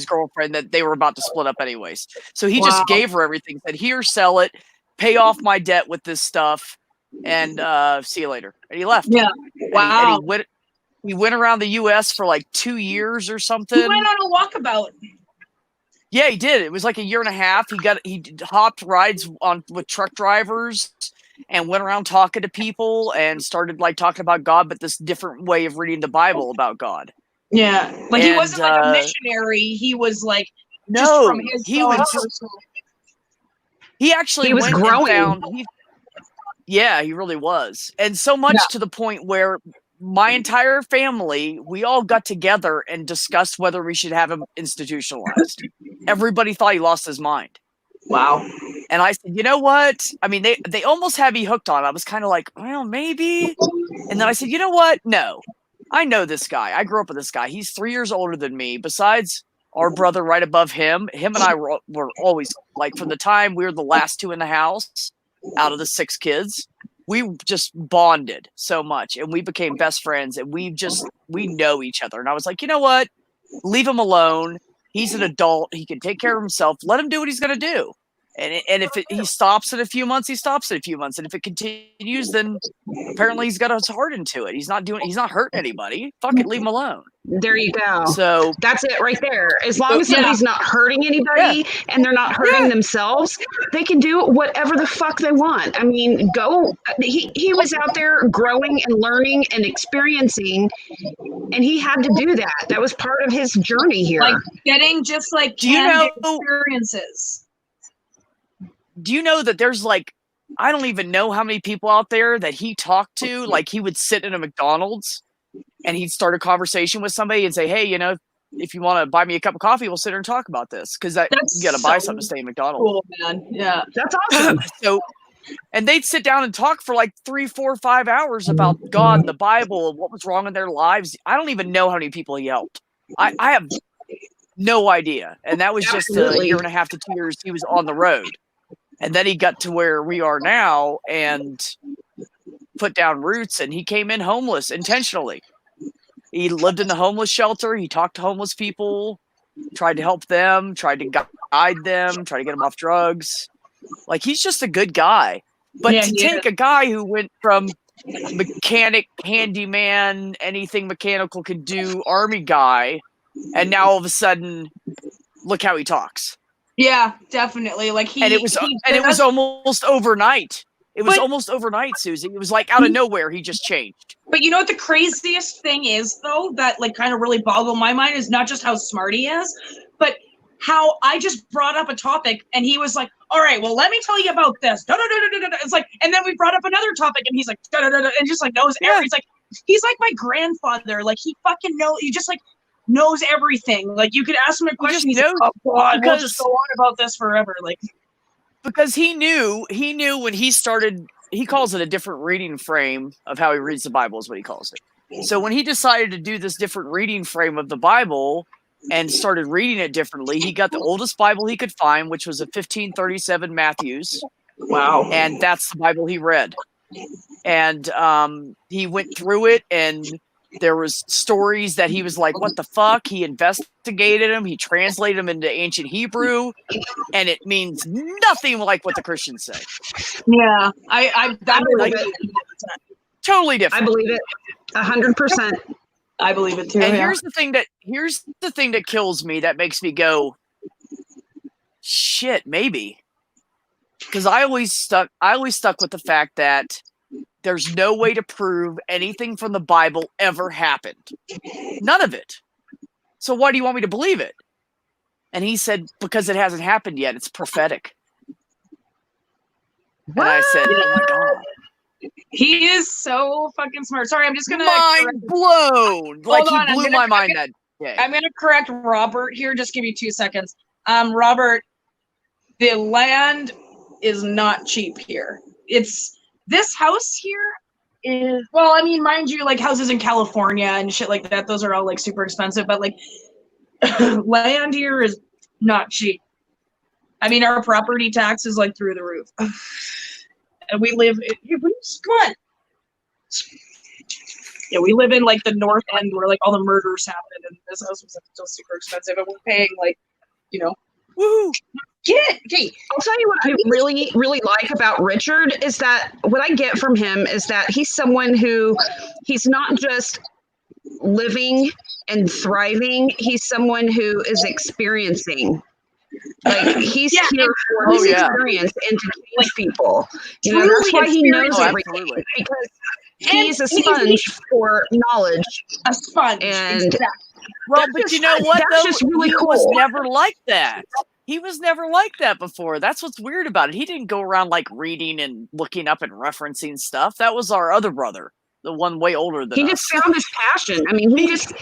girlfriend that they were about to split up anyways. So he just gave her everything, said, here, sell it, pay off my debt with this stuff, and see you later. And he left. Yeah. Wow. And he went around the U.S. for like 2 years or something. He went on a walkabout. Yeah, he did. It was like a year and a half. He hopped rides on with truck drivers and went around talking to people and started like talking about God, but this different way of reading the Bible about God. Yeah, like he And, wasn't like a missionary. He was like just no, from his he own was. personal. He actually He was went growing. and found. Yeah, he really was, and so much to the point where my entire family, we all got together and discussed whether we should have him institutionalized. Everybody thought he lost his mind. Wow. And I said, you know what? I mean, they almost had me hooked on it. I was kind of like, well, maybe. And then I said, you know what? No. I know this guy. I grew up with this guy. He's 3 years older than me. Besides our brother right above him and I were always, like, from the time we were the last two in the house out of the 6 kids, we just bonded so much. And we became best friends. And we know each other. And I was like, you know what? Leave him alone. He's an adult. He can take care of himself. Let him do what he's going to do. And if he stops in a few months, he stops in a few months. And if it continues, then apparently he's got his heart into it. He's not hurting anybody. Fuck it, leave him alone. There you go. So that's it right there. As long as somebody's not hurting anybody and they're not hurting themselves, they can do whatever the fuck they want. I mean, he was out there growing and learning and experiencing, and he had to do that. That was part of his journey here. Like getting just like experiences. Do you know that there's like, I don't even know how many people out there that he talked to. Like he would sit in a McDonald's and he'd start a conversation with somebody and say, hey, you know, if you want to buy me a cup of coffee, we'll sit here and talk about this. Cause you got to buy something to stay in McDonald's. Cool, man. Yeah. That's awesome. And they'd sit down and talk for like 3, 4, 5 hours about God and the Bible and what was wrong in their lives. I don't even know how many people he helped. I have no idea. And that was just a year and a half to 2 years he was on the road. And then he got to where we are now and put down roots, and he came in homeless intentionally. He lived in the homeless shelter. He talked to homeless people, tried to help them, tried to guide them, tried to get them off drugs. Like, he's just a good guy. But to take a guy who went from mechanic, handyman, anything mechanical could do, army guy, and now all of a sudden, look how he talks. Yeah, definitely. Like it was almost overnight. It was almost overnight, Susie. It was like out of nowhere, he just changed. But you know what the craziest thing is, though, that like kind of really boggled my mind is not just how smart he is, but how I just brought up a topic and he was like, all right, well, let me tell you about this. It's like, and then we brought up another topic and he's like, and just like knows everything. He's like my grandfather. Like he fucking he just like knows everything. Like you could ask him a question. He's like, oh God, we'll just go on about this forever. Like, because he knew when he started, he calls it a different reading frame of how he reads the Bible is what he calls it. So when he decided to do this different reading frame of the Bible and started reading it differently, he got the oldest Bible he could find, which was a 1537 Matthews. Wow. And that's the Bible he read. And he went through it, and there was stories that he was like, what the fuck? He investigated them. He translated them into ancient Hebrew, and it means nothing like what the Christians say. Yeah, I believe it. Totally different. I believe it 100%. I believe it too. And here's the thing that kills me, that makes me go, shit, maybe. Because I always stuck with the fact that there's no way to prove anything from the Bible ever happened. None of it. So why do you want me to believe it? And he said, because it hasn't happened yet. It's prophetic. What? And I said, oh my God. He is so fucking smart. Sorry, I'm just going to... Mind blown. Like, he blew my mind that day. I'm going to correct Robert here. Just give me 2 seconds. Robert, the land is not cheap here. This house here is, well, I mean, mind you, like houses in California and shit like that, those are all like super expensive, but like land here is not cheap. I mean, our property tax is like through the roof. And we live, come on. Yeah, we live in like the north end where like all the murders happen, and this house was still super expensive, and we're paying like, you know, woohoo. Get it. Okay. I'll tell you what I really, really like about Richard is that what I get from him is that he's someone who he's not just living and thriving. He's someone who is experiencing Like he's Yeah, here for his experience and to teach people. You know, that's why he knows everything, because he's a sponge for knowledge. A sponge. And exactly. Well, but you know what? That's Though? just really He cool. was never like that. He was never like that before. That's what's weird about it. He didn't go around like reading and looking up and referencing stuff. That was our other brother, the one way older than us. He just found his passion. I mean, he just.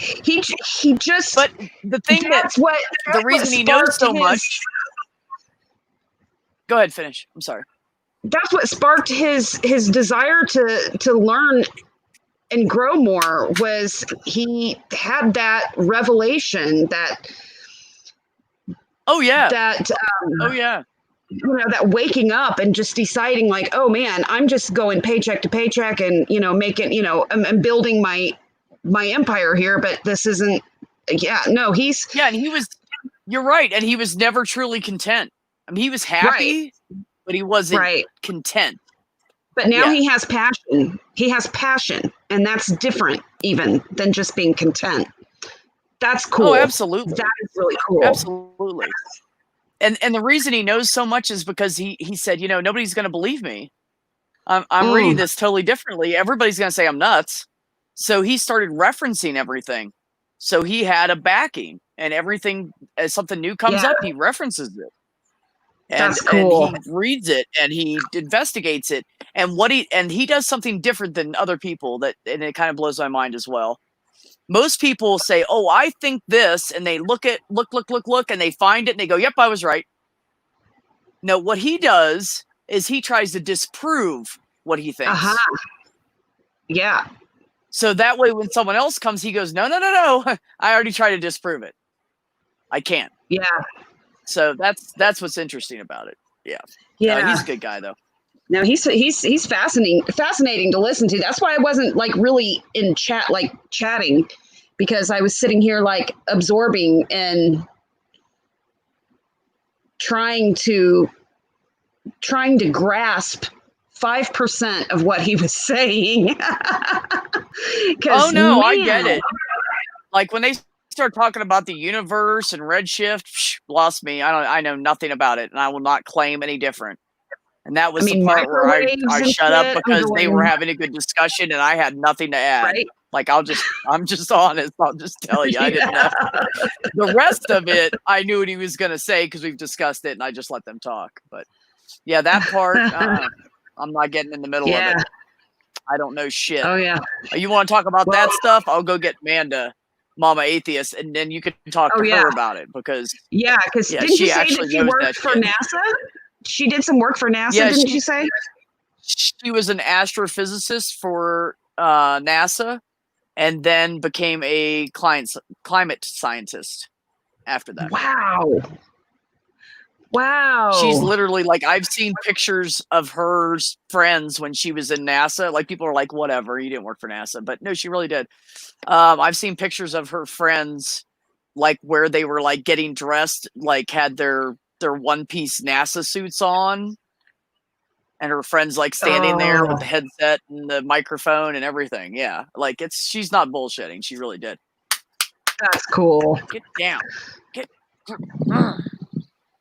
But the thing the reason he knows so much. Go ahead, finish. I'm sorry. That's what sparked his desire to learn and grow more. Was he had that revelation that. Oh yeah. That. Oh yeah. You know, that waking up and just deciding like, oh man, I'm just going paycheck to paycheck and, you know, making, you know, I'm building my empire here, but this isn't, no, he's. Yeah. And you're right. And he was never truly content. I mean, he was happy, but he wasn't content. But now he has passion. He has passion, and that's different even than just being content. That's cool. Oh, absolutely. That is really cool. Absolutely. And the reason he knows so much is because he said, you know, nobody's going to believe me. I'm reading this totally differently. Everybody's going to say I'm nuts. So he started referencing everything. So he had a backing, and everything, as something new comes up, he references it. And, that's cool. And he reads it and he investigates it. And he does something different than other people and it kind of blows my mind as well. Most people say, oh, I think this, and they look, and they find it, and they go, yep, I was right. No, what he does is he tries to disprove what he thinks. Yeah. So that way, when someone else comes, he goes, no. I already tried to disprove it. I can't. Yeah. So that's what's interesting about it. Yeah. Yeah. He's a good guy, though. No, he's fascinating to listen to. That's why I wasn't like really in chatting, because I was sitting here like absorbing and trying to grasp 5% of what he was saying. Oh no, I get it. Like when they start talking about the universe and redshift, lost me. I know nothing about it, and I will not claim any different. And that was the part where I shut up because they were having a good discussion and I had nothing to add. Right? Like I'm just honest. I'll just tell you, I didn't know. The rest of it, I knew what he was going to say because we've discussed it, and I just let them talk. But yeah, that part, I'm not getting in the middle of it. I don't know shit. Oh yeah. You want to talk about that stuff? I'll go get Amanda, Mama Atheist, and then you can talk to her about it because because didn't she you say actually that she worked for NASA? She did some work for NASA, didn't you say? She was an astrophysicist for NASA, and then became a climate scientist after that. Wow. She's literally like, I've seen pictures of her friends when she was in NASA. Like people are like, whatever, you didn't work for NASA. But no, she really did. I've seen pictures of her friends, like where they were like getting dressed, like had their one-piece NASA suits on. And her friends like standing there with the headset and the microphone and everything. Yeah. Like she's not bullshitting. She really did. That's cool. Get down.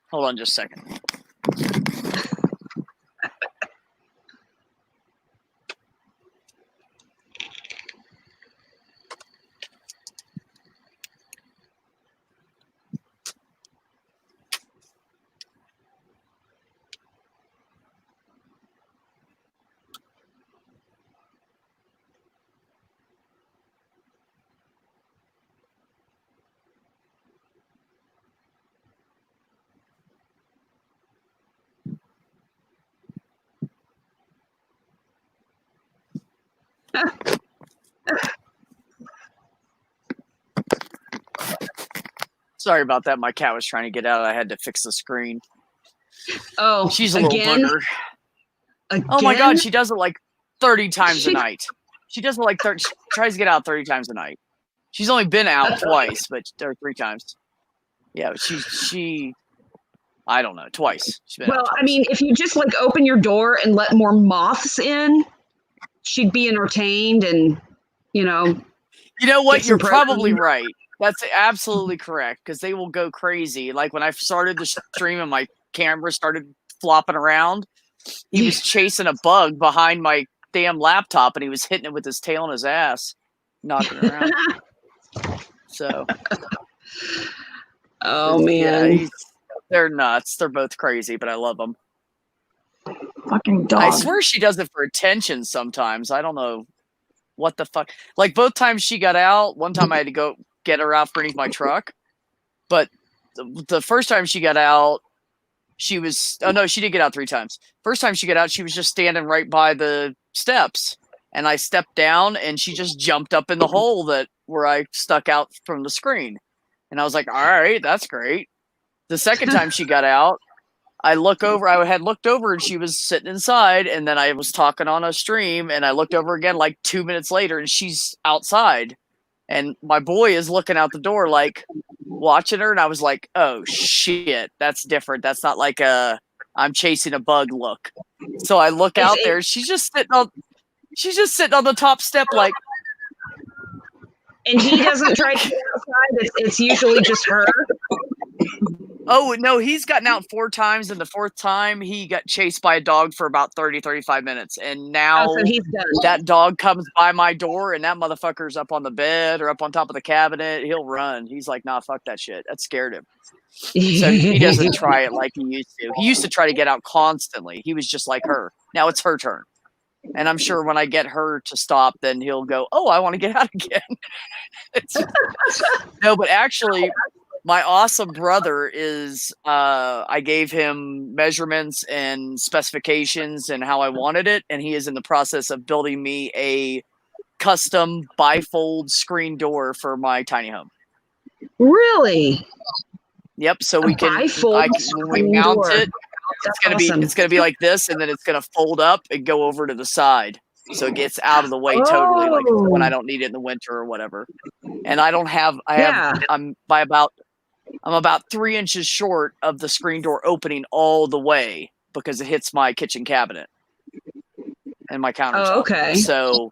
Hold on just a second. Sorry about that. My cat was trying to get out. I had to fix the screen. Oh, she's a little bugger. Again? Oh my God, she does it like 30 times a night. She does it like 30. She tries to get out 30 times a night. She's only been out twice, or 3 times. Yeah, she. I don't know, twice. Well, I mean, if you just like open your door and let more moths in, she'd be entertained, and you know. You know what? You're probably right. That's absolutely correct, because they will go crazy. Like when I started the stream and my camera started flopping around, he was chasing a bug behind my damn laptop and he was hitting it with his tail and his ass, knocking it around. So, Oh man. yeah, they're nuts. They're both crazy, but I love them. Fucking dog. I swear she does it for attention sometimes. I don't know what the fuck. Like both times she got out, one time I had to go get her out underneath my truck. But the first time she got out, she was, oh no, she did get out 3 times. First time she got out, she was just standing right by the steps. And I stepped down and she just jumped up in the hole where I stuck out from the screen. And I was like, all right, that's great. The second time she got out, I had looked over and she was sitting inside, and then I was talking on a stream and I looked over again like 2 minutes later and she's outside. And my boy is looking out the door like watching her, and I was like, oh shit, that's different. That's not like I'm chasing a bug look. So I look out there, she's just sitting on the top step like, and he doesn't try to get outside. It's usually just her. oh no, he's gotten out 4 times, and the 4th time he got chased by a dog for about 35 minutes. And now So he's done. that dog comes by my door and that motherfucker's up on the bed or up on top of the cabinet. He'll run. He's like, nah, fuck that shit. That scared him. So he doesn't try it like he used to. He used to try to get out constantly. He was just like her. Now it's her turn. And I'm sure when I get her to stop, then he'll go, oh, I want to get out again. No, but actually, my awesome brother is, I gave him measurements and specifications and how I wanted it. And he is in the process of building me a custom bifold screen door for my tiny home. Really? Yep. So we can, when we mount it, it's gonna be like this, and then it's gonna fold up and go over to the side, so it gets out of the way totally, like when I don't need it in the winter or whatever. And I'm about 3 inches short of the screen door opening all the way because it hits my kitchen cabinet and my countertop. Oh, okay. So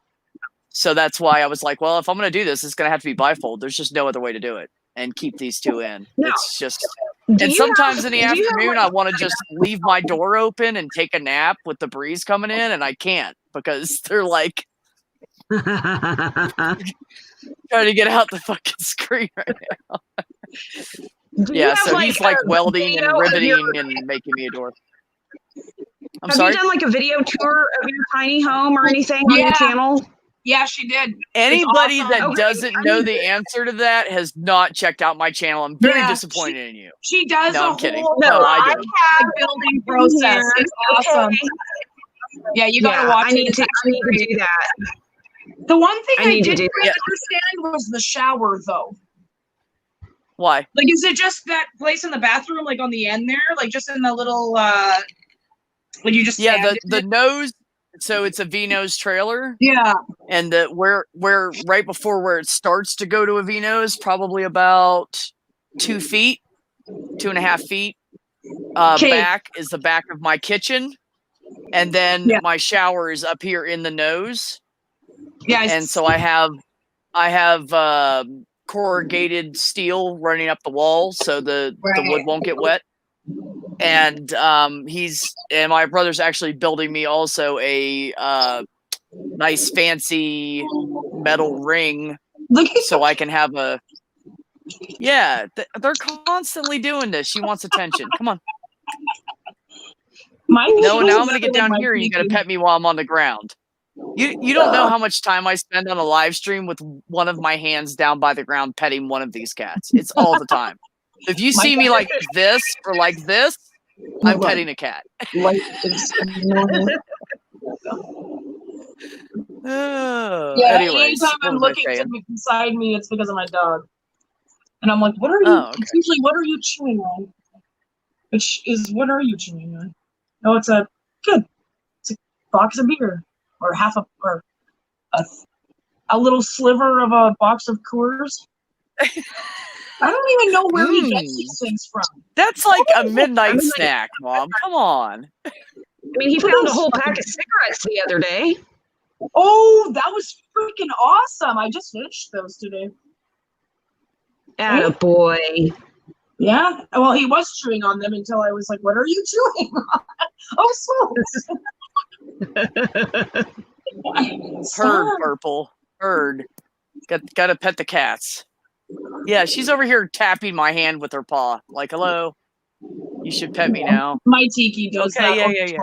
that's why I was like, well, if I'm gonna do this, it's gonna have to be bifold. There's just no other way to do it and keep these 2 in. No. It's just. And sometimes in the afternoon, I want to just leave my door open and take a nap with the breeze coming in, and I can't because they're like trying to get out the fucking screen right now. Yeah, so he's like welding and riveting and making me a door. I'm sorry? Have you done like a video tour of your tiny home or anything on your channel? Yeah, she did. Anybody awesome. that doesn't know the answer to that has not checked out my channel. I'm very disappointed in you. She does No, a I'm kidding. whole No, I do. building process. It's awesome. Yeah, you gotta watch I need it. to do that. The one thing I need to didn't do really understand was the shower, though. Why? Like, is it just that place in the bathroom, like on the end there, like just in the little, like you just the nose. So it's a V-nose trailer. Yeah. And where right before where it starts to go to a V-nose, probably about 2 feet, 2.5 feet. Back is the back of my kitchen. And then my shower is up here in the nose. Yeah. And so I have corrugated steel running up the wall so the wood won't get wet. And my brother's actually building me also a nice fancy metal ring so I can have a they're constantly doing this. She wants attention. Come on. Now I'm gonna get down here and you gotta pet me while I'm on the ground. You don't know how much time I spend on a live stream with one of my hands down by the ground petting one of these cats. It's all the time. If you see me like this or like this, I'm petting a cat. Anytime I'm looking beside me, it's because of my dog. And I'm like, what are you? It's usually, what are you chewing on? Which is, what are you chewing on? Oh, it's a box of beer, or a little sliver of a box of Coors. I don't even know where he gets these things from. That's like a midnight snack, Mom. Come on. I mean, he found a whole pack of cigarettes the other day. Oh, that was freaking awesome. I just finished those today. Attaboy. Yeah. Well, he was chewing on them until I was like, "What are you chewing on?" Oh, so. Herd, Purple. Herd. Got to pet the cats. Yeah, she's over here tapping my hand with her paw. Like, hello. You should pet me now. My Tiki does that. Yeah.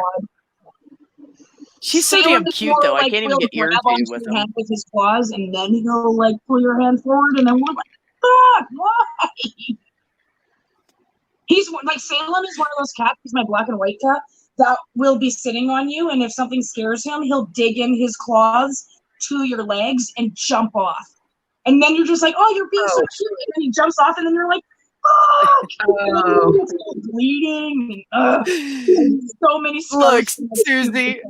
She's so damn cute, though. I can't even get irritated with him. With his claws, and then he'll like pull your hand forward, and then we're like, "Fuck, why?" He's like Salem is one of those cats. He's my black and white cat that will be sitting on you, and if something scares him, he'll dig in his claws to your legs and jump off, and then you're just like, "Oh, you're being so cute," and then he jumps off, and then you're like, "Oh, bleeding." So many scars. Look, Susie.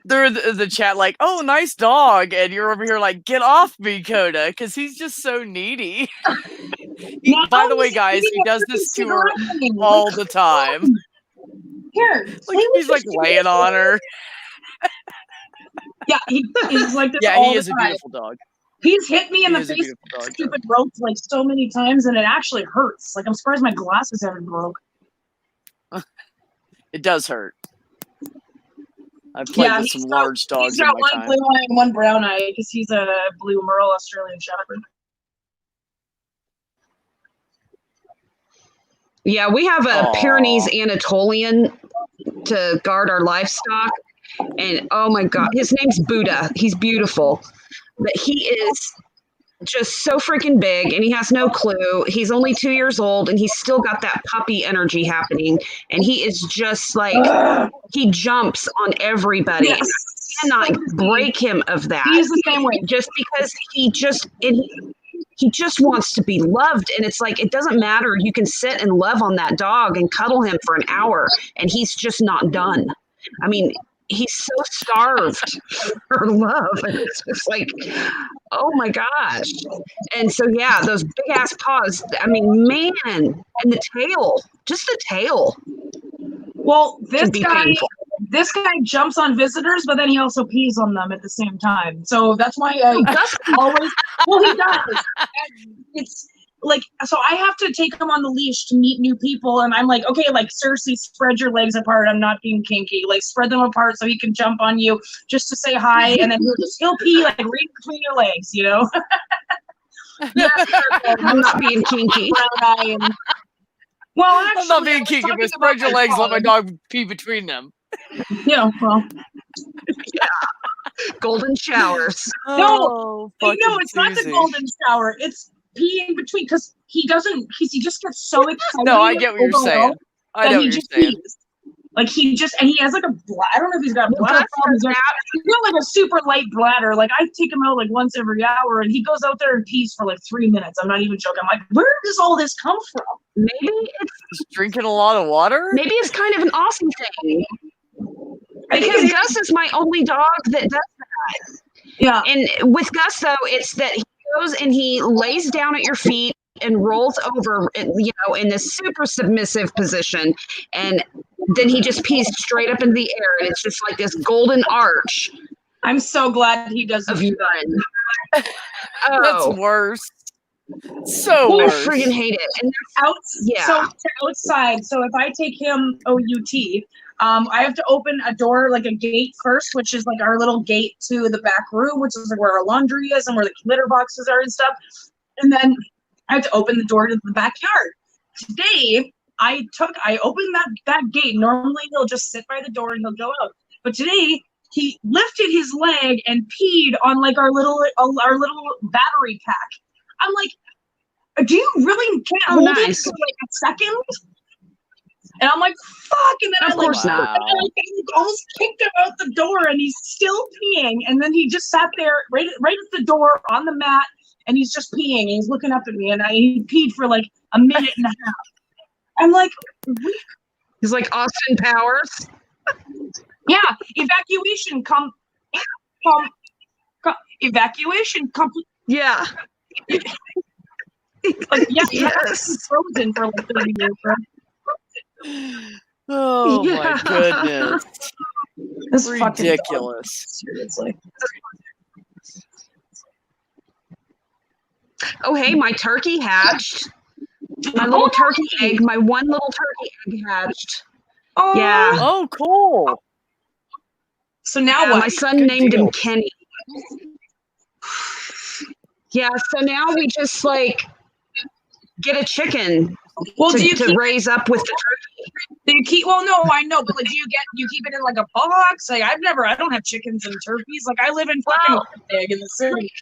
They're in the chat like, "Oh, nice dog," and you're over here like, "Get off me, Coda," because he's just so needy. By the way, guys, he does this to her all the time. Here, like he's like laying on her. Yeah, he's like this. Yeah, all he is the a time. beautiful dog. He's hit me in the face with stupid ropes like so many times, and it actually hurts. Like I'm surprised my glasses haven't broke. It does hurt. I've played with some large dogs. He's got one blue eye and one brown eye because he's a blue Merle Australian Shepherd. Yeah, we have a Pyrenees Anatolian to guard our livestock. And oh my God, his name's Buddha. He's beautiful. But he is just so freaking big and he has no clue. He's only 2 years old and he's still got that puppy energy happening. And he is just like, he jumps on everybody. Yes. I cannot break him of that. He's the same way. Just because he just wants to be loved. And it's like, it doesn't matter. You can sit and love on that dog and cuddle him for an hour and he's just not done. I mean, he's so starved for love. And it's just like, oh my gosh. And so, yeah, those big ass paws, I mean, man, and the tail, just the tail. Well, this guy painful. This guy jumps on visitors, but then he also pees on them at the same time. So that's why Gus always. Well, he does. It's like, so I have to take him on the leash to meet new people, and I'm like, okay, like Cersei, spread your legs apart. I'm not being kinky. Like, spread them apart so he can jump on you just to say hi, and then he'll pee like right between your legs, you know. Yeah, I'm not being kinky. Well, actually, I'm not being kinky, but spread your legs, let my dog pee between them. Yeah, well. Yeah. Golden showers. No, it's not the golden shower. It's peeing between because he just gets so excited. No, I get what you're saying. I know what you're saying. Like he has like a I don't know if he's got bladder problems. He's got like a super light bladder. Like I take him out like once every hour, and he goes out there and pees for like 3 minutes. I'm not even joking. I'm like, where does all this come from? Maybe he's drinking a lot of water. Maybe it's kind of an awesome thing. Because Gus is my only dog that does that. Yeah. And with Gus though, it's that he goes and he lays down at your feet and rolls over, you know, in this super submissive position, and then he just pees straight up in the air, and it's just like this golden arch. I'm so glad he does of urine. That's worse. So I worse. freaking hate it. And so outside. So if I take him OUT, I have to open a door, like a gate first, which is like our little gate to the back room, which is like where our laundry is and where the litter boxes are and stuff. And then I have to open the door to the backyard. Today, I opened that gate. Normally, he'll just sit by the door and he'll go out. But today, he lifted his leg and peed on like our little battery pack. I'm like, do you really can't hold it for like a second? And I'm like, fuck. And then of course not. And I almost kicked him out the door, and he's still peeing. And then he just sat there right at the door on the mat, and he's just peeing. And he's looking up at me, and he peed for like a minute and a half. I'm like, he's like Austin Powers. Yeah, evacuation come. Evacuation come. Yeah. Like, yes. Frozen for like 30 years, right? Oh my goodness. This ridiculous. Seriously. Oh, hey, my turkey hatched. My little turkey egg, my one little turkey egg hatched. Oh, Yeah. Oh, cool. So now Yeah, what? my son Good named deal. him Kenny. Yeah, so now we just like get a chicken Well, do you to keep raise up with the turkey. do you keep? Well, no, I know, but like, do you keep it in like a box? Like, I don't have chickens and turkeys. Like, I live in fucking Well, Winnipeg in the city.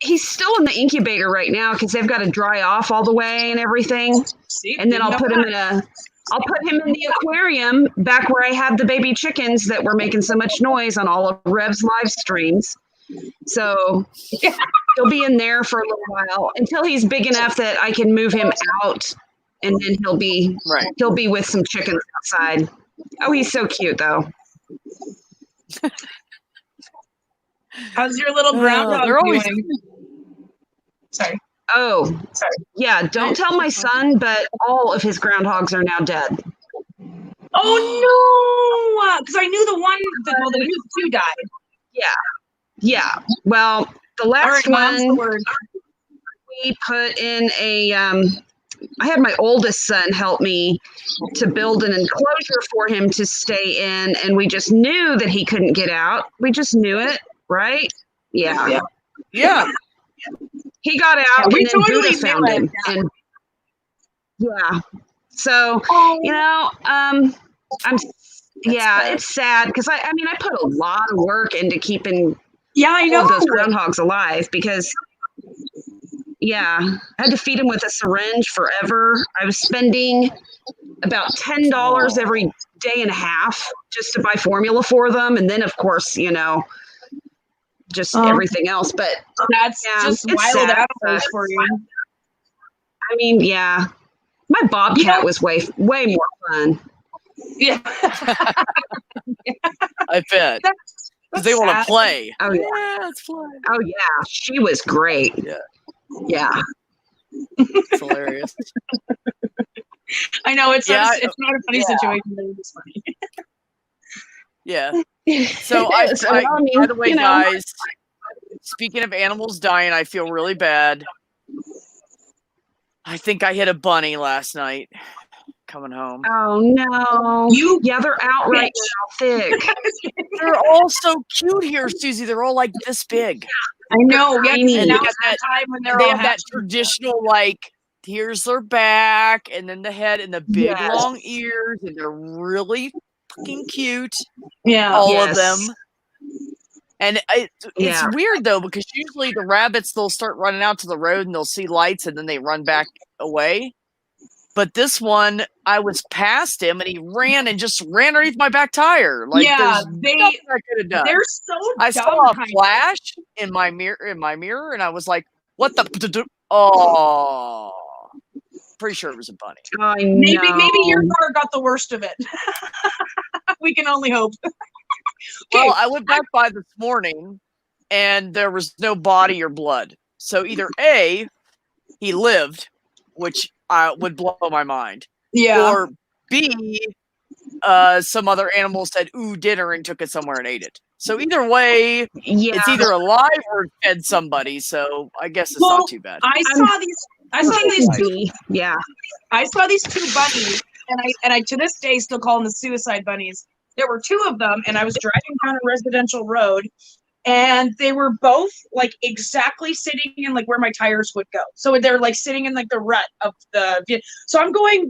he's still in the incubator right now because they've got to dry off all the way and everything. See, And then didn't I'll know put him that. I'll put him in the aquarium back where I had the baby chickens that were making so much noise on all of Rev's live streams. So he'll be in there for a little while until he's big enough that I can move him out, and then he'll be with some chickens outside. Oh, he's so cute though. How's your little groundhog they're always doing? Sorry. Oh, yeah. Don't tell my son, but all of his groundhogs are now dead. Oh no! Because I knew the one. The two died. Yeah. Well, the All last right, mom's the one word. we put in a. I had my oldest son help me to build an enclosure for him to stay in, and we just knew that he couldn't get out. We just knew it, right? Yeah. Yeah. He got out, We and then totally Buddha found knew it. him, and yeah. So you know, sad. it's sad because I mean, I put a lot of work into keeping I all of those know. groundhogs alive because, yeah, I had to feed them with a syringe forever. I was spending about $10 every day and a half just to buy formula for them, and then of course, just everything else. But That's just it's wild sad, animals for you. I mean, yeah, my bobcat was way more fun. Yeah. I bet. Because they want to play. Oh yeah, let's play. oh yeah, she was great. Yeah. It's hilarious. I know it's not a funny yeah. situation, but it's funny. Yeah. So by the way, guys, speaking of animals dying, I feel really bad. I think I hit a bunny last night coming home. Oh no! They're out right now, thick. They're all so cute here, Susie. They're all like this big. I know. Yeah, And now it's that time when they all have that traditional like. Here's their back, and then the head, and the big long ears, and they're really fucking cute. Yeah, all of them. And it's weird though, because usually the rabbits, they'll start running out to the road and they'll see lights and then they run back away. But this one, I was past him and he ran underneath my back tire. Like there's nothing I could have done. They're so dumb. I saw a flash in my mirror, and I was like, "What the? Oh." Pretty sure it was a bunny. Maybe your car got the worst of it. We can only hope. Well, I went back by this morning, and there was no body or blood. So either A, he lived, which would blow my mind. Yeah. Or B, some other animal said, "Ooh, dinner," and took it somewhere and ate it. So either way, it's either alive or fed somebody. So I guess it's not too bad. I saw these two. Yeah. I saw these two bunnies, and I to this day still call them the suicide bunnies. There were two of them, and I was driving down a residential road, and they were both like exactly sitting in like where my tires would go. So they're like sitting in like the rut of the vehicle. So I'm going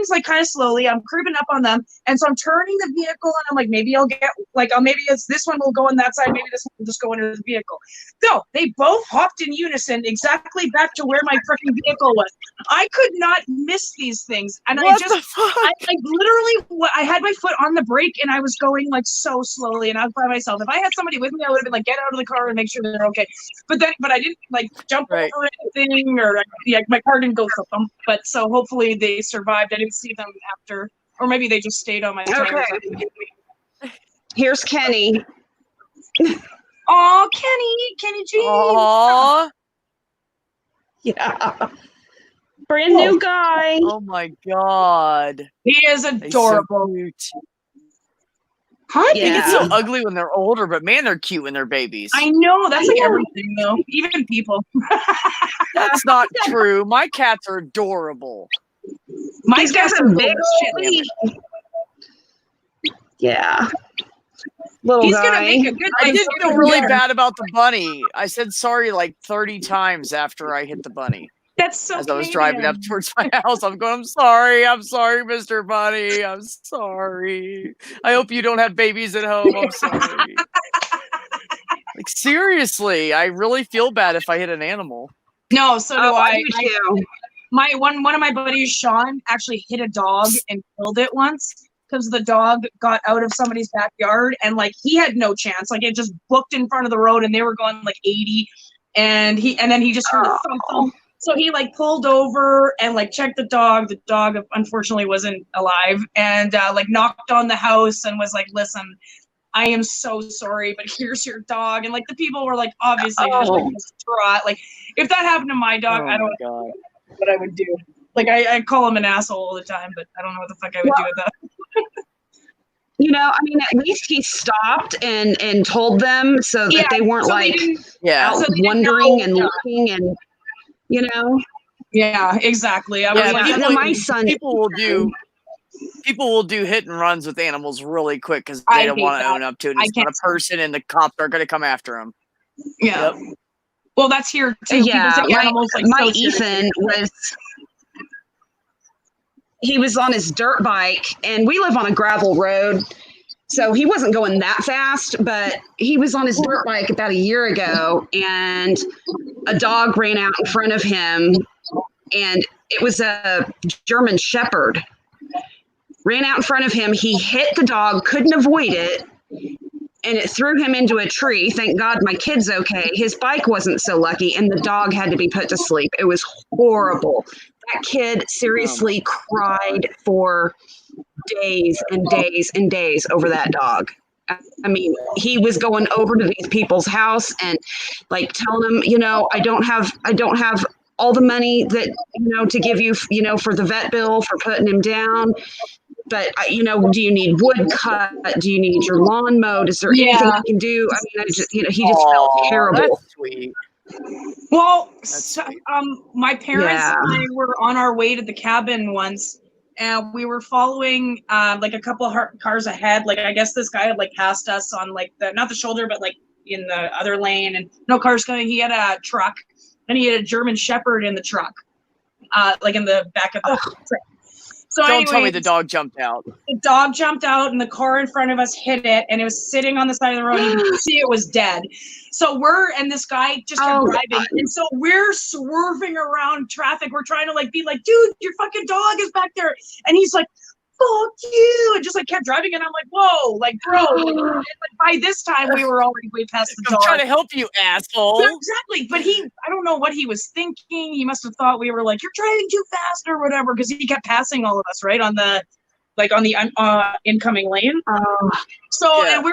like kind of slowly. I'm creeping up on them, and so I'm turning the vehicle, and I'm like, maybe I'll get like, maybe this one will go on that side, maybe this one will just go into the vehicle. No, they both hopped in unison exactly back to where my freaking vehicle was. I could not miss these things, and I literally, I had my foot on the brake, and I was going like so slowly, and I was by myself. If I had somebody with me, I would have been like, get out of the car and make sure they're okay. But I didn't like jump over anything, or my car didn't go thump. But so hopefully they survived. I didn't see them after, or maybe they just stayed on my tires. Here's Kenny. Oh, Kenny G. Aww. Yeah. Brand new guy. Oh my god. He is adorable. So They get Yeah. so ugly when they're older, but man, they're cute when they're babies. I know, that's like everything though. Even people. That's not true. My cats are adorable. My He's got cats some are big bullshit. old feet. Yeah. Little He's guy. gonna make a good I like, did feel social really media. bad about the bunny. I said sorry like 30 times after I hit the bunny. That's so As I was driving up Canadian. towards my house, I'm going, I'm sorry, Mr. Bunny. I'm sorry. I hope you don't have babies at home. I'm sorry. Like, seriously, I really feel bad if I hit an animal. No, so do Oh, I I. do too. One of my buddies, Sean, actually hit a dog and killed it once because the dog got out of somebody's backyard and like he had no chance. Like it just booked in front of the road and they were going like 80, and then he just heard a thump thump. So he like pulled over and like checked the dog. The dog unfortunately wasn't alive, and like knocked on the house and was like, "Listen, I am so sorry, but here's your dog." And like the people were like obviously just like distraught. Like if that happened to my dog, I don't know what I would do. Like I call him an asshole all the time, but I don't know what the fuck I would do with that. You know, I mean, at least he stopped and told them so that they weren't so like they didn't- Yeah. out so they didn't wondering know. and looking and, you know. Yeah, exactly. I was Yeah, like, people, my son. people will do hit and runs with animals really quick because I they don't hate want to that. own up to it. I It's not a can't- person, and the cops are going to come after them. yeah. Yep. Well, that's here too. Yeah, People take animals like my so seriously. Ethan he was on his dirt bike, and we live on a gravel road, so he wasn't going that fast, but he was on his dirt bike about a year ago, and a dog ran out in front of him, and it was a German Shepherd. Ran out in front of him. He hit the dog, couldn't avoid it, and it threw him into a tree. Thank God my kid's okay. His bike wasn't so lucky, and the dog had to be put to sleep. It was horrible. That kid seriously cried for days and days and days over that dog. I mean, he was going over to these people's house and like telling them, you know, I don't have all the money that, you know, to give you, you know, for the vet bill for putting him down. But, you know, do you need wood cut? Do you need your lawn mowed? Is there anything I can do? I mean, he just felt terrible. That's sweet. Well, That's sweet. my parents and I were on our way to the cabin once, and we were following like a couple cars ahead. Like I guess this guy had like passed us on like not the shoulder, but like in the other lane, and no cars coming. He had a truck, and he had a German Shepherd in the truck, like in the back of the truck. So Don't tell me the dog jumped out. The dog jumped out, and the car in front of us hit it, and it was sitting on the side of the road. You could see it was dead. So and this guy just kept driving, and so we're swerving around traffic. We're trying to like be like, dude, your fucking dog is back there, and he's like, fuck you, and just like kept driving, and I'm like, whoa, like bro. Like, by this time, we were already way past the dog. I'm trying to help you, asshole. Yeah, exactly, but I don't know what he was thinking. He must have thought we were like, you're driving too fast or whatever, because he kept passing all of us, right, on the incoming lane. So and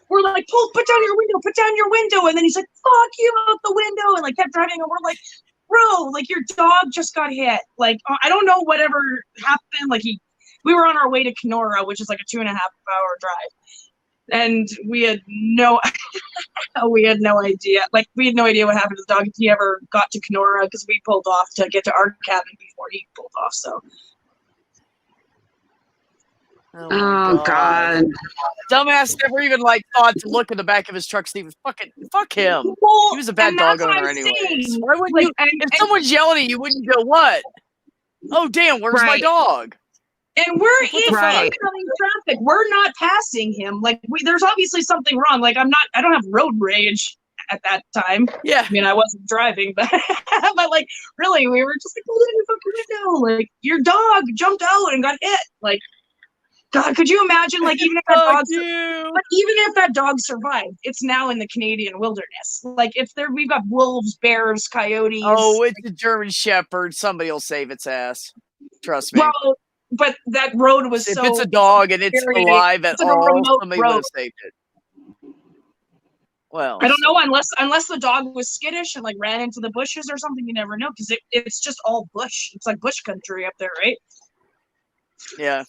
we're like, put down your window, and then he's like, fuck you out the window, and like kept driving, and we're like, bro, like your dog just got hit. Like I don't know whatever happened. Like we were on our way to Kenora, which is like a 2.5 hour drive. And we had no idea. Like we had no idea what happened to the dog if he ever got to Kenora, because we pulled off to get to our cabin before he pulled off. So Oh God. Dumbass never even like thought to look in the back of his truck. Steve, fuck him. Well, He was a bad and dog that's what owner I'm anyway. saying. Why wouldn't Like, you? If someone's yelling at you, wouldn't you go, what? Oh damn, where's my Right. dog? And we're in Right. oncoming traffic. We're not passing him. Like there's obviously something wrong. Like I don't have road rage at that time. Yeah. I mean, I wasn't driving, but but like really, we were just like, pull down your fucking window. Like your dog jumped out and got hit. Like, God, could you imagine? Like even if that Fuck dog, you. but even if that dog survived, it's now in the Canadian wilderness. Like if we've got wolves, bears, coyotes. Oh, it's a German Shepherd. Somebody will save its ass. Trust me. Well, but that road was If so. it's a dog and it's very- alive at it's like a all, remote somebody would road. have saved it. Well, I don't know unless the dog was skittish and like ran into the bushes or something. You never know, because it's just all bush. It's like bush country up there, right? Yeah.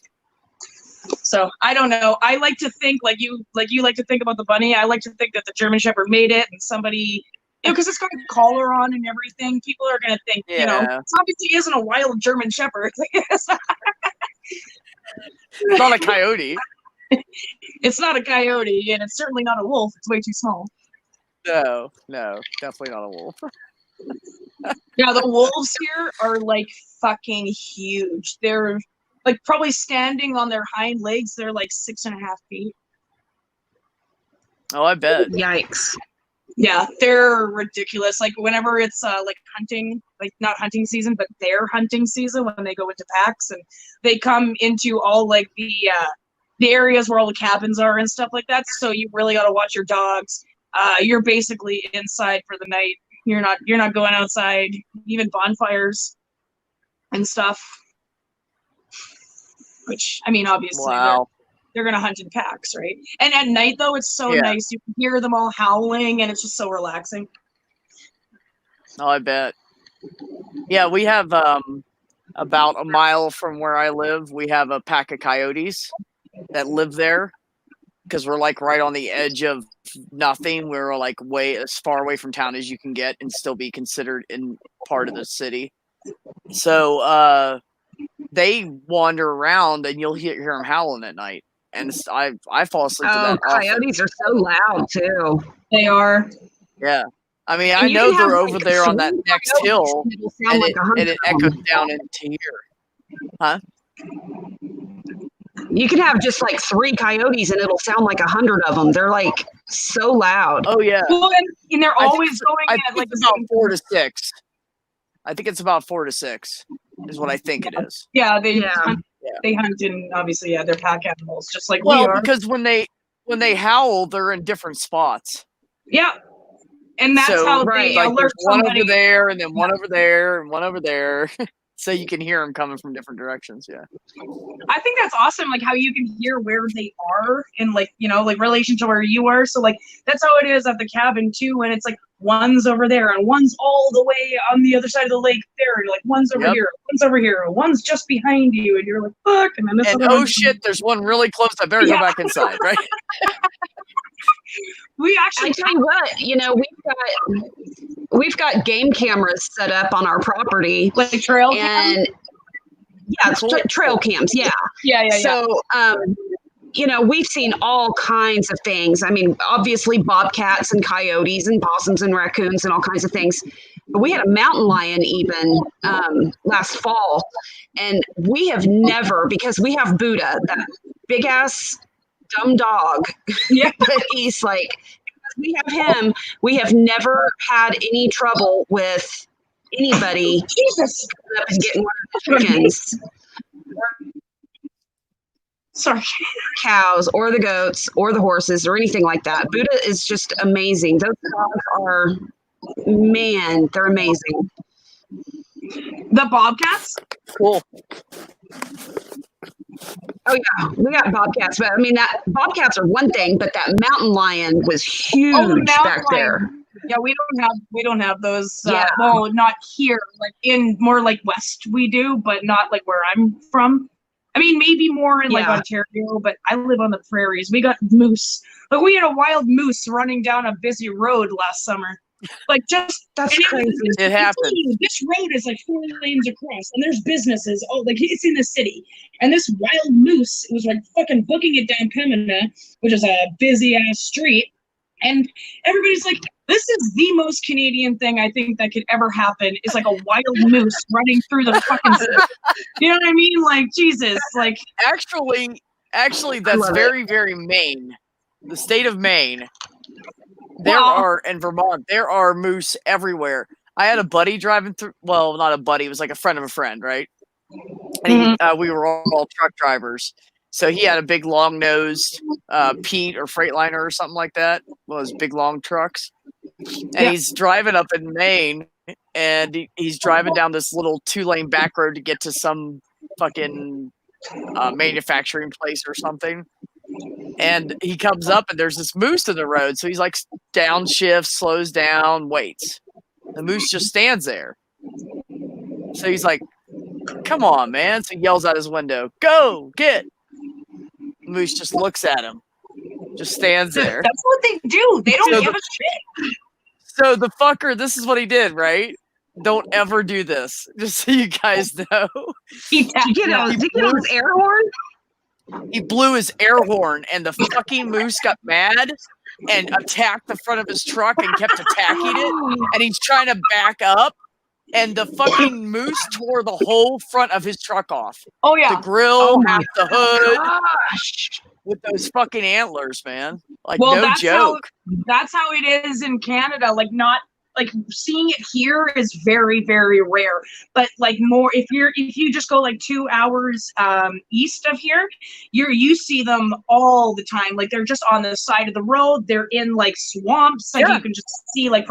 So I don't know. I like to think like you like to think about the bunny. I like to think that the German Shepherd made it, and somebody, because it's got a collar on and everything. People are gonna think, it obviously isn't a wild German Shepherd. It's not a coyote. It's not a coyote, and it's certainly not a wolf. It's way too small. No, definitely not a wolf. Yeah, the wolves here are like fucking huge. They're like probably standing on their hind legs. They're like 6.5 feet. Oh, I bet. Yikes. Yeah, they're ridiculous. Like whenever it's like hunting, like not hunting season, but their hunting season, when they go into packs and they come into all like the areas where all the cabins are and stuff like that. So you really got to watch your dogs. You're basically inside for the night. You're not going outside. Even bonfires and stuff. Which, I mean, obviously they're gonna hunt in packs, right? And at night though, it's so nice. You can hear them all howling, and it's just so relaxing. Oh, I bet. Yeah, we have about a mile from where I live. We have a pack of coyotes that live there because we're like right on the edge of nothing. We're like way as far away from town as you can get and still be considered in part of the city. So they wander around and you'll hear them howling at night. And I fall asleep to that. Coyotes are so loud too. They are. Yeah. I mean, I know they're over there on that next hill, and it echoes down into here. Huh? You can have just like 3 coyotes and it'll sound like 100 of them. They're like so loud. Oh yeah. Well, and they're always going at like about 4 to 6. I think it's about 4 to 6 is what I think it is. Yeah, they hunt in, obviously, they're pack animals, just like we are. Well, because when they howl, they're in different spots. Yeah. And that's how they alert one somebody. Over there, and then one over there, and one over there. So you can hear them coming from different directions, yeah. I think that's awesome, like how you can hear where they are in like, like relation to where you are. So like that's how it is at the cabin too, and it's like one's over there and one's all the way on the other side of the lake there, and like one's over here, one's just behind you, and you're like, fuck, and then this and shit, there's one really close. I better go back inside, right? We actually, I tell you what, we've got game cameras set up on our property, like trail cams. Trail cams. Yeah. So, we've seen all kinds of things. I mean, obviously bobcats and coyotes and possums and raccoons and all kinds of things. But we had a mountain lion even last fall, and we have never, because we have Buddha, that big ass dumb dog. Yeah. But he's like, we have him. We have never had any trouble with anybody coming up and getting one of the chickens. Sorry. Cows or the goats or the horses or anything like that. Buddha is just amazing. Those dogs are, man, they're amazing. The bobcats? Cool. Oh yeah, we got bobcats, but I mean that bobcats are one thing, but that mountain lion was huge back there. Yeah, we don't have those. Well, not here. Like in more like west, we do, but not like where I'm from. I mean, maybe more in like Ontario, but I live on the prairies. We got moose. Like we had a wild moose running down a busy road last summer. Like that's crazy. It happened. This road is like 4 lanes across, and there's businesses. Oh, like it's in the city, and this wild moose was like fucking booking it down Pembina, which is a busy ass street, and everybody's like, "This is the most Canadian thing I think that could ever happen." Is like a wild moose running through the fucking city. You know what I mean? Like Jesus, like actually, that's very, very Maine, the state of Maine. There are, in Vermont, there are moose everywhere. I had a buddy driving through, well, not a buddy, it was like a friend of a friend, right? And we were all truck drivers. So he had a big long-nosed Pete or Freightliner or something like that. One of those big, long trucks. And he's driving up in Maine, and he's driving down this little 2-lane back road to get to some fucking manufacturing place or something. And he comes up and there's this moose in the road. So he's like downshifts, slows down, waits. The moose just stands there. So he's like, come on, man. So he yells out his window, go, get. Moose just looks at him, just stands there. That's what they do. They don't So give a shit. So the fucker, this is what he did, right? Don't ever do this, just so you guys know. Did you get on his air horn? He blew his air horn, and the fucking moose got mad and attacked the front of his truck and kept attacking it. And he's trying to back up, and the fucking moose tore the whole front of his truck off. Oh yeah, The grill, my half the hood, Gosh. with those fucking antlers, man. Like, well, no joke. That's how it is in Canada. Like, not like seeing it here is very, very rare. But like more, if you just go like 2 hours east of here, you see them all the time. Like they're just on the side of the road. They're in like swamps. Like you can just see like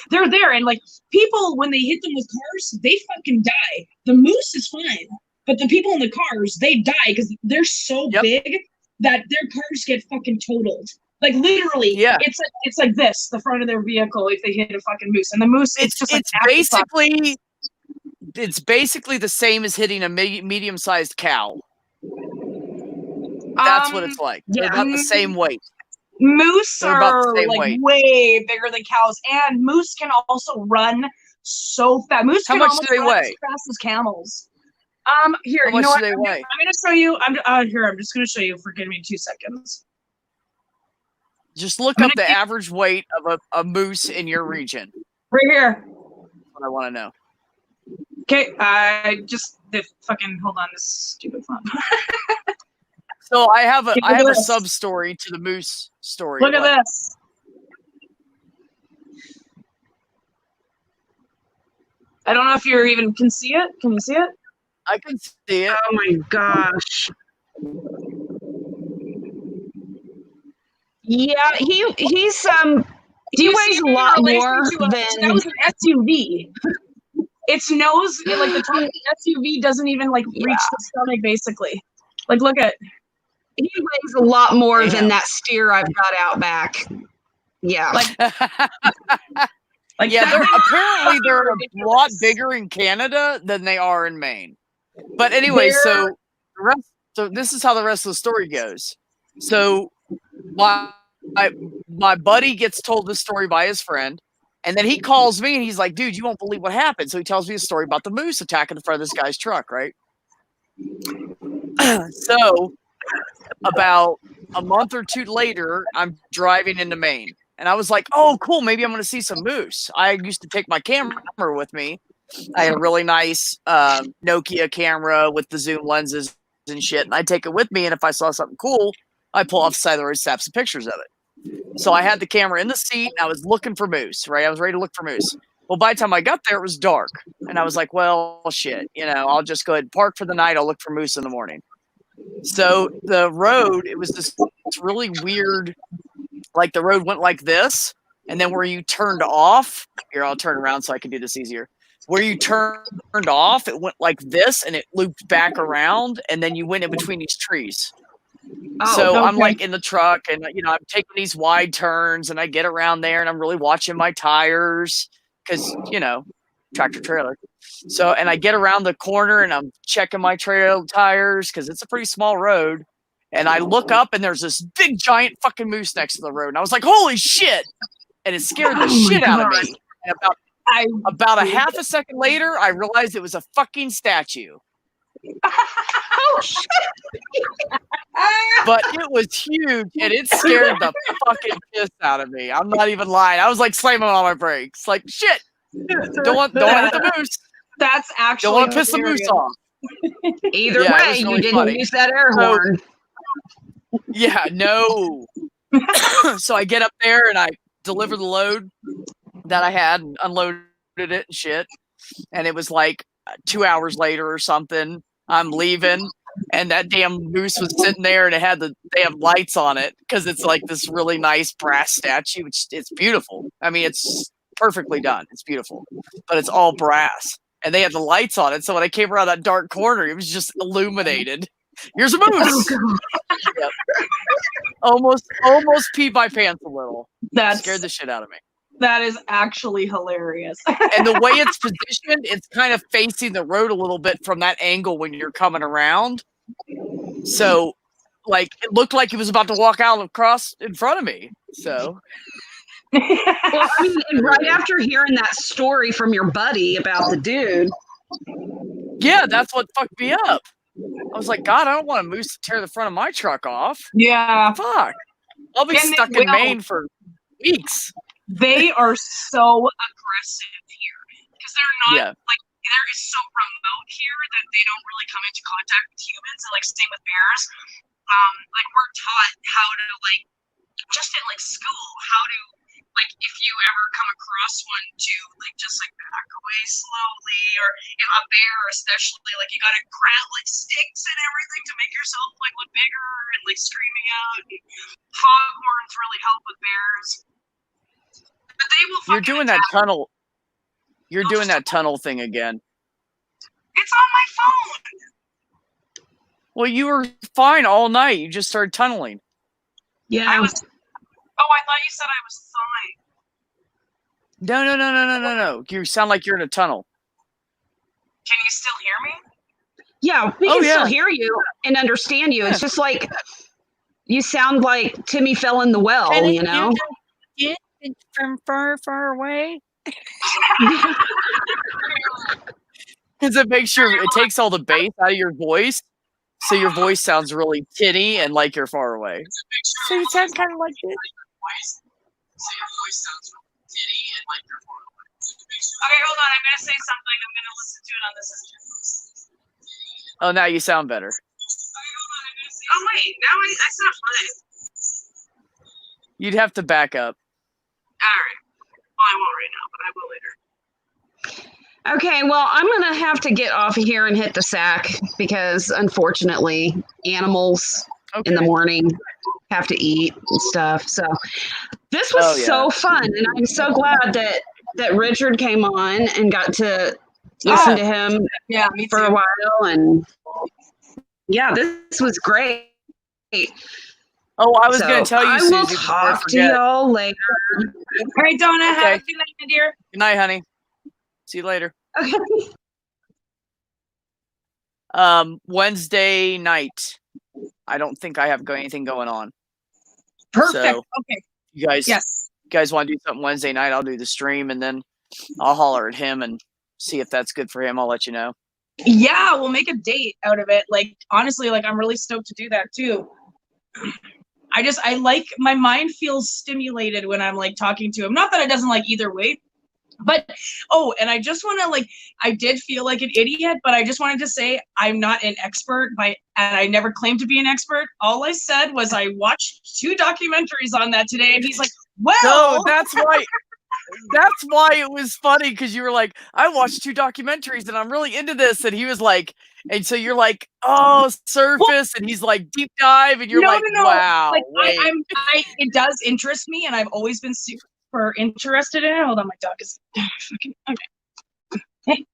they're there. And like people, when they hit them with cars, they fucking die. The moose is fine, but the people in the cars, they die because they're so big that their cars get fucking totaled. Like literally, it's like this, the front of their vehicle if they hit a fucking moose. And the moose, it's basically the same as hitting a medium-sized cow. That's what it's like. They're about the same weight. Moose are like way bigger than cows, and moose can also run so fast. Moose How can much almost do they run weigh? as fast as camels. Here, How you know much what? do they I'm weigh? gonna show you. I'm just gonna show you. Give me 2 seconds. Just look up the average weight of a moose in your region. Right here. That's what I want to know. Okay, hold on, this stupid phone. So I have a this. sub story to the moose story. Look at this. I don't know if you even can see it. Can you see it? I can see it. Oh my gosh. Yeah, he's he weighs a lot more than that was an SUV. Its nose, like the top of the SUV, doesn't even like reach the stomach. Basically, like look at. He weighs a lot more than that steer I've got out back. Yeah, like apparently they're a lot bigger in Canada than they are in Maine. But anyway, so this is how the rest of the story goes. So my buddy gets told this story by his friend, and then he calls me and he's like, dude, you won't believe what happened. So he tells me a story about the moose attacking the front of this guy's truck, right? So about a month or two later, I'm driving into Maine, and I was like, oh, cool, maybe I'm going to see some moose. I used to take my camera with me. I had a really nice Nokia camera with the zoom lenses and shit, and I take it with me, and if I saw something cool, I pull off the side of the road, snap some pictures of it. So I had the camera in the seat, and I was looking for moose, right? I was ready to look for moose. Well, by the time I got there, it was dark, and I was like, well, shit, I'll just go ahead and park for the night. I'll look for moose in the morning. So the road, it was this really weird, like the road went like this, and then where you turned off, here, I'll turn around so I can do this easier. Where you turned off, it went like this, and it looped back around, and then you went in between these trees. So I'm like in the truck, and I'm taking these wide turns, and I get around there, and I'm really watching my tires because tractor trailer. So, and I get around the corner, and I'm checking my trail tires because it's a pretty small road. And I look up, and there's this big giant fucking moose next to the road, and I was like, "Holy shit!" And it scared the shit out of me. And about a half a second later, I realized it was a fucking statue. Oh shit! But it was huge, and it scared the fucking piss out of me. I'm not even lying. I was like slamming on my brakes, like shit. Don't want to hit the moose. That's actually don't want to piss the moose off. Either way, you didn't use that air horn. Yeah, no. So I get up there and I deliver the load that I had and unloaded it and shit. And it was like 2 hours later or something. I'm leaving, and that damn moose was sitting there, and they have lights on it because it's like this really nice brass statue. It's beautiful. I mean, it's perfectly done. It's beautiful, but it's all brass, and they had the lights on it. So when I came around that dark corner, it was just illuminated. Here's a moose. Yep. Almost peed my pants a little. That scared the shit out of me. That is actually hilarious. And the way it's positioned, it's kind of facing the road a little bit from that angle when you're coming around. So like it looked like he was about to walk out across in front of me. So Well, I mean, and right after hearing that story from your buddy about the dude, yeah, that's what fucked me up. I was like, God, I don't want a moose to tear the front of my truck off. Yeah. Fuck. I'll be And they stuck in will. Maine for weeks. They are so aggressive here because they're not Yeah. like they're so remote here that they don't really come into contact with humans. And like same with bears. Like we're taught how to like just in like school how to like if you ever come across one to like just like back away slowly, or if a bear especially, like you gotta grab like sticks and everything to make yourself like look bigger and like screaming out. And foghorns really help with bears. But they will You're doing that attack. tunnel. You're doing that tunnel thing again. It's on my phone. Well, you were fine all night. You just started tunneling. yeah, I was. Oh, I thought you said I was fine. No. You sound like you're in a tunnel. Can you still hear me? yeah, we Oh, can yeah. still hear you and understand you. It's just like you sound like Timmy fell in the well, you know? Get from far away. Because it makes it takes all the bass out of your voice, so your voice sounds really tinny and like you're far away. So you sound kind of like this. So your voice sounds really giddy and like you're far away. Okay, hold on. I'm gonna say something. I'm gonna listen to it on this. Oh, now you sound better. Okay, hold on. I'm gonna say. Oh wait, now I sound fine. You'd have to back up. All right. Well, I won't right now, but I will later. Okay, well, I'm going to have to get off of here and hit the sack because unfortunately, animals in the morning have to eat and stuff. So this was so fun. And I'm so glad that Richard came on and got to listen to him me for a while. And yeah, this was great. Oh, I was going to tell you, I Susie, will before I talk to forget. y'all later. All right, Donna. Have a good night, my dear. Good night, honey. See you later. Okay. Wednesday night. I don't think I have anything going on. Perfect. So, okay. You guys, Yes. want to do something Wednesday night? I'll do the stream, and then I'll holler at him and see if that's good for him. I'll let you know. Yeah, we'll make a date out of it. Like honestly, like I'm really stoked to do that too. I like my mind feels stimulated when I'm like talking to him. Not that it doesn't like either way. But, and I just want to I did feel like an idiot, but I just wanted to say I'm not an expert and I never claimed to be an expert. All I said was I watched 2 documentaries on that today, and he's like, well. No, that's why. That's why it was funny, because you were like, I watched 2 documentaries and I'm really into this. And he was like, and so you're like, oh, surface. And he's like, deep dive. And you're wow. Like, it does interest me, and I've always been super interested in it. Hold on, my dog is fucking okay.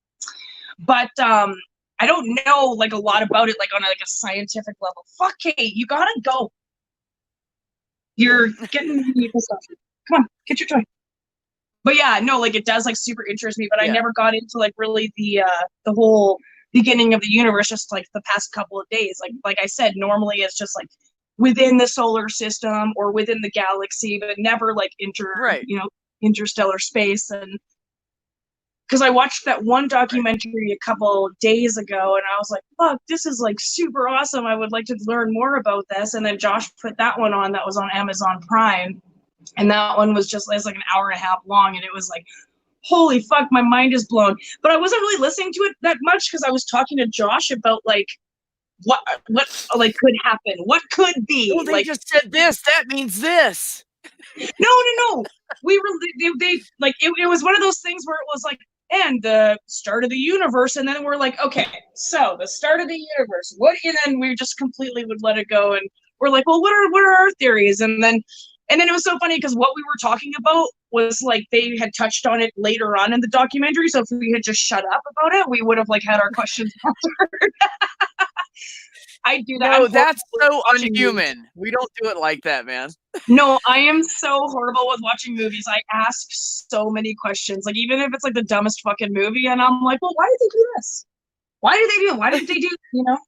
But I don't know like a lot about it, like on a scientific level. Fuck, Kate, you gotta go. You're getting me pissed off. Come on, get your toy. But yeah, no, like it does like super interest me, but I never got into like really the whole beginning of the universe just like the past couple of days. Like I said, normally it's just like within the solar system or within the galaxy, but never like interstellar space. And because I watched that one documentary a couple days ago, and I was like, fuck, this is like super awesome. I would like to learn more about this. And then Josh put that one on that was on Amazon Prime. And that one was it's like an hour and a half long, and it was like, holy fuck, my mind is blown. But I wasn't really listening to it that much because I was talking to Josh about like what like could happen, what could be. Well, they just said this, that means this. No. We were they like it was one of those things where it was like, and the start of the universe, and then we're like, okay, so the start of the universe. And then we just completely would let it go, and we're like, well, what are our theories? And then it was so funny because what we were talking about was like they had touched on it later on in the documentary. So if we had just shut up about it, we would have like had our questions answered. I do that. No, that's so unhuman. We don't do it like that, man. No, I am so horrible with watching movies. I ask so many questions, like even if it's like the dumbest fucking movie, and I'm like, well, why did they do this? Why did they do it? Why did they do,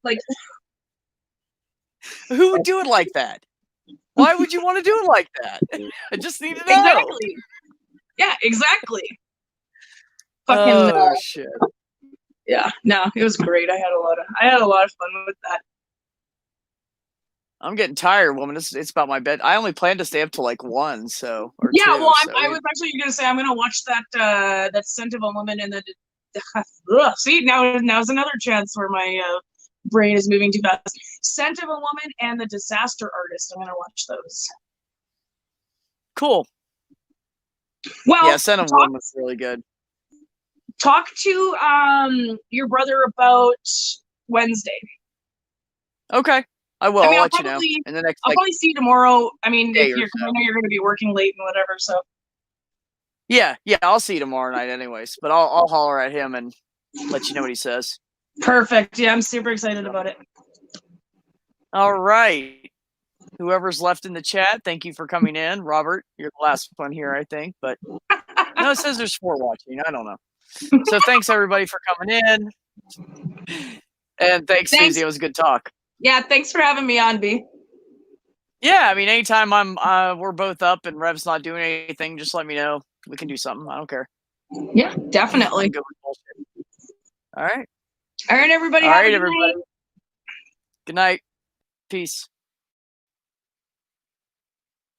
like Who would do it like that? Why would you want to do it like that? I just need to know. Exactly. Yeah, exactly. Fucking Oh shit. yeah. No, it was great. I had a lot of fun with that. I'm getting tired, woman. It's about my bed. I only plan to stay up till like 1, so or Yeah, 2. well, so I was actually gonna say I'm gonna watch that Scent of a Woman and the ugh, see now's another chance where my brain is moving too fast. Scent of a Woman and the Disaster Artist. I'm gonna watch those. cool. Well, Yeah, Scent of a Woman was really good. talk to your brother about Wednesday. Okay, I will. I mean, I'll I'll let you know probably in the next I'll like probably see you tomorrow. I mean, day if or you're, so. I know you're going to be working late and whatever. So Yeah, I'll see you tomorrow night, anyways. But I'll holler at him and let you know what he says. perfect. Yeah, I'm super excited about it. All right. Whoever's left in the chat, thank you for coming in. Robert, you're the last one here, I think. But no, it says there's 4 watching. I don't know. So thanks everybody for coming in. And thanks, Thanks. Susie. It was a good talk. Yeah, thanks for having me on, B. Yeah, I mean, anytime we're both up and Rev's not doing anything, just let me know. We can do something. I don't care. Yeah, definitely. I'm good with bullshit. All right. All right, everybody. All Have right, a good everybody. night. Good night. Peace.